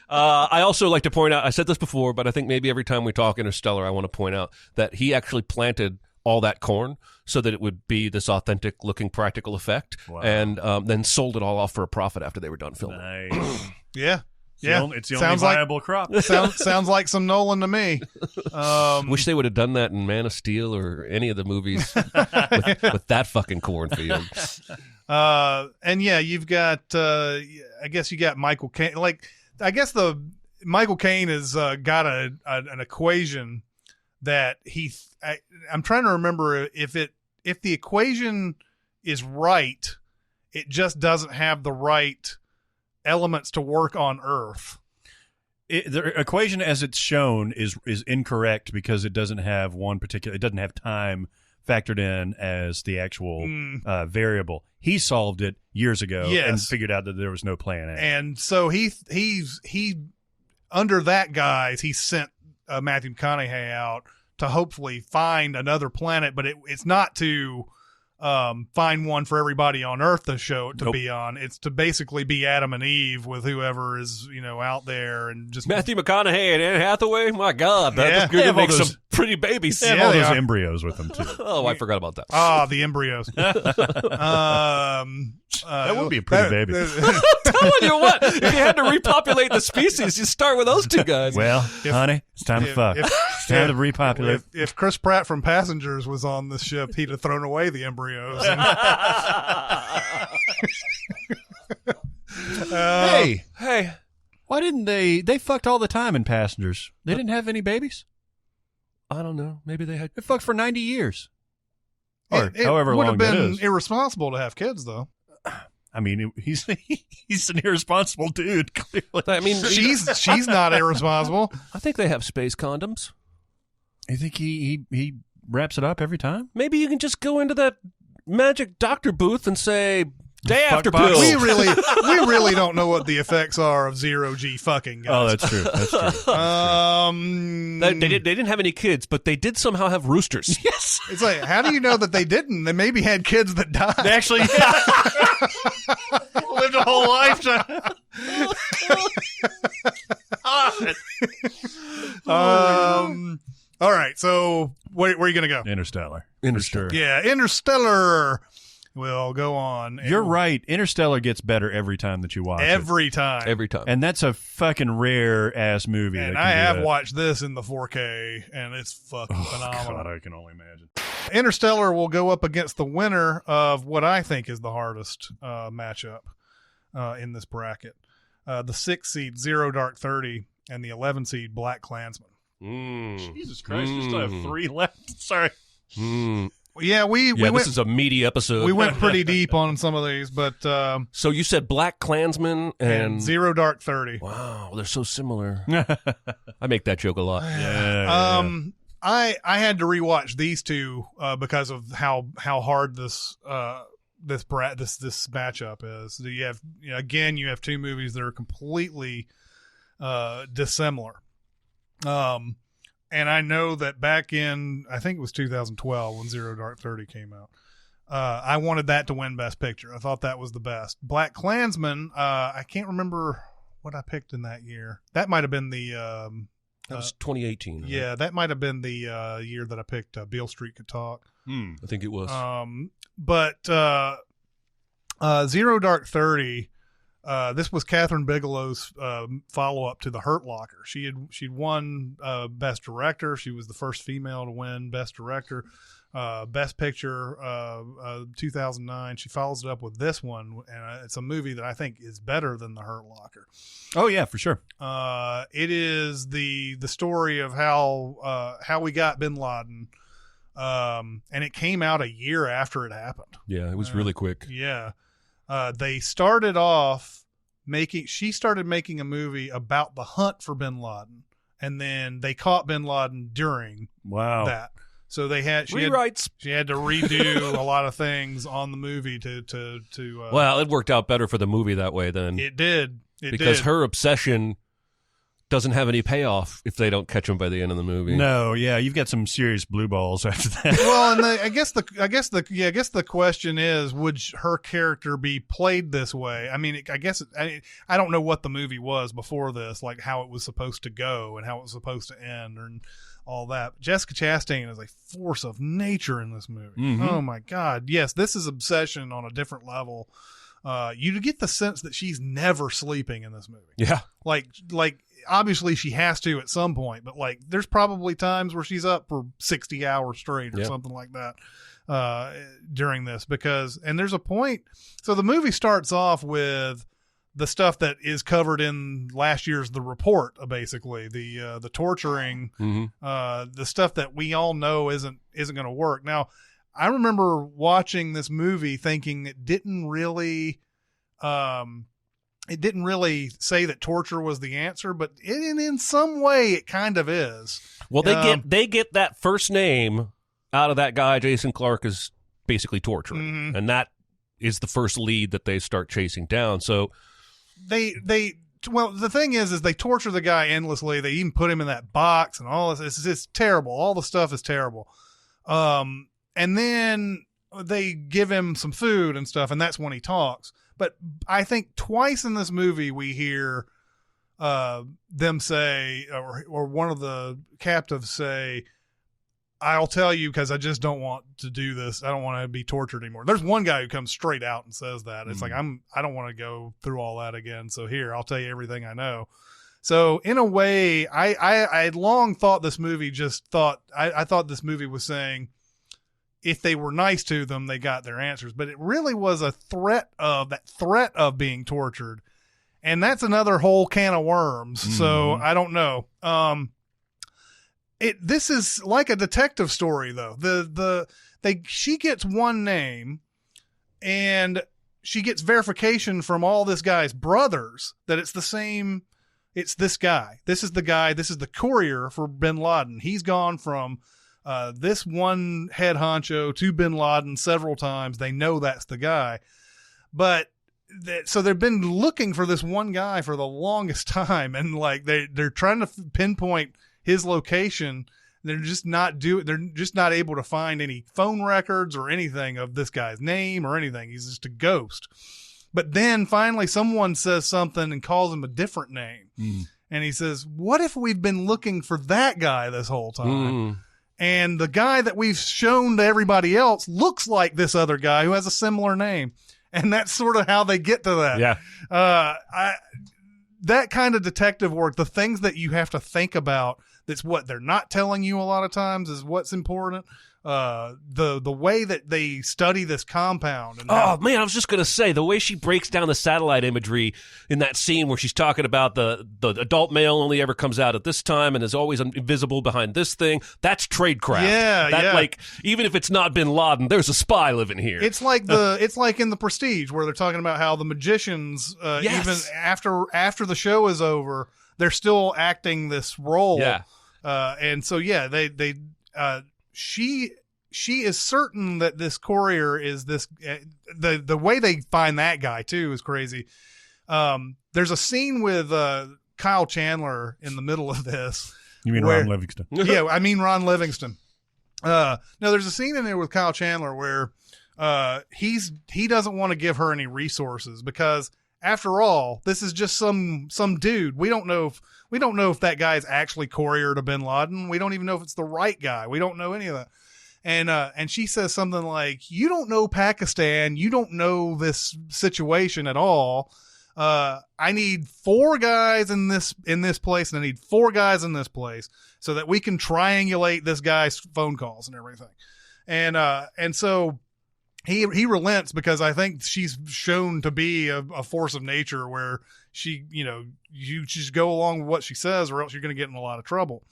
I also like to point out, I said this before, but I think maybe every time we talk Interstellar, I want to point out that he actually planted all that corn so that it would be this authentic-looking practical effect, and then sold it all off for a profit after they were done filming. Nice. Yeah. It's the only viable crop. Sounds like some Nolan to me. Wish they would have done that in Man of Steel or any of the movies with that fucking cornfield. And yeah, you've got, I guess you got Michael Caine. Like, I guess Michael Caine has got an equation that I'm trying to remember if the equation is right, it just doesn't have the right elements to work on Earth. The equation as it's shown is incorrect because it doesn't have it doesn't have time factored in as the actual variable. He solved it years ago and figured out that there was no plan A. And so he under that guise, he sent Matthew McConaughey out to hopefully find another planet, but it's not to find one for everybody on Earth to be on. It's to basically be Adam and Eve with whoever is, out there, and just Matthew McConaughey and Anne Hathaway. My God, that's going to make some pretty babies. They have all those embryos with them too. Oh, I forgot about that. The embryos. That would be a pretty baby. Telling you what, if you had to repopulate the species, you start with those two guys. Well, honey, it's time to fuck. It's time to repopulate. If Chris Pratt from Passengers was on this ship, he'd have thrown away the embryos. Hey, why didn't they fucked all the time in Passengers? They didn't have any babies? I don't know. Maybe they had. They fucked for 90 years. Or it however long that is. Would have been irresponsible to have kids, though. I mean, he's an irresponsible dude, clearly. I mean, she's not irresponsible. I think they have space condoms. You think he wraps it up every time? Maybe you can just go into that magic doctor booth and say, day after box. pill. We really don't know what the effects are of 0G fucking, guys. Oh, that's true. That's true. They didn't have any kids, but they did somehow have roosters. Yes. It's like, how do you know that they didn't? They maybe had kids that died. They actually lived a whole lifetime. All right, so where are you going to go? Interstellar. Yeah, Interstellar. We'll go on. You're right. Interstellar gets better every time that you watch every time. And that's a fucking rare-ass movie. And I have watched this in the 4K, and it's fucking phenomenal. God, I can only imagine. Interstellar will go up against the winner of what I think is the hardest matchup in this bracket. The 6 seed, Zero Dark 30, and the 11 seed, Black Klansman. Jesus Christ, we still have 3 left. Sorry. Yeah, we went, this is a meaty episode. We went pretty deep on some of these, but so you said Black Klansman and Zero Dark 30. Wow, they're so similar. I make that joke a lot. I had to rewatch these two because of how hard this matchup is. You have you have two movies that are completely dissimilar. And I know that back in, I think it was 2012 when Zero Dark 30 came out, I wanted that to win Best Picture. I thought that was the best. Black Klansman, I can't remember what I picked in that year. That might have been the... that was 2018. Right? Yeah, that might have been the year that I picked Beale Street Could Talk. I think it was. But Zero Dark 30... this was Catherine Bigelow's follow-up to The Hurt Locker. She'd won Best Director. She was the first female to win Best Director. Best Picture 2009. She follows it up with this one, and it's a movie that I think is better than The Hurt Locker. Oh yeah, for sure. It is the story of how we got Bin Laden, and it came out a year after it happened. Yeah, it was really quick. Yeah. They started off she started making a movie about the hunt for Bin Laden, and then they caught Bin Laden during that. So she had to redo a lot of things on the movie to well, it worked out better for the movie that way then. It did. Because her obsession doesn't have any payoff if they don't catch him by the end of the movie. No, yeah, you've got some serious blue balls after that. Well, and I guess the question is, would her character be played this way? I mean, I don't know what the movie was before this, like how it was supposed to go and how it was supposed to end and all that. Jessica Chastain is a force of nature in this movie. Mm-hmm. Oh my God, yes, this is obsession on a different level. you get the sense that she's never sleeping in this movie. Yeah. Like obviously she has to at some point, but like there's probably times where she's up for 60 hours straight or something like that during this, and there's a point. So the movie starts off with the stuff that is covered in last year's The Report, basically the torturing, the stuff that we all know isn't going to work. Now, I remember watching this movie thinking it didn't really say that torture was the answer, but in some way it kind of is. Well, they get that first name out of that guy Jason Clarke is basically torturing, and that is the first lead that they start chasing down. So well, the thing is they torture the guy endlessly. They even put him in that box and all this. It's terrible. All the stuff is terrible. And then they give him some food and stuff, and that's when he talks. But I think twice in this movie we hear them say, or one of the captives say, "I'll tell you because I just don't want to do this. I don't want to be tortured anymore." There's one guy who comes straight out and says that. It's like, I don't want to go through all that again. So here, I'll tell you everything I know. So in a way, I had long thought this movie I thought this movie was saying, if they were nice to them, they got their answers. But it really was a threat of being tortured. And that's another whole can of worms. So I don't know. This is like a detective story, though. She gets one name, and she gets verification from all this guy's brothers that it's the same. It's this guy. This is the guy. This is the courier for bin Laden. He's gone from this one head honcho to bin Laden several times. They know that's the guy, but so they've been looking for this one guy for the longest time, and like they're trying to pinpoint his location. They're just not able to find any phone records or anything of this guy's name or anything. He's just a ghost. But then finally someone says something and calls him a different name. And he says, "What if we've been looking for that guy this whole time?" And the guy that we've shown to everybody else looks like this other guy who has a similar name. And that's sort of how they get to that. Yeah. That kind of detective work, the things that you have to think about, that's what they're not telling you a lot of times, is what's important. The way that they study this compound. And I was just going to say, the way she breaks down the satellite imagery in that scene where she's talking about the adult male only ever comes out at this time and is always invisible behind this thing. That's tradecraft. Yeah. Like, even if it's not bin Laden, there's a spy living here. It's like it's like in The Prestige, where they're talking about how the magicians, even after the show is over, they're still acting this role. Yeah. And so, she is certain that this courier is this. The way they find that guy too is crazy. There's a scene with Kyle Chandler in the middle of this. You mean Ron Livingston? Yeah, I mean Ron Livingston. No, there's a scene in there with Kyle Chandler where he doesn't want to give her any resources because, after all, this is just some dude. We don't know if that guy is actually courier to bin Laden. We don't even know if it's the right guy. We don't know any of that. And she says something like, "You don't know Pakistan. You don't know this situation at all. I need 4 guys in this place, and I need 4 guys in this place so that we can triangulate this guy's phone calls and everything." And so he relents because I think she's shown to be a force of nature where she, you just go along with what she says, or else you're going to get in a lot of trouble.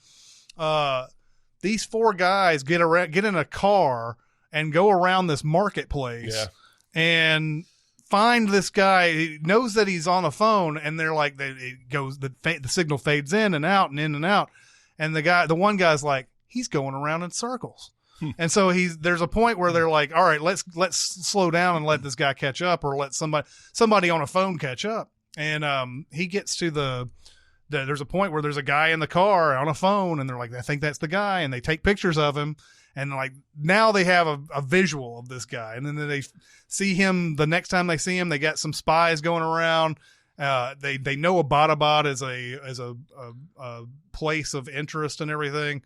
These 4 guys get in a car and go around this marketplace and find this guy. He knows that he's on the phone, and they're like, the signal fades in and out and in and out. And the one guy's like, he's going around in circles. And so there's a point where they're like, all right, let's slow down and let this guy catch up, or let somebody on a phone catch up. And he gets to there's a point where there's a guy in the car on a phone, and they're like, I think that's the guy. And they take pictures of him. And like, now they have a visual of this guy. And then they see him the next time they see him, they got some spies going around. They know Abbottabad is a place of interest and everything.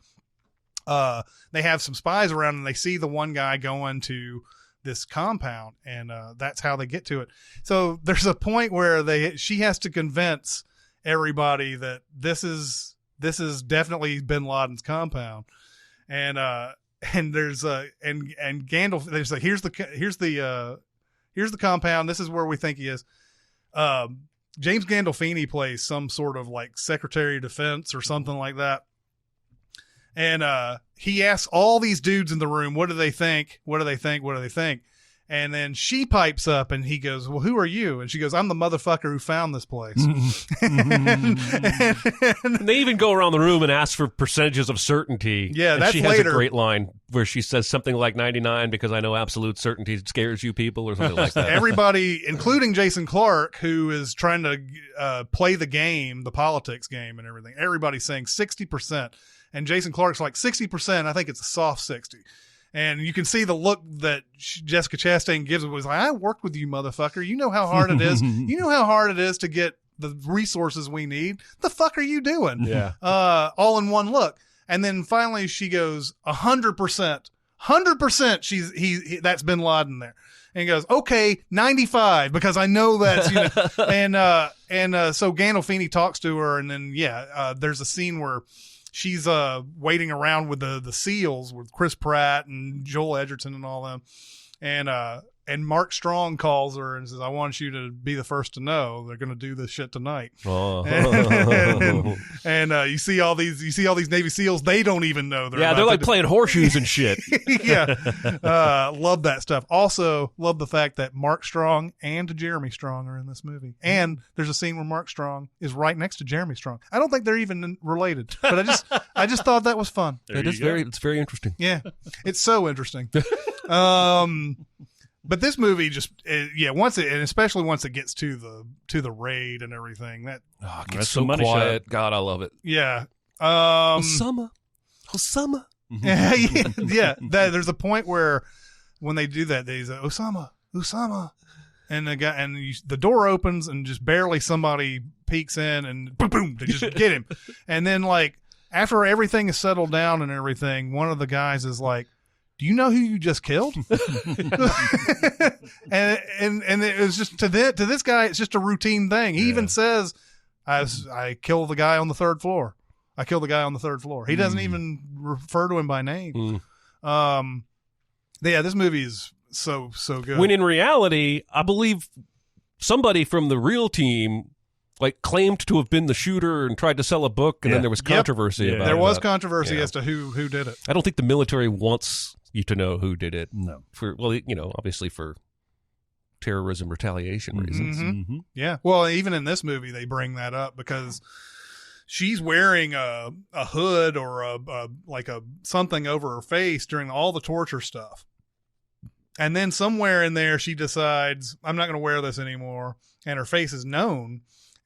They have some spies around, and they see the one guy going to this compound, and that's how they get to it. So there's a point where she has to convince everybody that this is definitely Bin Laden's compound, and there's and Gandalf, there's like here's the compound, this is where we think he is. James Gandolfini plays some sort of like Secretary of Defense or something like that. And he asks all these dudes in the room, what do they think? What do they think? What do they think? And then she pipes up and he goes, well, who are you? And she goes, I'm the motherfucker who found this place. And they even go around the room and ask for percentages of certainty. Yeah, and that's she later. has a great line where she says something like 99 because I know absolute certainty scares you people or something like that. Everybody, including Jason Clarke, who is trying to play the game, the politics game and everything, everybody's saying 60%. And Jason Clarke's like 60%. I think it's a soft 60. And you can see the look that Jessica Chastain gives. It was like, I worked with you, motherfucker. You know how hard it is. You know how hard it is to get the resources we need. The fuck are you doing? Yeah. All in one look. And then finally she goes 100%. 100%. That's Bin Laden there. And he goes, okay, 95, because I know that's, you know, and so Gandolfini talks to her, and then there's a scene where she's waiting around with the SEALs with Chris Pratt and Joel Edgerton and all them, and Mark Strong calls her and says, I want you to be the first to know they're going to do this shit tonight. Oh. And you see all these Navy SEALs, they don't even know they're like playing horseshoes and shit. Yeah. Love that stuff. Also love the fact that Mark Strong and Jeremy Strong are in this movie. And there's a scene where Mark Strong is right next to Jeremy Strong. I don't think they're even related, but I just thought that was fun. It's very interesting. Yeah. It's so interesting. But this movie just, especially once it gets to the raid and everything, that it gets so quiet. God, I love it. Yeah. Summer. Yeah. There's a point where when they do that, they say Osama, and the guy the door opens and just barely somebody peeks in and boom, boom, they just get him. And then like after everything is settled down and everything, one of the guys is like, do you know who you just killed? and it was just to this guy, it's just a routine thing. He even says, I killed the guy on the third floor. I killed the guy on the third floor. He doesn't even refer to him by name. This movie is so good. When in reality, I believe somebody from the real team like claimed to have been the shooter and tried to sell a book, and then there was controversy about it. There was controversy as to who did it. I don't think the military wants you to know who did it. No. Obviously for terrorism retaliation reasons. Mm-hmm. Yeah. Well, even in this movie, they bring that up because she's wearing a hood or a something over her face during all the torture stuff. And then somewhere in there, she decides, I'm not going to wear this anymore. And her face is known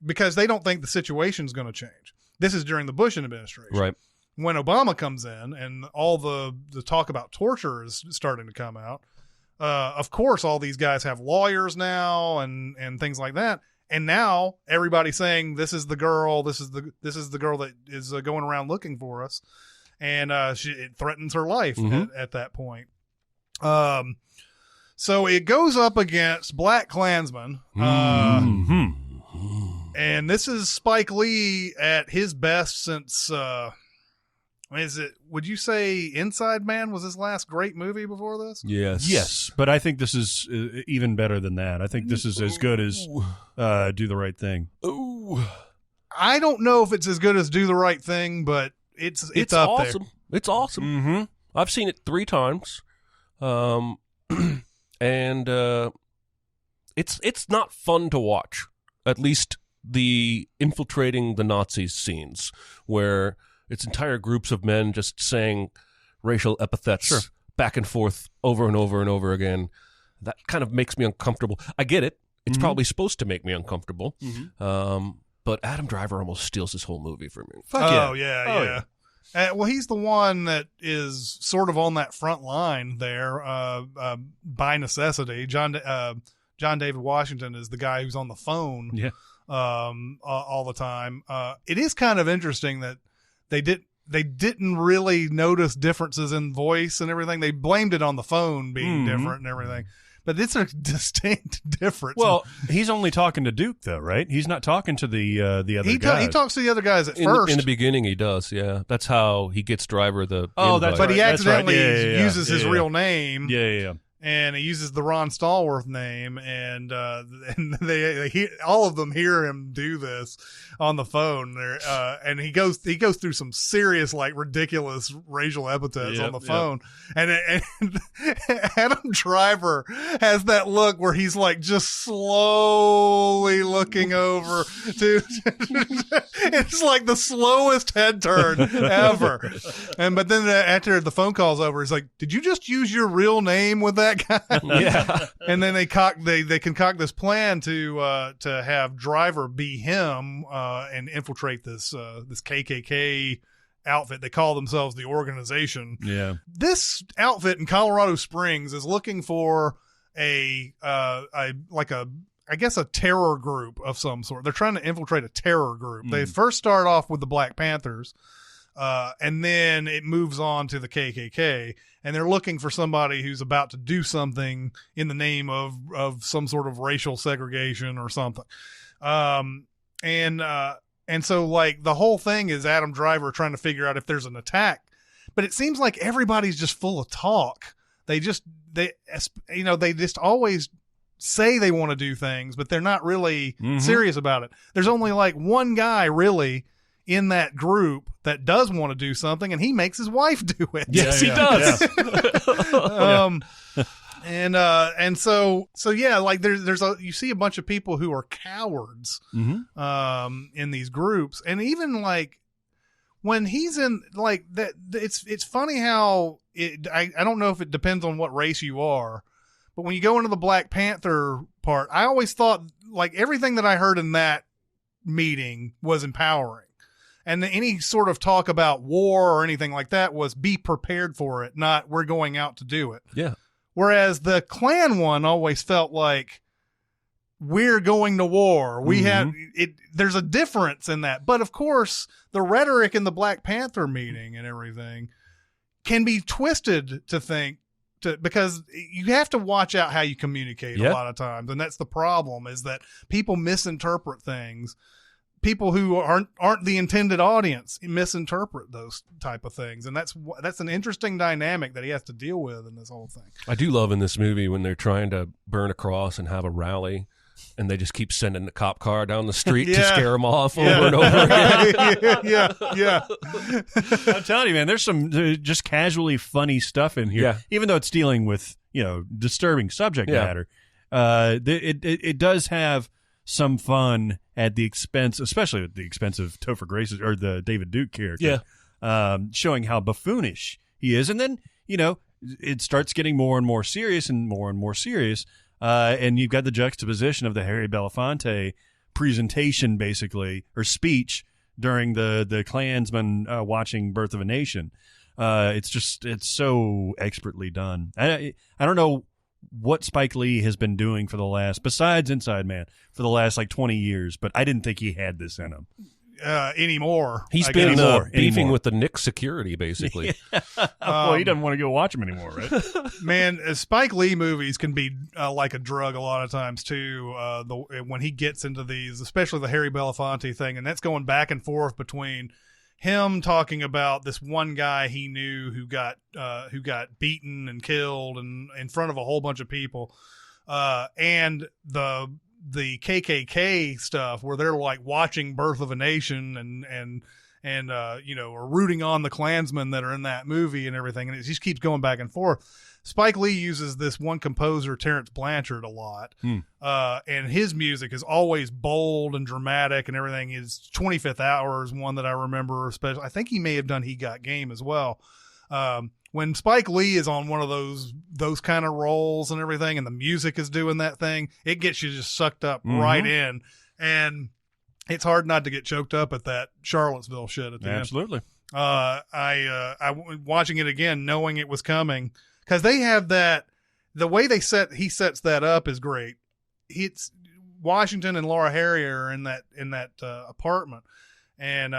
because they don't think the situation's going to change. This is during the Bush administration. Right. When Obama comes in and all the talk about torture is starting to come out, of course, all these guys have lawyers now and things like that. And now everybody's saying, this is the girl. This is the girl that is going around looking for us. And it threatens her life at that point. So it goes up against Black Klansman. And this is Spike Lee at his best since, would you say Inside Man was his last great movie before this? Yes, but I think this is even better than that. I think this is as good as Do the Right Thing. Ooh. I don't know if it's as good as Do the Right Thing, but it's up awesome. there. It's awesome. Mm-hmm. I've seen it 3 times. And it's not fun to watch. At least the infiltrating the Nazis scenes where it's entire groups of men just saying racial epithets back and forth over and over and over again. That kind of makes me uncomfortable. I get it. It's probably supposed to make me uncomfortable. But Adam Driver almost steals this whole movie for me. Yeah. Well, he's the one that is sort of on that front line there by necessity. John David Washington is the guy who's on the phone all the time. It is kind of interesting that they did. they didn't really notice differences in voice and everything. They blamed it on the phone being different and everything. But it's a distinct difference. Well, he's only talking to Duke, though, right? He's not talking to the other guys. He talks to the other guys at first. In the beginning, he does, yeah. That's how he gets Driver the Oh, invite. that's But right. he accidentally That's right. uses his real name. Yeah. And he uses the Ron Stallworth name, and they all of them hear him do this on the phone. There, and he goes through some serious, like, ridiculous racial epithets on the phone. And Adam Driver has that look where he's like just slowly looking over to. It's like the slowest head turn ever. But then after the phone call's over, he's like, "Did you just use your real name with that guy?" Yeah. And then they concoct this plan to have Driver be him and infiltrate this KKK outfit. They call themselves the Organization. Yeah. This outfit in Colorado Springs is looking for a terror group of some sort. They're trying to infiltrate a terror group. They first start off with the Black Panthers. And then it moves on to the KKK, and they're looking for somebody who's about to do something in the name of some sort of racial segregation or something. And so, like, the whole thing is Adam Driver trying to figure out if there's an attack, but it seems like everybody's just full of talk. They just always say they want to do things, but they're not really serious about it. There's only like one guy really in that group that does want to do something, and he makes his wife do it. Yes, he does. And so like you see a bunch of people who are cowards in these groups, and even like when he's in like that, it's funny how I don't know if it depends on what race you are, but when you go into the Black Panther part, I always thought like everything that I heard in that meeting was empowering. And any sort of talk about war or anything like that was be prepared for it, not we're going out to do it. Yeah. Whereas the Klan one always felt like we're going to war. We have it. There's a difference in that. But of course, the rhetoric in the Black Panther meeting and everything can be twisted to think because you have to watch out how you communicate a lot of times. And that's the problem, is that people misinterpret things. People who aren't the intended audience misinterpret those type of things, and that's an interesting dynamic that he has to deal with in this whole thing. I do love in this movie when they're trying to burn a cross and have a rally, and they just keep sending the cop car down the street to scare them off over and over again. yeah. I'm telling you, man, there's some just casually funny stuff in here, Yeah. even though it's dealing with disturbing subject matter. It does have some fun at the expense, especially at the expense of Topher Grace's or the David Duke character. Yeah. Showing how buffoonish he is. And then, it starts getting more and more serious and more serious. And you've got the juxtaposition of the Harry Belafonte presentation, basically, or speech during the Klansman watching Birth of a Nation. It's so expertly done. I don't know what Spike Lee has been doing besides Inside Man, for the last like 20 years, but I didn't think he had this in him. Anymore. He's been beefing with the Knicks security, basically. Well, he doesn't want to go watch him anymore, right? Man, Spike Lee movies can be like a drug a lot of times too. When he gets into these, especially the Harry Belafonte thing, and that's going back and forth between him talking about this one guy he knew who got beaten and killed and in front of a whole bunch of people, and the KKK stuff where they're like watching Birth of a Nation and are rooting on the Klansmen that are in that movie and everything, and it just keeps going back and forth. Spike Lee uses this one composer, Terrence Blanchard, a lot, and his music is always bold and dramatic and everything. His 25th Hour is one that I remember especially. I think he may have done He Got Game as well. When Spike Lee is on one of those kind of roles and everything, and the music is doing that thing, it gets you just sucked up right in, and it's hard not to get choked up at that Charlottesville shit at the end. Absolutely. I watching it again, knowing it was coming. Because they have that, the way he sets that up is great. It's Washington and Laura Harrier in that apartment, and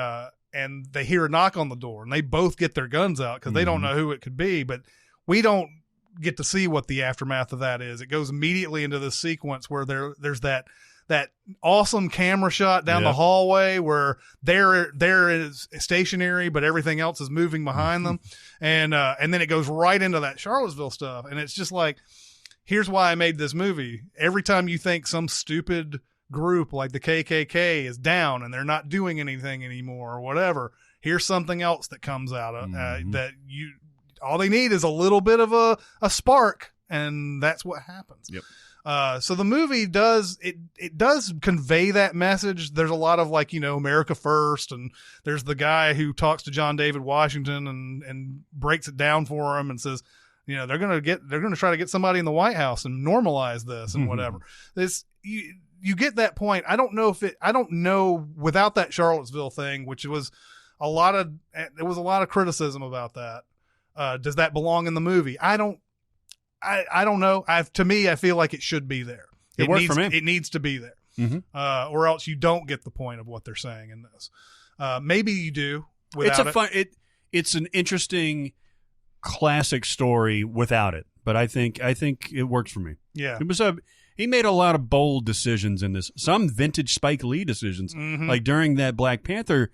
they hear a knock on the door, and they both get their guns out because they don't know who it could be. But we don't get to see what the aftermath of that is. It goes immediately into this sequence where there's that awesome camera shot down the hallway where there is stationary, but everything else is moving behind them. And then it goes right into that Charlottesville stuff. And it's just like, here's why I made this movie. Every time you think some stupid group like the KKK is down and they're not doing anything anymore or whatever, here's something else that comes out of that all they need is a little bit of a spark, and that's what happens. Yep. So the movie does convey that message. There's a lot of America first, and there's the guy who talks to John David Washington and breaks it down for him and says, they're going to try to get somebody in the White House and normalize this and whatever. You get that point. I don't know without that Charlottesville thing, which was there was a lot of criticism about that. Does that belong in the movie? I don't know. To me, I feel like it should be there. It worked for me. It needs to be there, or else you don't get the point of what they're saying in this. Maybe you do. It's an interesting classic story without it, but I think it works for me. Yeah, he made a lot of bold decisions in this. Some vintage Spike Lee decisions, like during that Black Panther.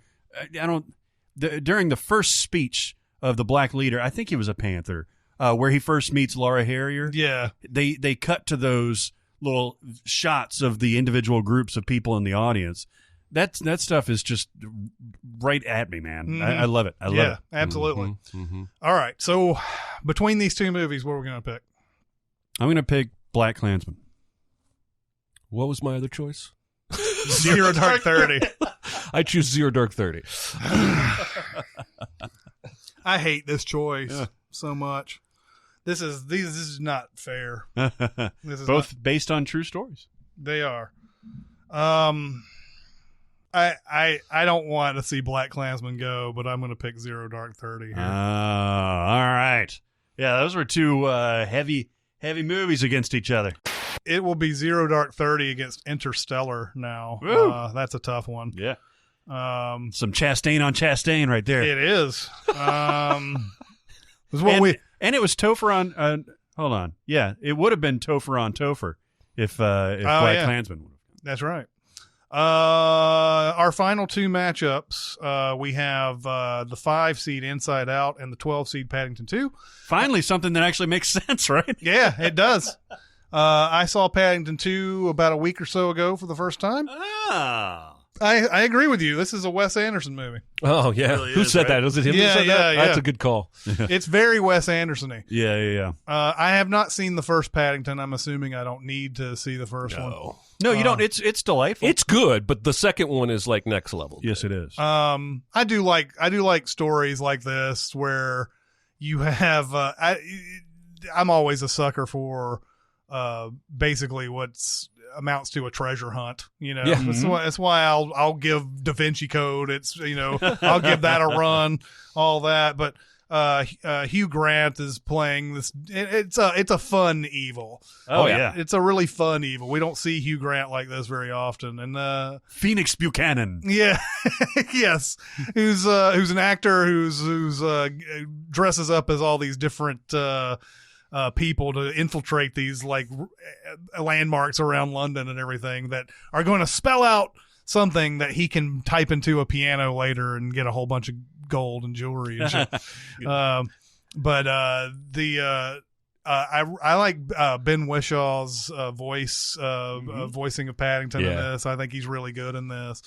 During the first speech of the black leader, I think he was a Panther. Where he first meets Laura Harrier. Yeah. They cut to those little shots of the individual groups of people in the audience. That stuff is just right at me, man. I love it. I love it. Yeah, absolutely. All right. So between these two movies, what are we going to pick? I'm going to pick Black Klansman. What was my other choice? Zero Dark 30. I choose Zero Dark 30. I hate this choice so much. This is not fair. This is both based on true stories. They are. I don't want to see Black Klansman go, but I'm going to pick Zero Dark 30 here. All right. Yeah, those were two heavy movies against each other. It will be Zero Dark 30 against Interstellar now. That's a tough one. Yeah. Some Chastain on Chastain right there. It is. And it was Topher on. Hold on. Yeah, it would have been Topher on Topher if Black Klansman would have. That's right. Our final two matchups, we have the 5 seed Inside Out and the 12 seed Paddington 2. Finally, something that actually makes sense, right? Yeah, it does. I saw Paddington 2 about a week or so ago for the first time. Ah. I agree with you. This is a Wes Anderson movie. Oh, yeah. Really Who said that? Was it him who said that? Yeah. That's a good call. It's very Wes Anderson-y. Yeah. I have not seen the first Paddington. I'm assuming I don't need to see the first one. No, you don't. It's delightful. It's good, but the second one is like next level. Yes, it is. I do like stories like this where you have I'm always a sucker for basically what's amounts to a treasure hunt, Yeah. That's why I'll give Da Vinci Code. It's I'll give that a run, all that. But Hugh Grant is playing this. It's a fun evil. Oh yeah, it's a really fun evil. We don't see Hugh Grant like this very often. And Phoenix Buchanan. Yeah, yes, who's an actor who's dresses up as all these different people to infiltrate these landmarks around London and everything that are going to spell out something that he can type into a piano later and get a whole bunch of gold and jewelry and shit. I like Ben Wishaw's voice voicing of Paddington in this. I think he's really good in this.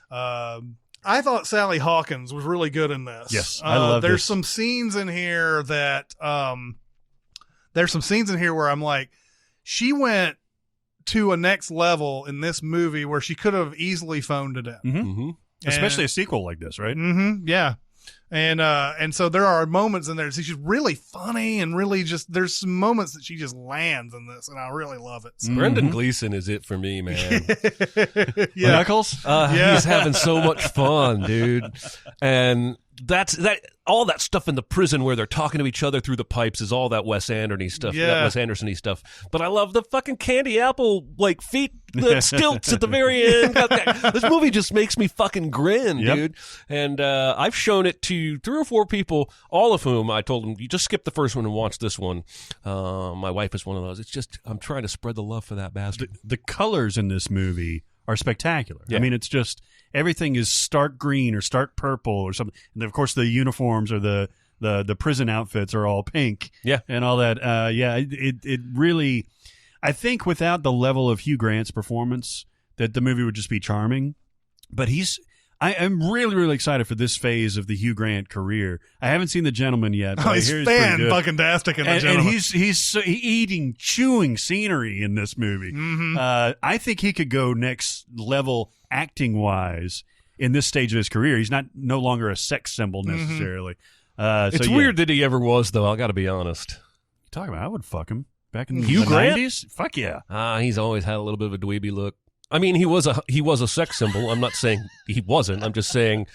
I thought Sally Hawkins was really good in this. Yes, I love there's this. some scenes in here that there's some scenes in here where I'm like, she went to a next level in this movie where she could have easily phoned it in. Especially a sequel like this, right? Yeah. And so there are moments in there. She's really funny and really there's some moments that she just lands in this, and I really love it. So. Brendan Gleeson is it for me, man. Yeah. Knuckles? He's having so much fun, dude. And that all that stuff in the prison where they're talking to each other through the pipes is all that Wes Anderson stuff. Yeah. That Wes Anderson-y stuff. But I love the fucking candy apple feet the stilts at the very end. This movie just makes me fucking grin, dude. And I've shown it to 3 or 4 people, all of whom I told them, you just skip the first one and watch this one. My wife is one of those. It's just, I'm trying to spread the love for that bastard. The colors in this movie are spectacular. I mean, it's just, everything is stark green or stark purple or something. And of course, the uniforms or the prison outfits are all pink. And all that. It really, I think without the level of Hugh Grant's performance, that the movie would just be charming. But I'm really, really excited for this phase of the Hugh Grant career. I haven't seen The Gentleman yet. But he's fan-fucking-tastic in The Gentleman. And he's chewing scenery in this movie. I think he could go next level acting-wise in this stage of his career. He's no longer a sex symbol necessarily. It's weird that he ever was, though. I got to be honest. Talking about, I would fuck him back in Hugh the Grant? 90s. Fuck yeah. He's always had a little bit of a dweeby look. I mean, he was a sex symbol. I'm not saying he wasn't. I'm just saying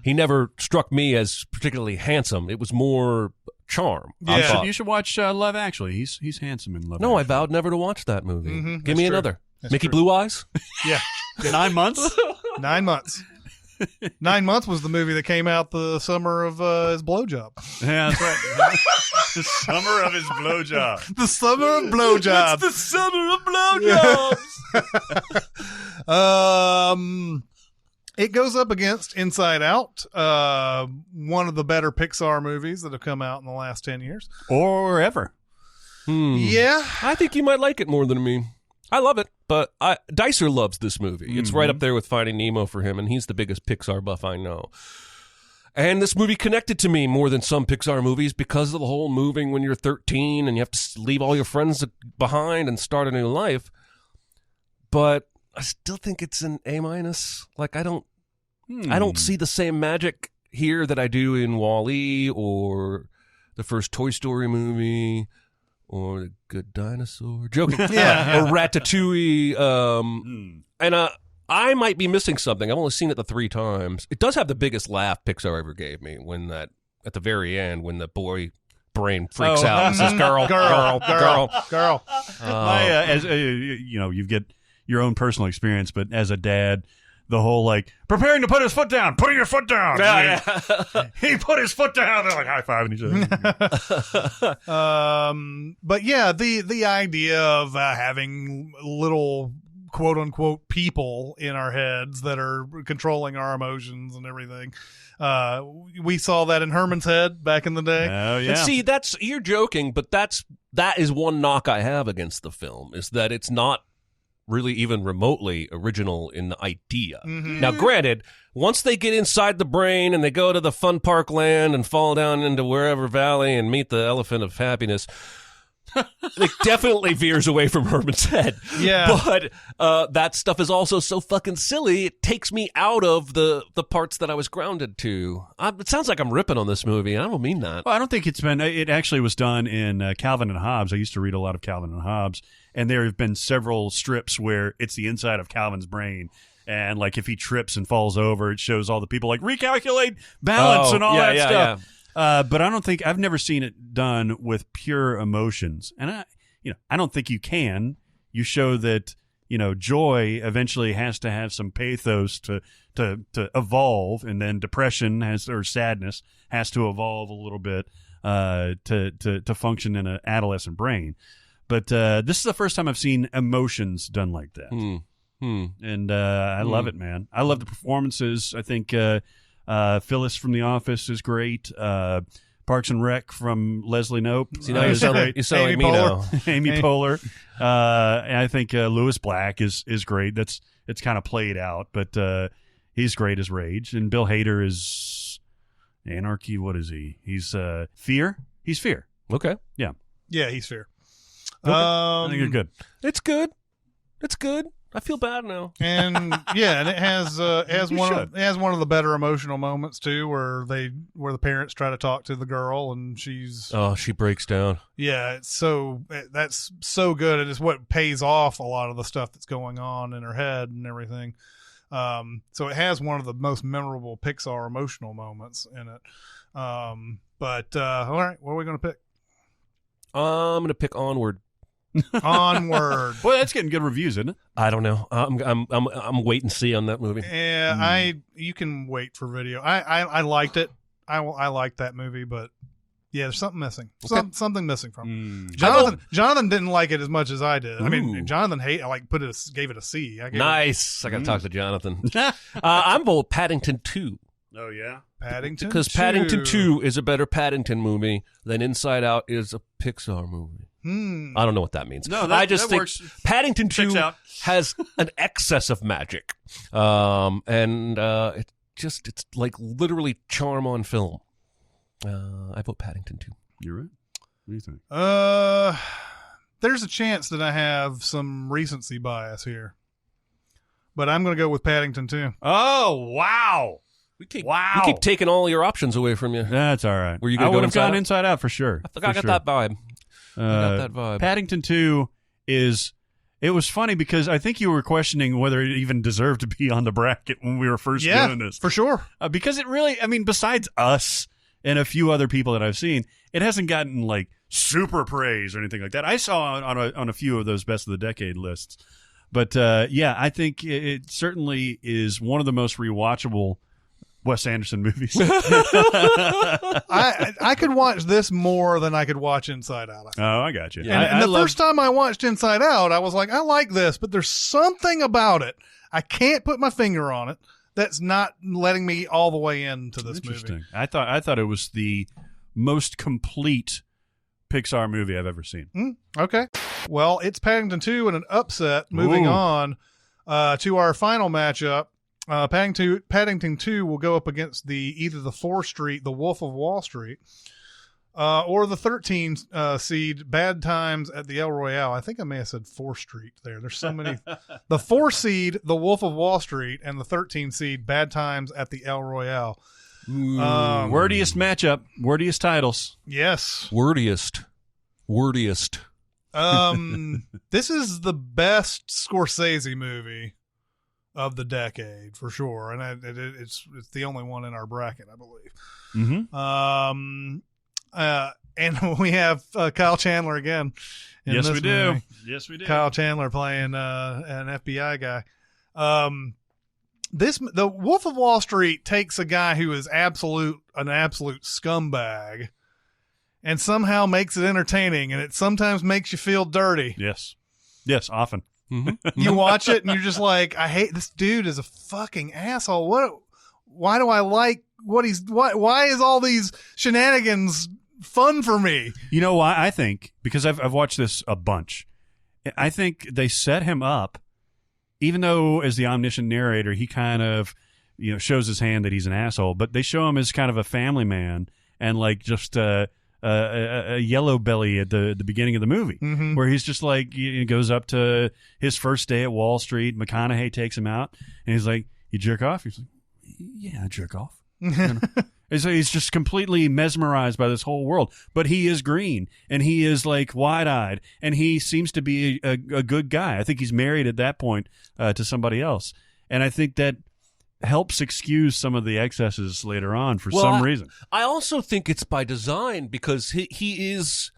he never struck me as particularly handsome. It was more charm. Yeah. You should watch Love Actually. He's handsome in Love Actually. No, I vowed never to watch that movie. Give me true. another. That's Mickey true. Blue Eyes? Yeah. 9 months? 9 months. 9 months was the movie that came out the summer of his blowjob. Yeah, that's right. The summer of his blowjob. The summer of blowjobs. It's the summer of blowjobs. It goes up against Inside Out, one of the better Pixar movies that have come out in the last 10 years. Or ever. Yeah. I think you might like it more than me. I love it, but Dicer loves this movie. It's right up there with Finding Nemo for him, and he's the biggest Pixar buff I know. And this movie connected to me more than some Pixar movies because of the whole moving when you're 13 and you have to leave all your friends behind and start a new life. But I still think it's an A-. Like, I don't see the same magic here that I do in WALL-E or the first Toy Story movie or The Good Dinosaur. Joking. Or Ratatouille. And I might be missing something. I've only seen it the 3 times. It does have the biggest laugh Pixar ever gave me when at the very end, when the boy brain freaks out and says, girl. You get your own personal experience, but as a dad, the whole preparing to put his foot down, putting your foot down. He put his foot down. They're like high-fiving each other. But yeah, the idea of having little quote unquote people in our heads that are controlling our emotions and everything. We saw that in Herman's Head back in the day. Oh yeah. And see, you're joking, but that is one knock I have against the film, is that it's not really even remotely original in the idea. Now, granted, once they get inside the brain and they go to the fun park land and fall down into wherever valley and meet the elephant of happiness, it definitely veers away from Herman's Head. Yeah. But that stuff is also so fucking silly, it takes me out of the parts that I was grounded to. It sounds like I'm ripping on this movie, and I don't mean that. Well, I don't think it actually was done in Calvin and Hobbes. I used to read a lot of Calvin and Hobbes, and there have been several strips where it's the inside of Calvin's brain. And if he trips and falls over, it shows all the people recalculate balance and all that stuff. Yeah. But I've never seen it done with pure emotions. And I don't think you can. You show that, joy eventually has to have some pathos to evolve, and then depression or sadness has to evolve a little bit to function in an adolescent brain. But this is the first time I've seen emotions done like that. And I love it, man. I love the performances. I think Phyllis from The Office is great. Parks and Rec from Leslie Knope. See, now you sound like me now. Amy Poehler. And I think Lewis Black is great. It's kind of played out, but he's great as Rage. And Bill Hader is Anarchy. What is he? He's Fear. He's Fear. Okay. Yeah, he's Fear. Okay. I think you're good. It's good. I feel bad now. And and it has one of the better emotional moments too, where the parents try to talk to the girl and she breaks down. Yeah, that's so good, and it's what pays off a lot of the stuff that's going on in her head and everything. So it has one of the most memorable Pixar emotional moments in it. But all right, what are we going to pick? I'm going to pick Onward. Onward. Well, that's getting good reviews, isn't it? I don't know. I'm wait and see on that movie. Yeah, you can wait for video. I liked it. I liked that movie, but yeah, there's something missing. Something missing from it. Jonathan didn't like it as much as I did. I mean, Jonathan gave it a C. Nice. I got to talk to Jonathan. I'm vote Paddington 2. Oh yeah, Paddington. Because Paddington 2 is a better Paddington movie than Inside Out is a Pixar movie. I don't know what that means. No, I just think works. Paddington 2 has an excess of magic, and it's like literally charm on film. I vote Paddington 2. You're right. What do you think? There's a chance that I have some recency bias here, but I'm going to go with Paddington 2. Oh wow! We keep taking all your options away from you. That's all right. Were you I going would to have gone Inside Out for sure. I got that vibe. I got that vibe. Paddington 2 is. It was funny because I think you were questioning whether it even deserved to be on the bracket when we were first doing this. For sure. Because it really, I mean, besides us and a few other people that I've seen, it hasn't gotten like super praise or anything like that. I saw on a few of those best of the decade lists. But yeah, I think it certainly is one of the most rewatchable Wes Anderson movies. I could watch this more than I could watch Inside Out. Oh, I got you. And the first time I watched Inside Out, I was like, I like this, but there's something about it. I can't put my finger on it. That's not letting me all the way into this movie. I thought it was the most complete Pixar movie I've ever seen. Okay. Well, it's Paddington 2 and an upset. Moving on to our final matchup. Paddington 2 will go up against either the 4th Street, the Wolf of Wall Street, or the 13 seed Bad Times at the El Royale. I think I may have said 4th Street there. There's so many. The 4 seed, the Wolf of Wall Street, and the 13 seed Bad Times at the El Royale. Wordiest matchup, wordiest titles. Yes. Wordiest. This is the best Scorsese movie of the decade for sure, and it's the only one in our bracket, I believe. And we have Kyle Chandler again. Yes, we do. Movie. Yes, we do. Kyle Chandler playing an FBI guy. The Wolf of Wall Street takes a guy who is an absolute scumbag, and somehow makes it entertaining, and it sometimes makes you feel dirty. Yes, often. You watch it and you're just like, I hate this dude is a fucking asshole. Why do I like what why is all these shenanigans fun for me? You know why? I think because I've watched this a bunch. I think they set him up, even though as the omniscient narrator, he kind of, shows his hand that he's an asshole, but they show him as kind of a family man and like just a yellow belly at the beginning of the movie, where he's just like, he goes up to his first day at Wall Street. McConaughey takes him out, and he's like, "You jerk off?" He's like, "Yeah, I jerk off." And so he's just completely mesmerized by this whole world. But he is green, and he is like wide-eyed, and he seems to be a good guy. I think he's married at that point to somebody else, and I think that helps excuse some of the excesses later on for some reason. I also think it's by design because he's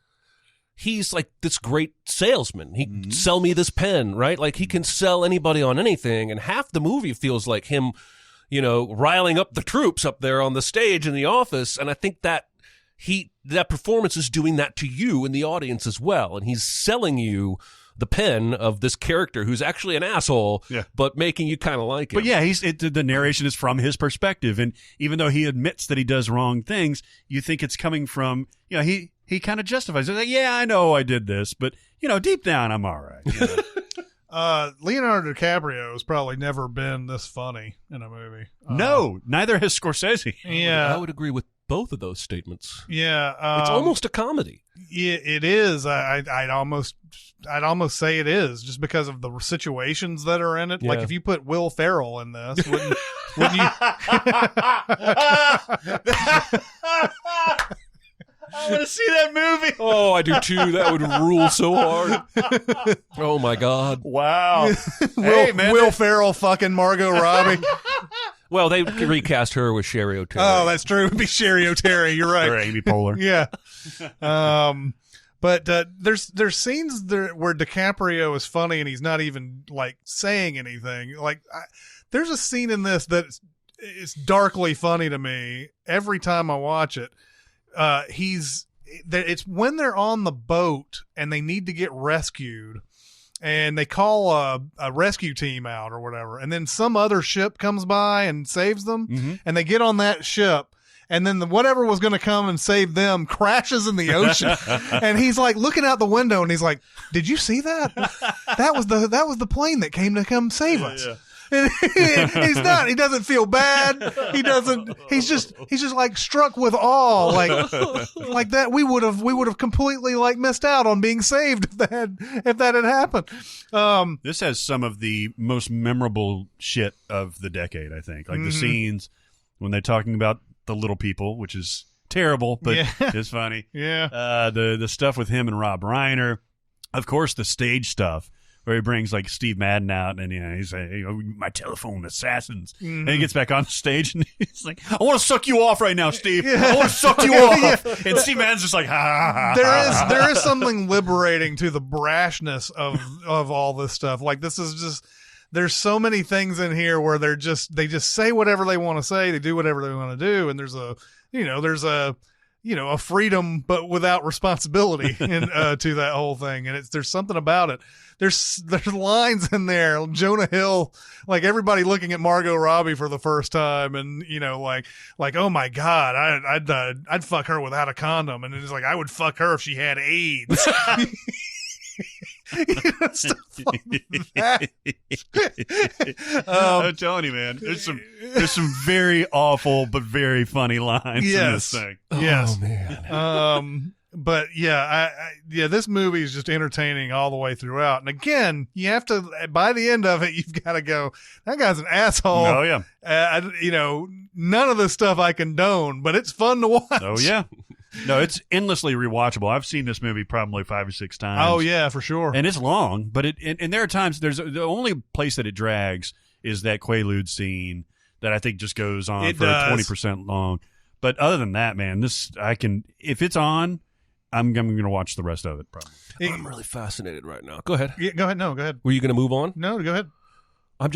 like this great salesman. He can sell me this pen, right? Like he can sell anybody on anything, and half the movie feels like him, riling up the troops up there on the stage in the office, and I think that that performance is doing that to you in the audience as well, and he's selling you the pen of this character who's actually an asshole, but making you kind of like him. But yeah, the narration is from his perspective, and even though he admits that he does wrong things, you think it's coming from, he kind of justifies it. Like, yeah, I know I did this, but deep down I'm all right. Leonardo DiCaprio has probably never been this funny in a movie. No, neither has Scorsese. Yeah, I would agree with both of those statements. Yeah, it's almost a comedy. Yeah, it is. I'd almost say it is, just because of the situations that are in it. Yeah. Like if you put Will Ferrell in this, wouldn't you? I want to see that movie. Oh, I do too. That would rule so hard. Oh my God! Wow. Will Ferrell fucking Margot Robbie. Well, they recast her with Sherry O'Terry. Oh, that's true. It'd be Sherry O'Terry. You're right. Or Amy Poehler. Yeah. But there's scenes there where DiCaprio is funny and he's not even like saying anything. Like there's a scene in this that is darkly funny to me every time I watch it. It's when they're on the boat and they need to get rescued, and they call a rescue team out or whatever, and then some other ship comes by and saves them, and they get on that ship. And then whatever was going to come and save them crashes in the ocean. And he's like looking out the window and he's like, "Did you see that? That was the plane that came to come save us." Yeah. And he doesn't feel bad. He's just like struck with awe. Like that we would have completely like missed out on being saved if that had happened. This has some of the most memorable shit of the decade, I think. Like the scenes when they're talking about the little people, which is terrible, but it's funny. Yeah. The stuff with him and Rob Reiner. Of course, the stage stuff where he brings like Steve Madden out and he's like, my telephone assassins. And he gets back on stage and he's like, "I want to suck you off right now, Steve. I want to suck you off." And Steve Madden's just like, "Ha ha ha." There is something liberating to the brashness of all this stuff. Like this is just, there's so many things in here where they just say whatever they want to say, they do whatever they want to do, and there's a freedom but without responsibility to that whole thing. And there's something about it. There's lines in there, Jonah Hill, like everybody looking at Margot Robbie for the first time, and like oh my God, I'd fuck her without a condom, and it's like I would fuck her if she had AIDS. Stuff like that. I'm telling you, man, there's some very awful but very funny lines in this thing. Yes, oh, man. But this movie is just entertaining all the way throughout. And again, you have to, by the end of it, you've got to go, that guy's an asshole. Oh yeah. None of this stuff I condone, but it's fun to watch. Oh yeah. No, it's endlessly rewatchable. I've seen this movie probably 5 or 6 times. Oh yeah, for sure. And it's long, but and there are times the only place that it drags is that Quaalude scene that I think just goes on for 20% long. But other than that, man, if it's on, I'm going to watch the rest of it probably. I'm really fascinated right now. Go ahead. Yeah, go ahead. No, go ahead. Were you going to move on? No, go ahead. I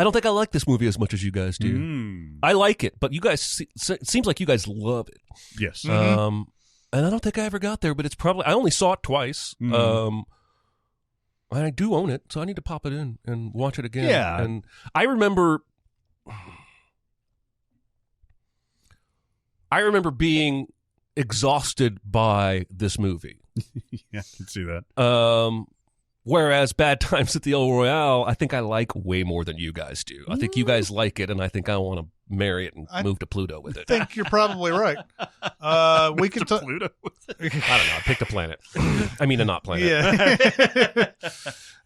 don't think I like this movie as much as you guys do. I like it, but you guys, it seems like you guys love it. Yes. And I don't think I ever got there, but it's probably, I only saw it twice. I do own it, so I need to pop it in and watch it again. Yeah. And I remember being exhausted by this movie. Yeah, I can see that. Whereas Bad Times at the El Royale, I think I like way more than you guys do. I think you guys like it, and I think I want to marry it and move to Pluto with it. I think you're probably right. We can talk Pluto. I don't know. I picked a planet. I mean, a not planet.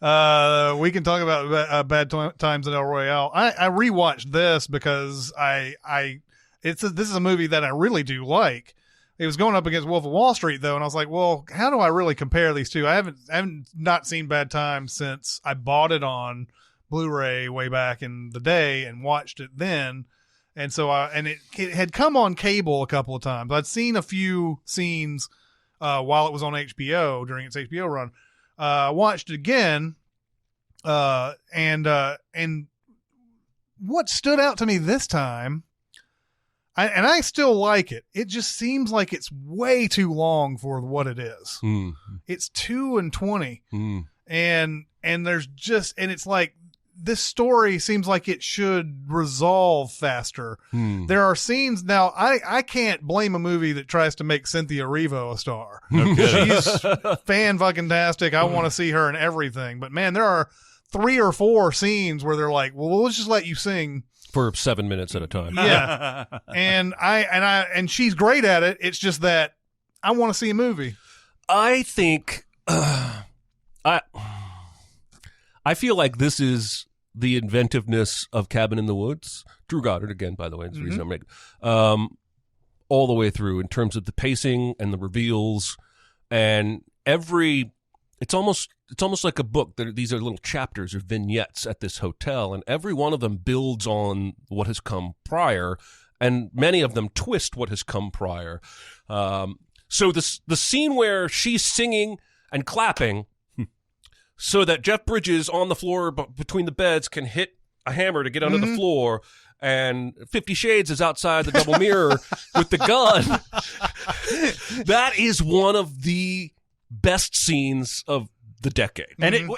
Yeah. We can talk about Bad Times at El Royale. I rewatched this because this is a movie that I really do like. It was going up against Wolf of Wall Street, though, and I was like, well, how do I really compare these two? I haven't not seen Bad Times since I bought it on Blu-ray way back in the day and watched it then. And so it had come on cable a couple of times. I'd seen a few scenes while it was on HBO during its HBO run. Watched it again, and what stood out to me this time, and I still like it. It just seems like it's way too long for what it is. It's 2:20, and there's just, and it's like this story seems like it should resolve faster. There are scenes now. I can't blame a movie that tries to make Cynthia Erivo a star. She's fan-fucking-tastic. I want to see her in everything. But man, there are 3 or 4 scenes where they're like, well, let's just let you sing for 7 minutes at a time. Yeah. and she's great at it. It's just that I want to see a movie. I think I feel like this is the inventiveness of Cabin in the Woods. Drew Goddard, again, by the way, is the reason I'm making all the way through in terms of the pacing and the reveals, and it's almost like a book. These are little chapters or vignettes at this hotel, and every one of them builds on what has come prior, and many of them twist what has come prior. So the scene where she's singing and clapping so that Jeff Bridges on the floor between the beds can hit a hammer to get under the floor, and 50 Shades is outside the double mirror with the gun. That is one of the best scenes of the decade. And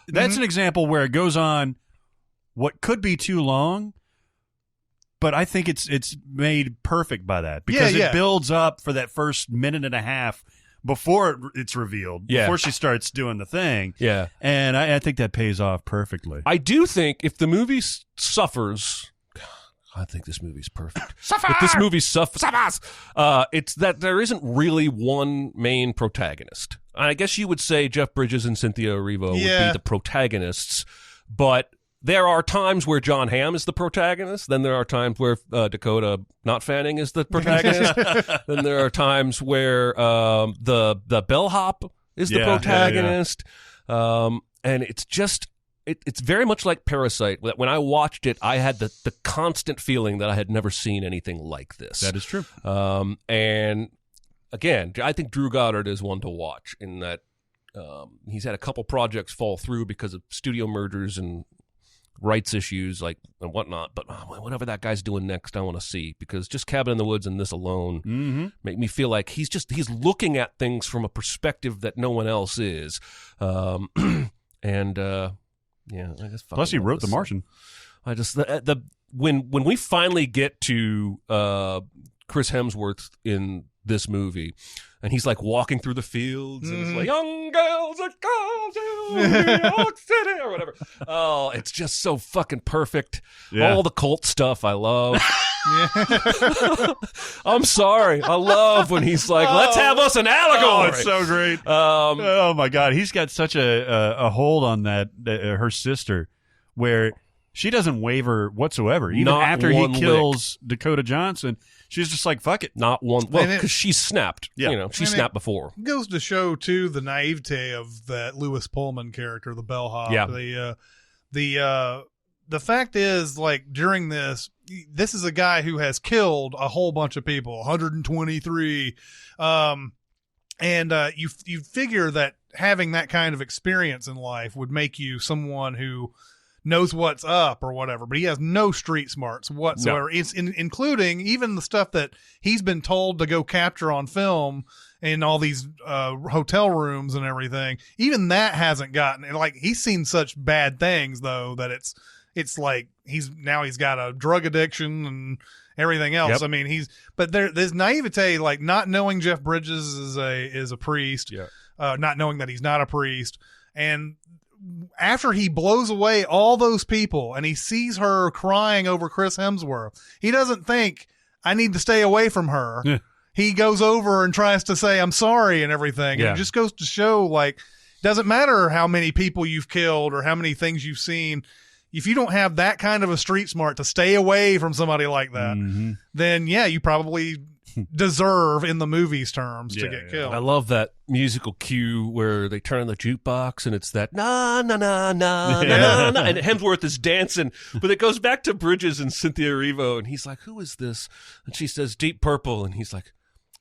that's an example where it goes on what could be too long, but I think it's made perfect by that, because it builds up for that first minute and a half before it's revealed, before she starts doing the thing. Yeah. And I think that pays off perfectly. I do think if the movie suffers, I think this movie's perfect. If this movie suffers, it's that there isn't really one main protagonist. I guess you would say Jeff Bridges and Cynthia Erivo would be the protagonists, but there are times where John Hamm is the protagonist. Then there are times where Dakota Not Fanning is the protagonist. Then there are times where the bellhop is the protagonist. And it's just it's very much like Parasite. When I watched it, I had the constant feeling that I had never seen anything like this. That is true. And again, I think Drew Goddard is one to watch in that he's had a couple projects fall through because of studio mergers and rights issues and whatnot, but whatever that guy's doing next, I want to see, because just Cabin in the Woods and this alone make me feel like he's looking at things from a perspective that no one else is. And I just plus he wrote The Martian. I just when we finally get to Chris Hemsworth in this movie, and he's like walking through the fields, and it's like, young girls are called to New York City, or whatever. Oh, it's just so fucking perfect. Yeah. All the cult stuff I love. I'm sorry. I love when he's like, let's have us an allegory. Oh, it's so great. Oh my God. He's got such a hold on that, her sister, where she doesn't waver whatsoever. Even after he kills Dakota Johnson, she's just like, fuck it. Not one. Well, because she's snapped. Yeah. She snapped before. It goes to show, too, the naivete of that Lewis Pullman character, the bellhop. Yeah. The fact is, during this is a guy who has killed a whole bunch of people, 123. And you figure that having that kind of experience in life would make you someone who knows what's up or whatever, but he has no street smarts whatsoever. No. It's including even the stuff that he's been told to go capture on film in all these hotel rooms and everything. Even that hasn't gotten, he's seen such bad things though, that it's like he's got a drug addiction and everything else. Yep. I mean, but there's naivete, not knowing Jeff Bridges is a priest, not knowing that he's not a priest. And after he blows away all those people and he sees her crying over Chris Hemsworth, he doesn't think, I need to stay away from her. Yeah. He goes over and tries to say, I'm sorry and everything. Yeah. And it just goes to show, doesn't matter how many people you've killed or how many things you've seen. If you don't have that kind of a street smart to stay away from somebody like that, then you probably deserve, in the movie's terms, to get killed. I love that musical cue where they turn on the jukebox and it's that na na na na na na, and Hemsworth is dancing, but it goes back to Bridges and Cynthia Erivo, and he's like, "Who is this?" And she says, "Deep Purple," and he's like,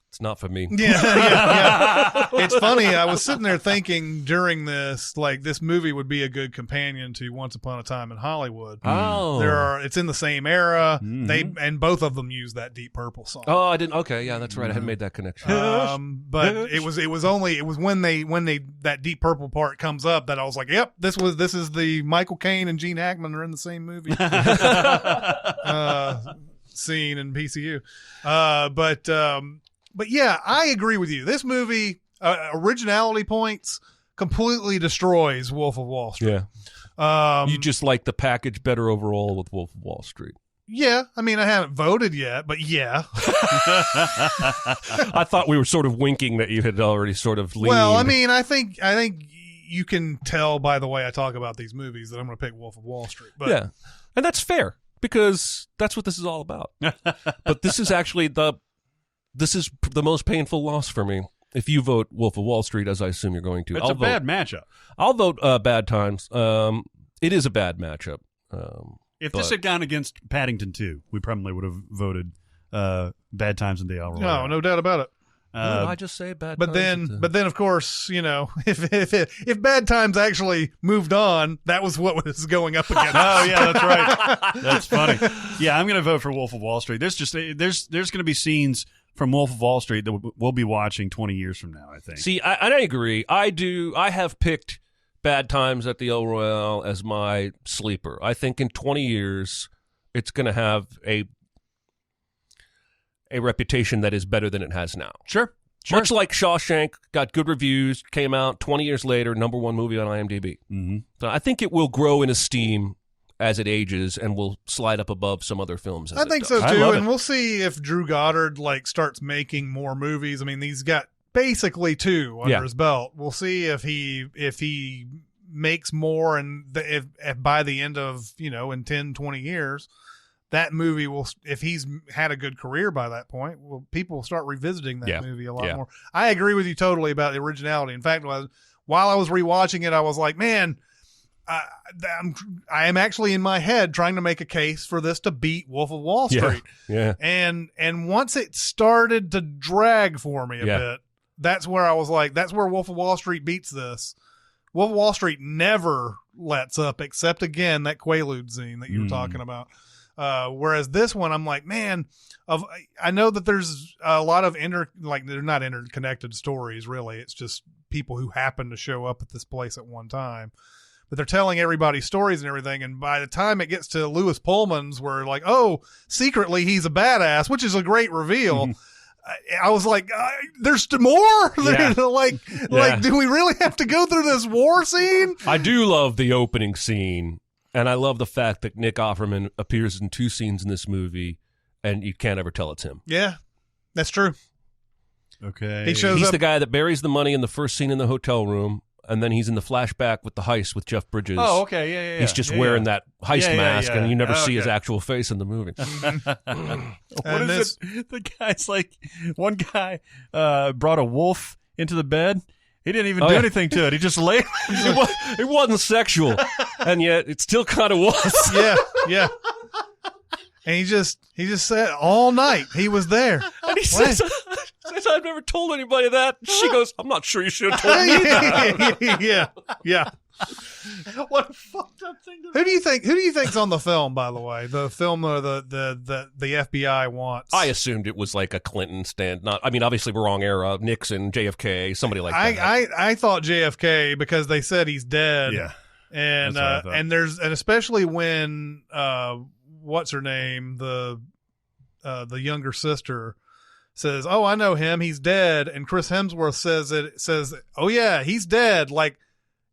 "It's not for me." Yeah. It's funny. I was sitting there thinking during this, this movie would be a good companion to Once Upon a Time in Hollywood. Oh, it's in the same era. And both of them use that Deep Purple song. Oh, I didn't. Okay, yeah, that's right. I hadn't made that connection. But it was when that Deep Purple part comes up that I was like, yep, this is the Michael Caine and Gene Hackman are in the same movie. Scene in PCU. But yeah, I agree with you. This movie, originality points, completely destroys Wolf of Wall Street. Yeah. You just like the package better overall with Wolf of Wall Street. Yeah. I mean, I haven't voted yet, but yeah. I thought we were sort of winking that you had already sort of leaned. Well, I mean, I think you can tell by the way I talk about these movies that I'm going to pick Wolf of Wall Street. But yeah. And that's fair, because that's what this is all about. But this is actually the most painful loss for me. If you vote Wolf of Wall Street, as I assume you're going to, it's a bad matchup. I'll vote Bad Times. It is a bad matchup. If this had gone against Paddington 2, we probably would have voted Bad Times and Day Royale. No doubt about it. What did I just say? Bad But Times? then, of course, if Bad Times actually moved on, that was what was going up against. Oh yeah, that's right. That's funny. Yeah, I'm going to vote for Wolf of Wall Street. There's going to be scenes from Wolf of Wall Street that we'll be watching 20 years from now, I think. See, I agree. I have picked Bad Times at the El Royale as my sleeper. I think in 20 years, it's going to have a reputation that is better than it has now. Sure. Much like Shawshank, got good reviews, came out 20 years later, #1 movie on IMDb. Mm-hmm. So I think it will grow in esteem as it ages and will slide up above some other films. I think so too, and we'll see if Drew Goddard starts making more movies. I mean, he's got basically 2 under his belt. We'll see if he makes more, and if by the end of in 10, 20 years, that movie will. If he's had a good career by that point, people will start revisiting that movie a lot more. I agree with you totally about the originality. In fact, while I was rewatching it, I was like, man. I am actually in my head trying to make a case for this to beat Wolf of Wall Street. Yeah. And once it started to drag for me a bit, that's where I was like, that's where Wolf of Wall Street beats this. Wolf of Wall Street never lets up, except again that Quaalude scene that you were talking about. Whereas this one, I'm like, man, I know that there's a lot of they're not interconnected stories really. It's just people who happen to show up at this place at one time. But they're telling everybody stories and everything, and by the time it gets to Lewis Pullman's, we're like, oh, secretly he's a badass, which is a great reveal. I was like, there's more? Yeah. Like, do we really have to go through this war scene? I do love the opening scene, and I love the fact that Nick Offerman appears in 2 scenes in this movie, and you can't ever tell it's him. Yeah, that's true. Okay. He's the guy that buries the money in the first scene in the hotel room, and then he's in the flashback with the heist with Jeff Bridges. Oh, okay, yeah. He's just wearing that heist mask, and you never see his okay. actual face in the movie. What is it? The guy's like, one guy brought a wolf into the bed. He didn't even do anything to it. He just laid. It wasn't sexual, and yet it still kind of was. Yeah. And he just said all night he was there. And he says, I've never told anybody that. She goes, I'm not sure you should have told me that. Yeah. What a fucked up thing to Who do you think's on the film, by the way? The film the FBI wants. I assumed it was like a Clinton stand. Obviously wrong era. Nixon, JFK, somebody like that. I thought JFK because they said he's dead. Yeah. And especially when what's her name? The younger sister says, "Oh, I know him. He's dead." And Chris Hemsworth says, "Oh yeah, he's dead." Like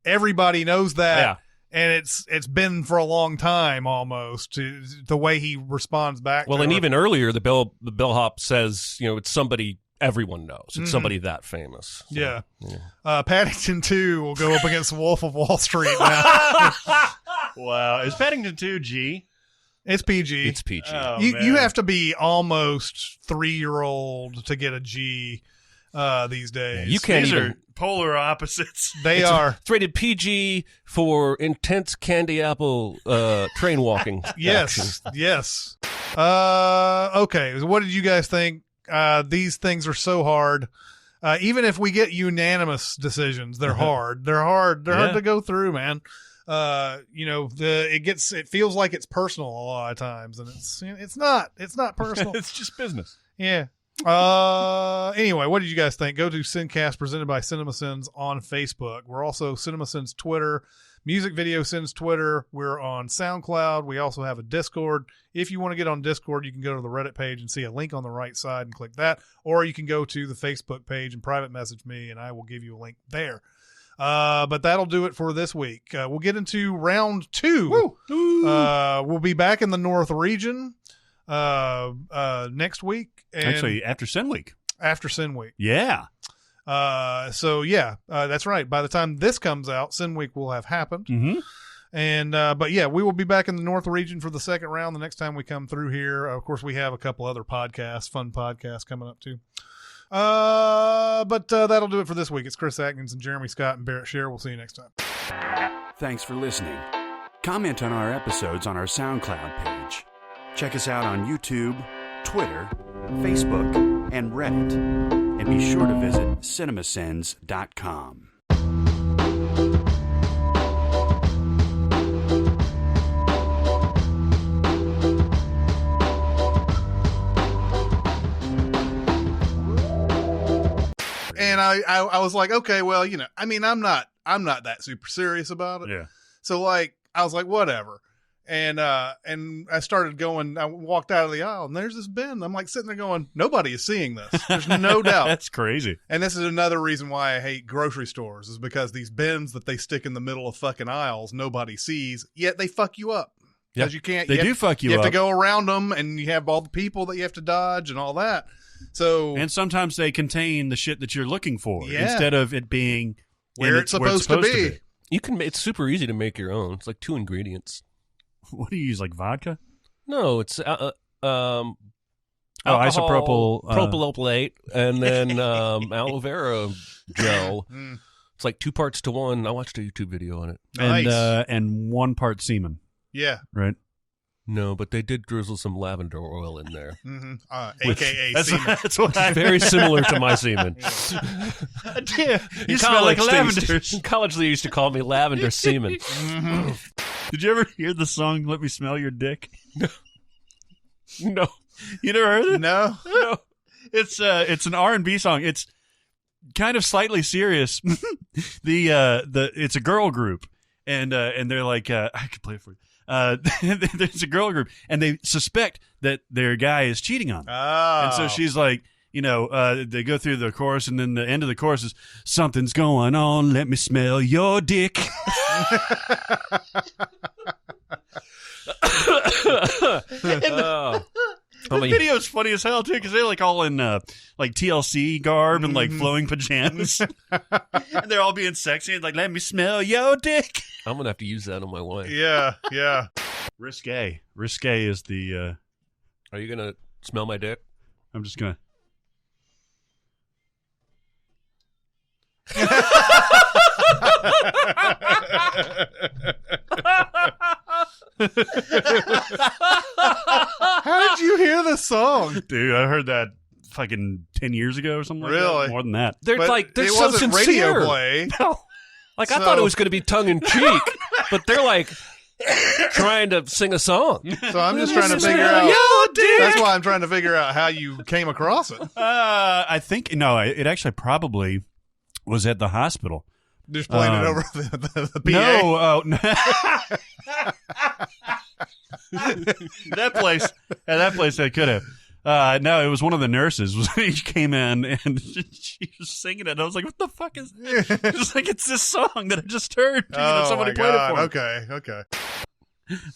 everybody knows that. Yeah. And it's been for a long time almost the way he responds back. Well, to and her. even earlier, the bellhop says, it's somebody everyone knows. It's somebody that famous. So, yeah. Paddington 2 will go up against Wolf of Wall Street now. Wow. Is Paddington 2 G? It's PG. It's PG. Oh, you have to be almost 3-year-old to get a G these days. You can't These even. are polar opposites. They are. It's rated PG for intense candy apple train walking. Yes. action. Yes. Okay. So what did you guys think? These things are so hard. Even if we get unanimous decisions, they're hard. They're hard. They're hard to go through, man. It feels like it's personal a lot of times, and it's not personal. It's just business. Yeah. Anyway, what did you guys think? Go to SinCast presented by Cinemasins on Facebook. We're also Cinemasins Twitter, Music Video Sins Twitter. We're on SoundCloud. We also have a Discord. If you want to get on Discord, you can go to the Reddit page and see a link on the right side and click that, or you can go to the Facebook page and private message me, and I will give you a link there. But that'll do it for this week. We'll get into round 2. Woo! We'll be back in the North region next week. And Actually, after Sin Week. after Sin Week. Yeah. That's right. By the time this comes out, Sin Week will have happened. Mm-hmm. And we will be back in the North region for the second round the next time we come through here. Of course, we have a couple other podcasts, fun podcasts coming up too. But that'll do it for this week. It's Chris Atkins and Jeremy Scott and Barrett Scher. We'll see you next time. Thanks for listening. Comment on our episodes on our SoundCloud page. Check us out on YouTube, Twitter, Facebook, and Reddit. And be sure to visit Cinemasins.com. And I was like, okay, well, you know, I mean, I'm not that super serious about it. Yeah. So like, I was like, whatever. And I started going, I walked out of the aisle and there's this bin. I'm like sitting there going, nobody is seeing this. There's no doubt. That's crazy. And this is another reason why I hate grocery stores, is because these bins that they stick in the middle of fucking aisles, nobody sees, yet they fuck you up. Because you can't. They do fuck you up. You up. have to go around them, and you have all the people that you have to dodge and all that. So, and sometimes they contain the shit that you're looking for instead of it being where it's supposed to be. You can. It's super easy to make your own. It's like 2 ingredients. What do you use, like vodka? No, it's isopropyl propylopylate, and then aloe vera gel. It's like 2 parts to 1. I watched a YouTube video on it. Nice. And 1 part semen. Yeah. Right. No, but they did drizzle some lavender oil in there. AKA semen. That's what I Very similar to my semen. You smell like lavender. In college, they used to call me lavender semen. Did you ever hear the song "Let Me Smell Your Dick"? No, you never heard it? No. It's an R&B song. It's kind of slightly serious. It's a girl group, and they're like, I could play it for you. There's a girl group, and they suspect that their guy is cheating on them. Oh. And so she's like, they go through the chorus, and then the end of the chorus is, something's going on, let me smell your dick. The video's funny as hell too, because they're like all in like TLC garb and like flowing pajamas, and they're all being sexy and like, let me smell your dick. I'm gonna have to use that on my wife. Yeah. Risque is the. Are you gonna smell my dick? I'm just gonna. How did you hear the song? Dude, I heard that fucking 10 years ago or something like Really? that. More than that. They're It so wasn't sincere. radio play. No. Like, I thought it was going to be tongue in cheek, but they're like trying to sing a song. So I'm just trying to figure out. That's why I'm trying to figure out how you came across it. I think it actually probably was at the hospital. Just playing it over the PA. No, that place I could have. No, it was one of the nurses. She came in and she was singing it. And I was like, "What the fuck is this?" Just like, it's this song that I just heard. Somebody played it for me. Okay.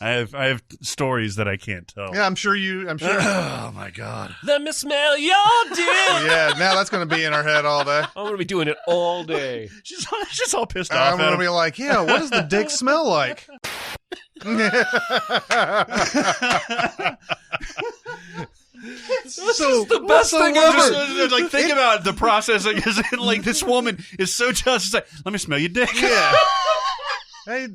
I have stories that I can't tell. Yeah, I'm sure. Oh my god! Let me smell your dick. Yeah, now that's going to be in our head all day. I'm going to be doing it all day. She's all pissed off. I'm going to be like, yeah, what does the dick smell like? So the best thing ever. Like, think about the process. Like, this woman is so jealous. She's like, "Let me smell your dick." Yeah. Hey,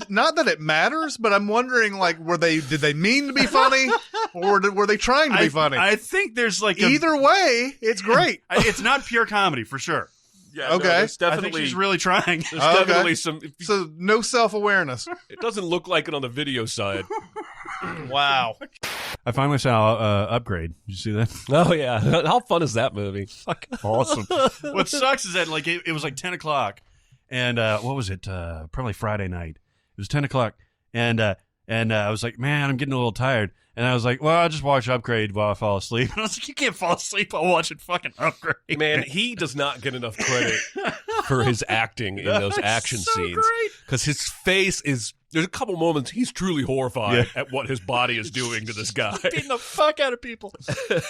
not that it matters, but I'm wondering, like, did they mean to be funny, or were they trying to be funny? I think there's like either way, it's great. It's not pure comedy for sure. Yeah, okay. No, there's I definitely, think she's really trying. There's definitely some. So no self-awareness. It doesn't look like it on the video side. Wow. I finally saw Upgrade. Did you see that? Oh yeah, how fun is that movie? Fucking awesome. What sucks is that like it was like 10 o'clock, and what was it? Probably Friday night. It was 10 o'clock, and I was like, man, I'm getting a little tired. And I was like, well, I'll just watch Upgrade while I fall asleep. And I was like, you can't fall asleep while watching fucking Upgrade. Man, he does not get enough credit for his acting in those action scenes. Because his face is, there's a couple moments he's truly horrified at what his body is doing to this guy. Beating the fuck out of people.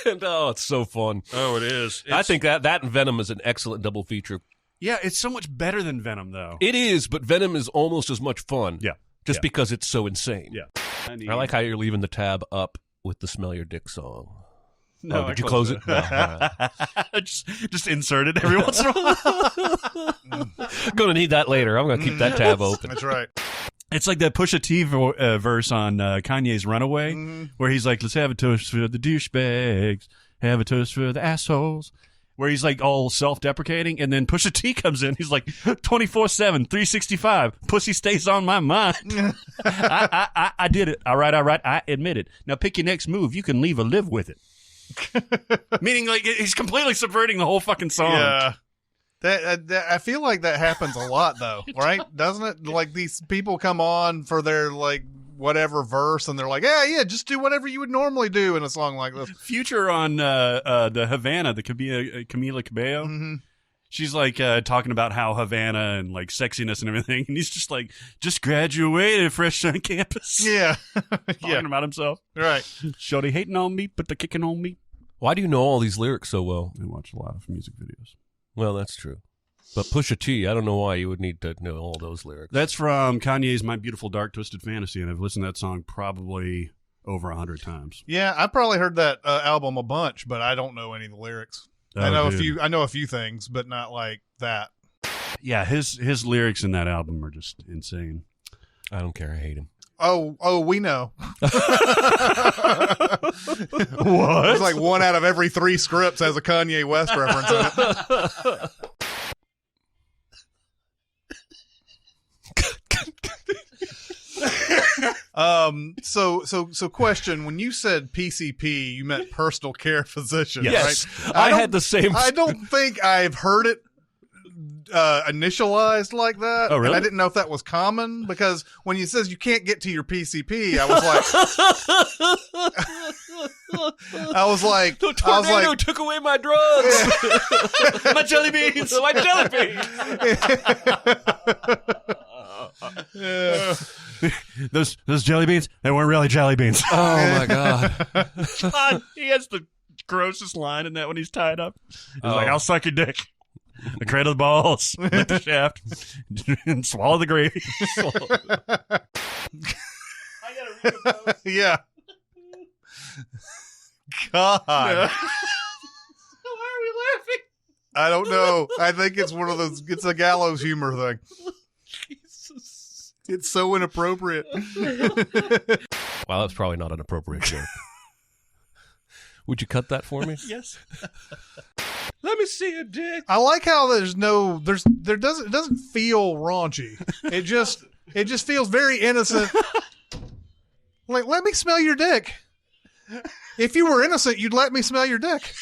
And it's so fun. Oh, it is. I think that and Venom is an excellent double feature. Yeah, it's so much better than Venom, though. It is, but Venom is almost as much fun. Yeah. Just because it's so insane. Yeah. I like how you're leaving the tab up with the Smell Your Dick song. No, did you close it? No, all right. just insert it every once in a while. Going to need that later. I'm going to keep that tab open. That's right. It's like that Pusha T verse on Kanye's Runaway, where he's like, let's have a toast for the douchebags. have a toast for the assholes. Where he's like all self-deprecating, and then Pusha T comes in. He's like 24/7, 365. Pussy stays on my mind. I did it. All right. I admit it. Now pick your next move. You can leave or live with it. Meaning, like, he's completely subverting the whole fucking song. Yeah. That I feel like that happens a lot, though, right? Doesn't it? Like, these people come on for their, like, whatever verse, and they're like, yeah, just do whatever you would normally do in a song like this. Future on the Havana, the Camila Cabello. Mm-hmm. She's like talking about how Havana and like sexiness and everything, and he's just like, just graduated fresh on campus. Yeah. Talking about himself. Right. Shorty hating on me, but they're kicking on me. Why do you know all these lyrics so well? I watch a lot of music videos. Well, that's true. But Pusha T, I don't know why you would need to know all those lyrics. That's from Kanye's My Beautiful Dark Twisted Fantasy, and I've listened to that song probably over 100 times. Yeah, I probably heard that album a bunch, but I don't know any of the lyrics. Oh, I know dude. a few things, but not like that. Yeah, his lyrics in that album are just insane. I don't care. I hate him. Oh, we know. What? It's like 1 out of every 3 scripts has a Kanye West reference in it. So question, when you said PCP, you meant personal care physician, Yes. right? I had the same. I don't think I've heard it initialized like that. Oh, really? And I didn't know if that was common, because when you says you can't get to your PCP, I was like, The tornado took away my drugs. My jelly beans. My jelly beans. Those jelly beans, they weren't really jelly beans. Oh my god. God, he has the grossest line in that when he's tied up. He's Oh. like, I'll suck your dick. I cradle the balls, lick the shaft, and swallow the gravy. Yeah. God. Why are we laughing? I don't know. I think it's one of those, it's a gallows humor thing. Jesus. It's so inappropriate. Well, that's probably not an appropriate joke. Would you cut that for me? Yes. Let me see your dick. I like how it doesn't feel raunchy. It just feels very innocent. Like, let me smell your dick. If you were innocent, you'd let me smell your dick.